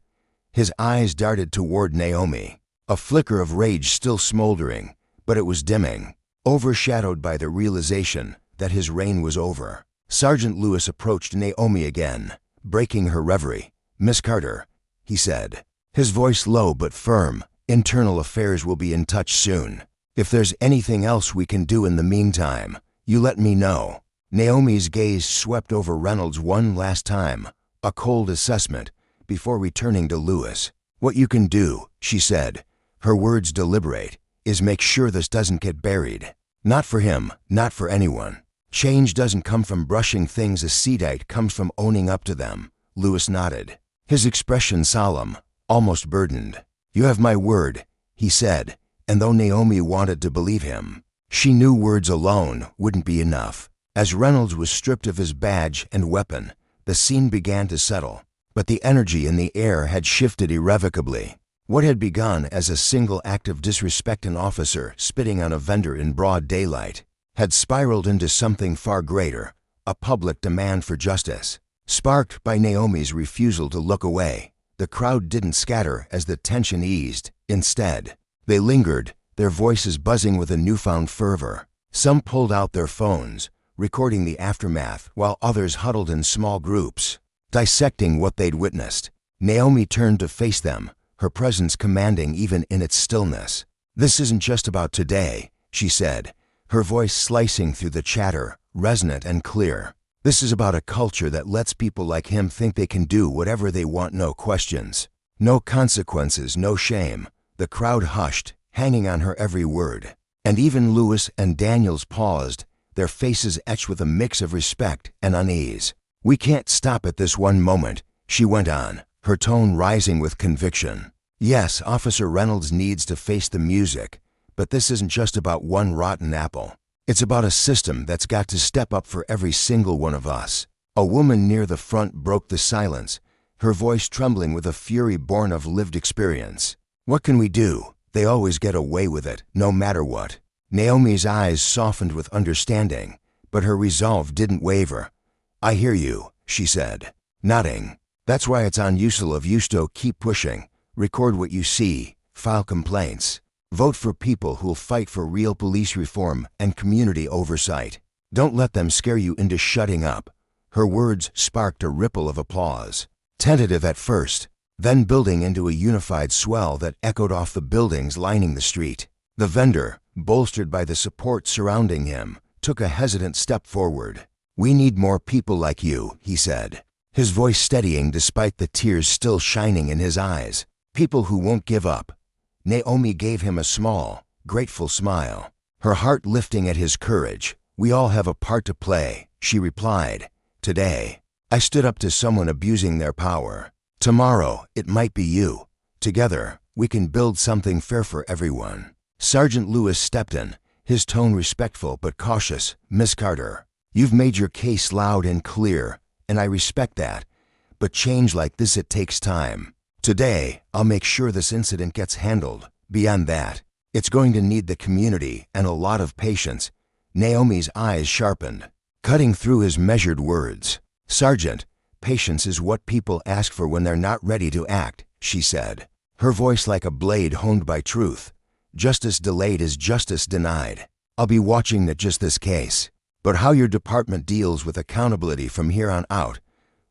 His eyes darted toward Naomi, a flicker of rage still smoldering, but it was dimming, overshadowed by the realization that his reign was over. Sergeant Lewis approached Naomi again, breaking her reverie. "Miss Carter," he said, his voice low but firm, "Internal Affairs will be in touch soon. If there's anything else we can do in the meantime, you let me know." Naomi's gaze swept over Reynolds one last time, a cold assessment, before returning to Lewis. "What you can do," she said, her words deliberate, "is make sure this doesn't get buried. Not for him, not for anyone. Change doesn't come from brushing things aside, it comes from owning up to them." Lewis nodded, his expression solemn, almost burdened. "You have my word," he said, and though Naomi wanted to believe him, she knew words alone wouldn't be enough. As Reynolds was stripped of his badge and weapon, the scene began to settle, but the energy in the air had shifted irrevocably. What had begun as a single act of disrespect, an officer spitting on a vendor in broad daylight, had spiraled into something far greater, a public demand for justice. Sparked by Naomi's refusal to look away, the crowd didn't scatter as the tension eased. Instead, they lingered, their voices buzzing with a newfound fervor. Some pulled out their phones, recording the aftermath, while others huddled in small groups, dissecting what they'd witnessed. Naomi turned to face them, her presence commanding even in its stillness. "This isn't just about today," she said, her voice slicing through the chatter, resonant and clear. "This is about a culture that lets people like him think they can do whatever they want, no questions, no consequences, no shame." The crowd hushed, hanging on her every word, and even Lewis and Daniels paused, their faces etched with a mix of respect and unease. "We can't stop at this one moment," she went on, her tone rising with conviction. "Yes, Officer Reynolds needs to face the music, but this isn't just about one rotten apple. It's about a system that's got to step up for every single one of us." A woman near the front broke the silence, her voice trembling with a fury born of lived experience. "What can we do? They always get away with it, no matter what." Naomi's eyes softened with understanding, but her resolve didn't waver. "I hear you," she said, nodding. "That's why it's on you to keep pushing. Record what you see, file complaints. Vote for people who'll fight for real police reform and community oversight. Don't let them scare you into shutting up." Her words sparked a ripple of applause, tentative at first, then building into a unified swell that echoed off the buildings lining the street. The vendor, bolstered by the support surrounding him, took a hesitant step forward. "We need more people like you," he said, his voice steadying despite the tears still shining in his eyes. "People who won't give up." Naomi gave him a small, grateful smile, her heart lifting at his courage. "We all have a part to play," she replied. "Today, I stood up to someone abusing their power. Tomorrow, it might be you. Together, we can build something fair for everyone." Sergeant Lewis stepped in, his tone respectful but cautious. "Miss Carter, you've made your case loud and clear, and I respect that. But change like this, it takes time. Today, I'll make sure this incident gets handled. Beyond that, it's going to need the community and a lot of patience." Naomi's eyes sharpened, cutting through his measured words. "Sergeant, patience is what people ask for when they're not ready to act," she said, her voice like a blade honed by truth. "Justice delayed is justice denied. I'll be watching not just this case, but how your department deals with accountability from here on out."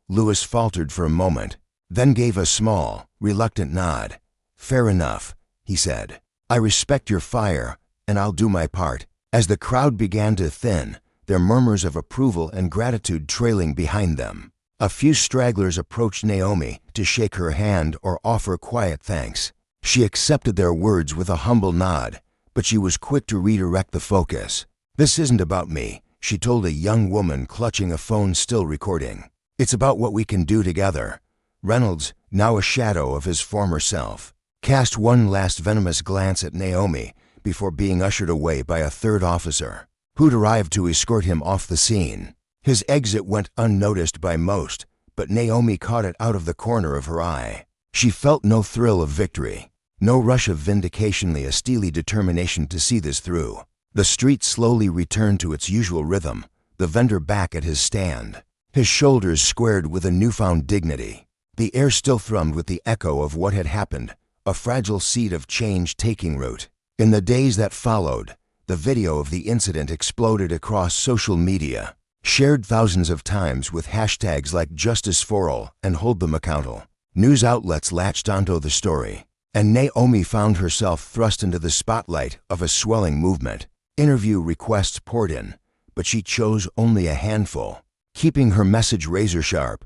Lewis faltered for a moment, then gave a small, reluctant nod. "Fair enough," he said. "I respect your fire, and I'll do my part." As the crowd began to thin, their murmurs of approval and gratitude trailing behind them, a few stragglers approached Naomi to shake her hand or offer quiet thanks. She accepted their words with a humble nod, but she was quick to redirect the focus. "This isn't about me," she told a young woman clutching a phone still recording. "It's about what we can do together." Reynolds, now a shadow of his former self, cast one last venomous glance at Naomi before being ushered away by a third officer, who'd arrived to escort him off the scene. His exit went unnoticed by most, but Naomi caught it out of the corner of her eye. She felt no thrill of victory, no rush of vindication, a steely determination to see this through. The street slowly returned to its usual rhythm, the vendor back at his stand, his shoulders squared with a newfound dignity. The air still thrummed with the echo of what had happened, a fragile seed of change taking root. In the days that followed, the video of the incident exploded across social media, shared thousands of times with hashtags like Justice for All and Hold Them Accountable. News outlets latched onto the story, and Naomi found herself thrust into the spotlight of a swelling movement. Interview requests poured in, but she chose only a handful, keeping her message razor sharp.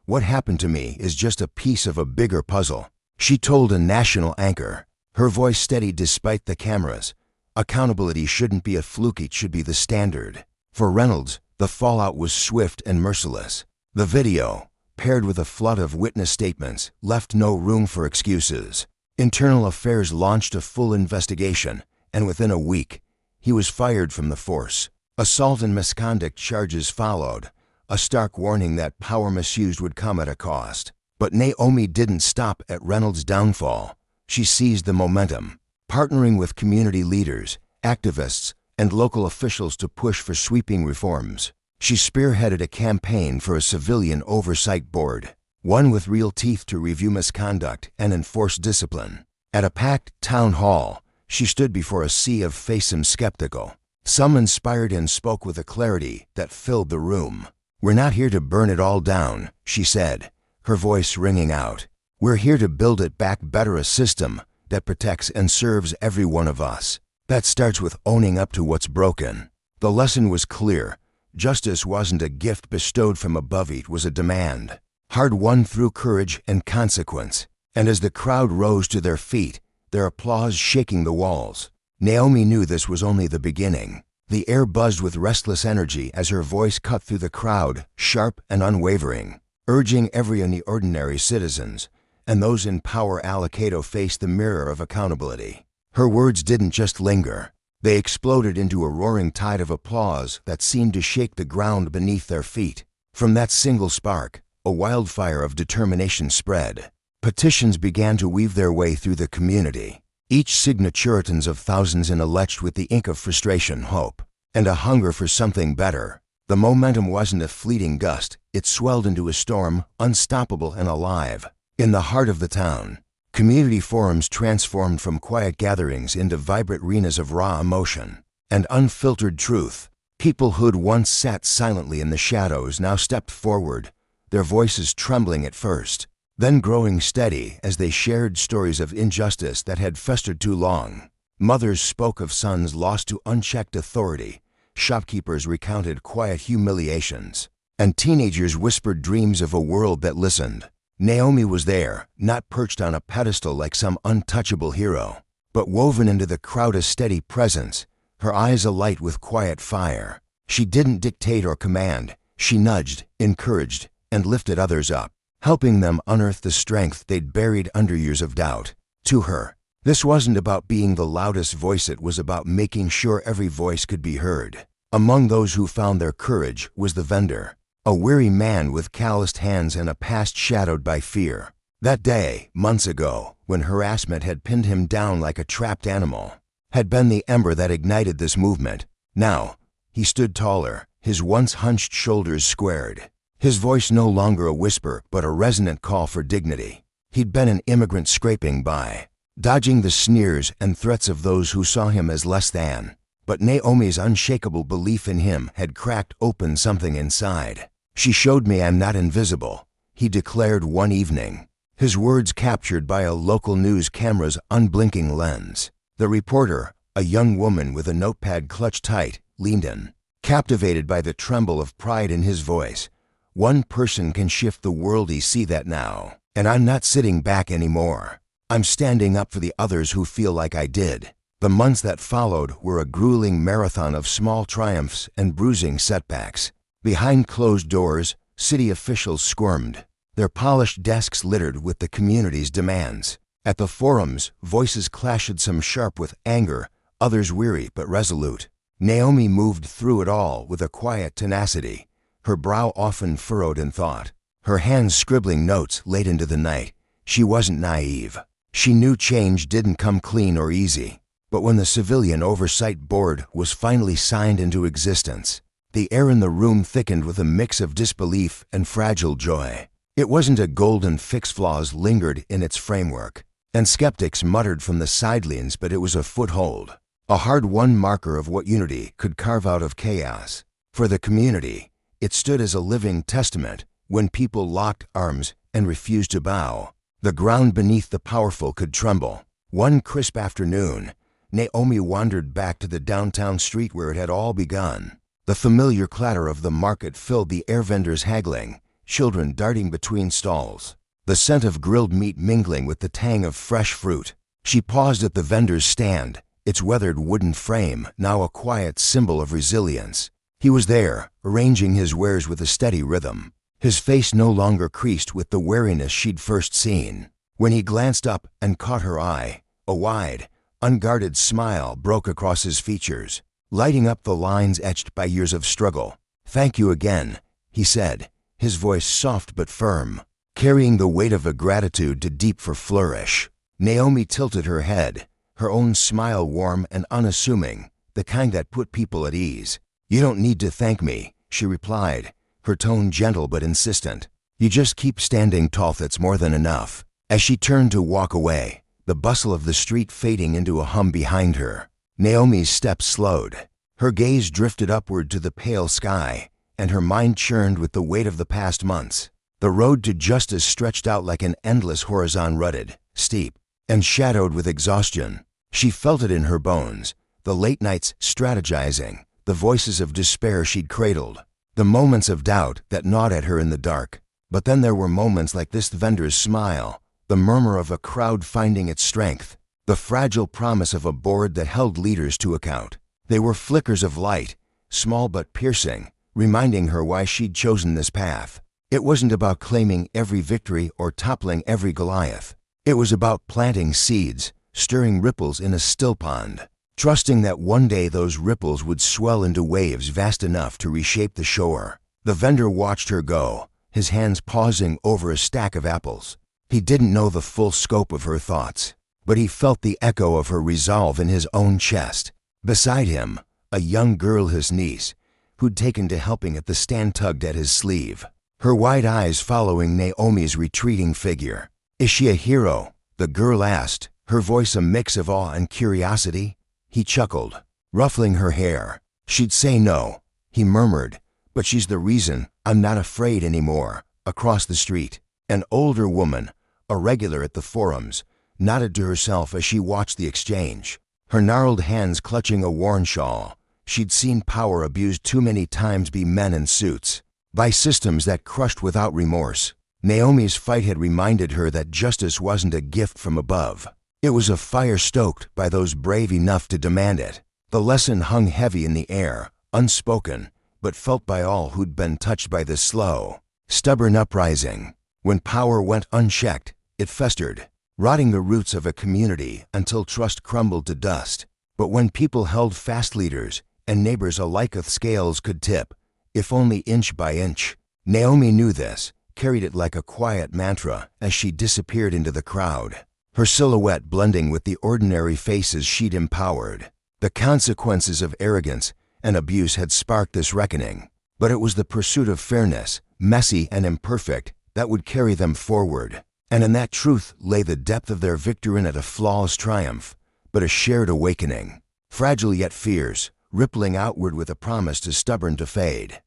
"What happened to me is just a piece of a bigger puzzle," she told a national anchor, her voice steady despite the cameras. "Accountability shouldn't be a fluke, it should be the standard." For Reynolds, the fallout was swift and merciless. The video, paired with a flood of witness statements, left no room for excuses. Internal Affairs launched a full investigation, and within a week, he was fired from the force. Assault and misconduct charges followed, a stark warning that power misused would come at a cost. But Naomi didn't stop at Reynolds' downfall. She seized the momentum, partnering with community leaders, activists, and local officials to push for sweeping reforms. She spearheaded a campaign for a civilian oversight board, one with real teeth to review misconduct and enforce discipline. At a packed town hall, she stood before a sea of faces skeptical. Some inspired and spoke with a clarity that filled the room. "We're not here to burn it all down," she said, her voice ringing out. "We're here to build it back better, a system that protects and serves every one of us. That starts with owning up to what's broken." The lesson was clear. Justice wasn't a gift bestowed from above, it was a demand, hard-won through courage and consequence. And as the crowd rose to their feet, their applause shaking the walls, Naomi knew this was only the beginning. The air buzzed with restless energy as her voice cut through the crowd, sharp and unwavering, urging every and the ordinary citizens and those in power to face the mirror of accountability. Her words didn't just linger. They exploded into a roaring tide of applause that seemed to shake the ground beneath their feet. From that single spark, a wildfire of determination spread. Petitions began to weave their way through the community, each signature tons of thousands and etched with the ink of frustration, hope, and a hunger for something better. The momentum wasn't a fleeting gust, it swelled into a storm, unstoppable and alive. In the heart of the town, community forums transformed from quiet gatherings into vibrant arenas of raw emotion and unfiltered truth. People who'd once sat silently in the shadows now stepped forward, their voices trembling at first, then growing steady as they shared stories of injustice that had festered too long. Mothers spoke of sons lost to unchecked authority, shopkeepers recounted quiet humiliations, and teenagers whispered dreams of a world that listened. Naomi was there, not perched on a pedestal like some untouchable hero, but woven into the crowd a steady presence, her eyes alight with quiet fire. She didn't dictate or command, she nudged, encouraged, and lifted others up, helping them unearth the strength they'd buried under years of doubt. To her, this wasn't about being the loudest voice, it was about making sure every voice could be heard. Among those who found their courage was the vendor, a weary man with calloused hands and a past shadowed by fear. That day, months ago, when harassment had pinned him down like a trapped animal, had been the ember that ignited this movement. Now, he stood taller, his once hunched shoulders squared, his voice no longer a whisper but a resonant call for dignity. He'd been an immigrant scraping by, dodging the sneers and threats of those who saw him as less than. But Naomi's unshakable belief in him had cracked open something inside. "She showed me I'm not invisible," he declared one evening, his words captured by a local news camera's unblinking lens. The reporter, a young woman with a notepad clutched tight, leaned in, captivated by the tremble of pride in his voice. "One person can shift the world, he see that now. And I'm not sitting back anymore. I'm standing up for the others who feel like I did." The months that followed were a grueling marathon of small triumphs and bruising setbacks. Behind closed doors, city officials squirmed, their polished desks littered with the community's demands. At the forums, voices clashed, some sharp with anger, others weary but resolute. Naomi moved through it all with a quiet tenacity, her brow often furrowed in thought, her hands scribbling notes late into the night. She wasn't naive. She knew change didn't come clean or easy. But when the Civilian Oversight Board was finally signed into existence, the air in the room thickened with a mix of disbelief and fragile joy. It wasn't a golden fix, flaws lingered in its framework, and skeptics muttered from the sidelines, but it was a foothold, a hard-won marker of what unity could carve out of chaos. For the community, it stood as a living testament. When people locked arms and refused to bow, the ground beneath the powerful could tremble. One crisp afternoon, Naomi wandered back to the downtown street where it had all begun. The familiar clatter of the market filled the air, vendors haggling, children darting between stalls, the scent of grilled meat mingling with the tang of fresh fruit. She paused at the vendor's stand, its weathered wooden frame now a quiet symbol of resilience. He was there, arranging his wares with a steady rhythm, his face no longer creased with the wariness she'd first seen. When he glanced up and caught her eye, a wide, unguarded smile broke across his features, lighting up the lines etched by years of struggle. "Thank you again," he said, his voice soft but firm, carrying the weight of a gratitude too deep for flourish. Naomi tilted her head, her own smile warm and unassuming, the kind that put people at ease. "You don't need to thank me," she replied, her tone gentle but insistent. "You just keep standing tall, that's more than enough." As she turned to walk away, the bustle of the street fading into a hum behind her, Naomi's steps slowed. Her gaze drifted upward to the pale sky, and her mind churned with the weight of the past months. The road to justice stretched out like an endless horizon, rutted, steep, and shadowed with exhaustion. She felt it in her bones, the late nights strategizing, the voices of despair she'd cradled, the moments of doubt that gnawed at her in the dark. But then there were moments like this vendor's smile, the murmur of a crowd finding its strength, the fragile promise of a board that held leaders to account. They were flickers of light, small but piercing, reminding her why she'd chosen this path. It wasn't about claiming every victory or toppling every Goliath. It was about planting seeds, stirring ripples in a still pond, trusting that one day those ripples would swell into waves vast enough to reshape the shore. The vendor watched her go, his hands pausing over a stack of apples. He didn't know the full scope of her thoughts, but he felt the echo of her resolve in his own chest. Beside him, a young girl, his niece, who'd taken to helping at the stand, tugged at his sleeve, her wide eyes following Naomi's retreating figure. "Is she a hero?" the girl asked, her voice a mix of awe and curiosity. He chuckled, ruffling her hair. "She'd say no," he murmured, "but she's the reason I'm not afraid anymore." Across the street, an older woman, a regular at the forums, nodded to herself as she watched the exchange, her gnarled hands clutching a worn shawl. She'd seen power abused too many times by men in suits, by systems that crushed without remorse. Naomi's fight had reminded her that justice wasn't a gift from above. It was a fire stoked by those brave enough to demand it. The lesson hung heavy in the air, unspoken, but felt by all who'd been touched by this slow, stubborn uprising. When power went unchecked, it festered, rotting the roots of a community until trust crumbled to dust. But when people held fast, leaders and neighbors alike, the scales could tip, if only inch by inch. Naomi knew this, carried it like a quiet mantra as she disappeared into the crowd, her silhouette blending with the ordinary faces she'd empowered. The consequences of arrogance and abuse had sparked this reckoning, but it was the pursuit of fairness, messy and imperfect, that would carry them forward. And in that truth lay the depth of their victory, not a flawless triumph, but a shared awakening, fragile yet fierce, rippling outward with a promise too stubborn to fade.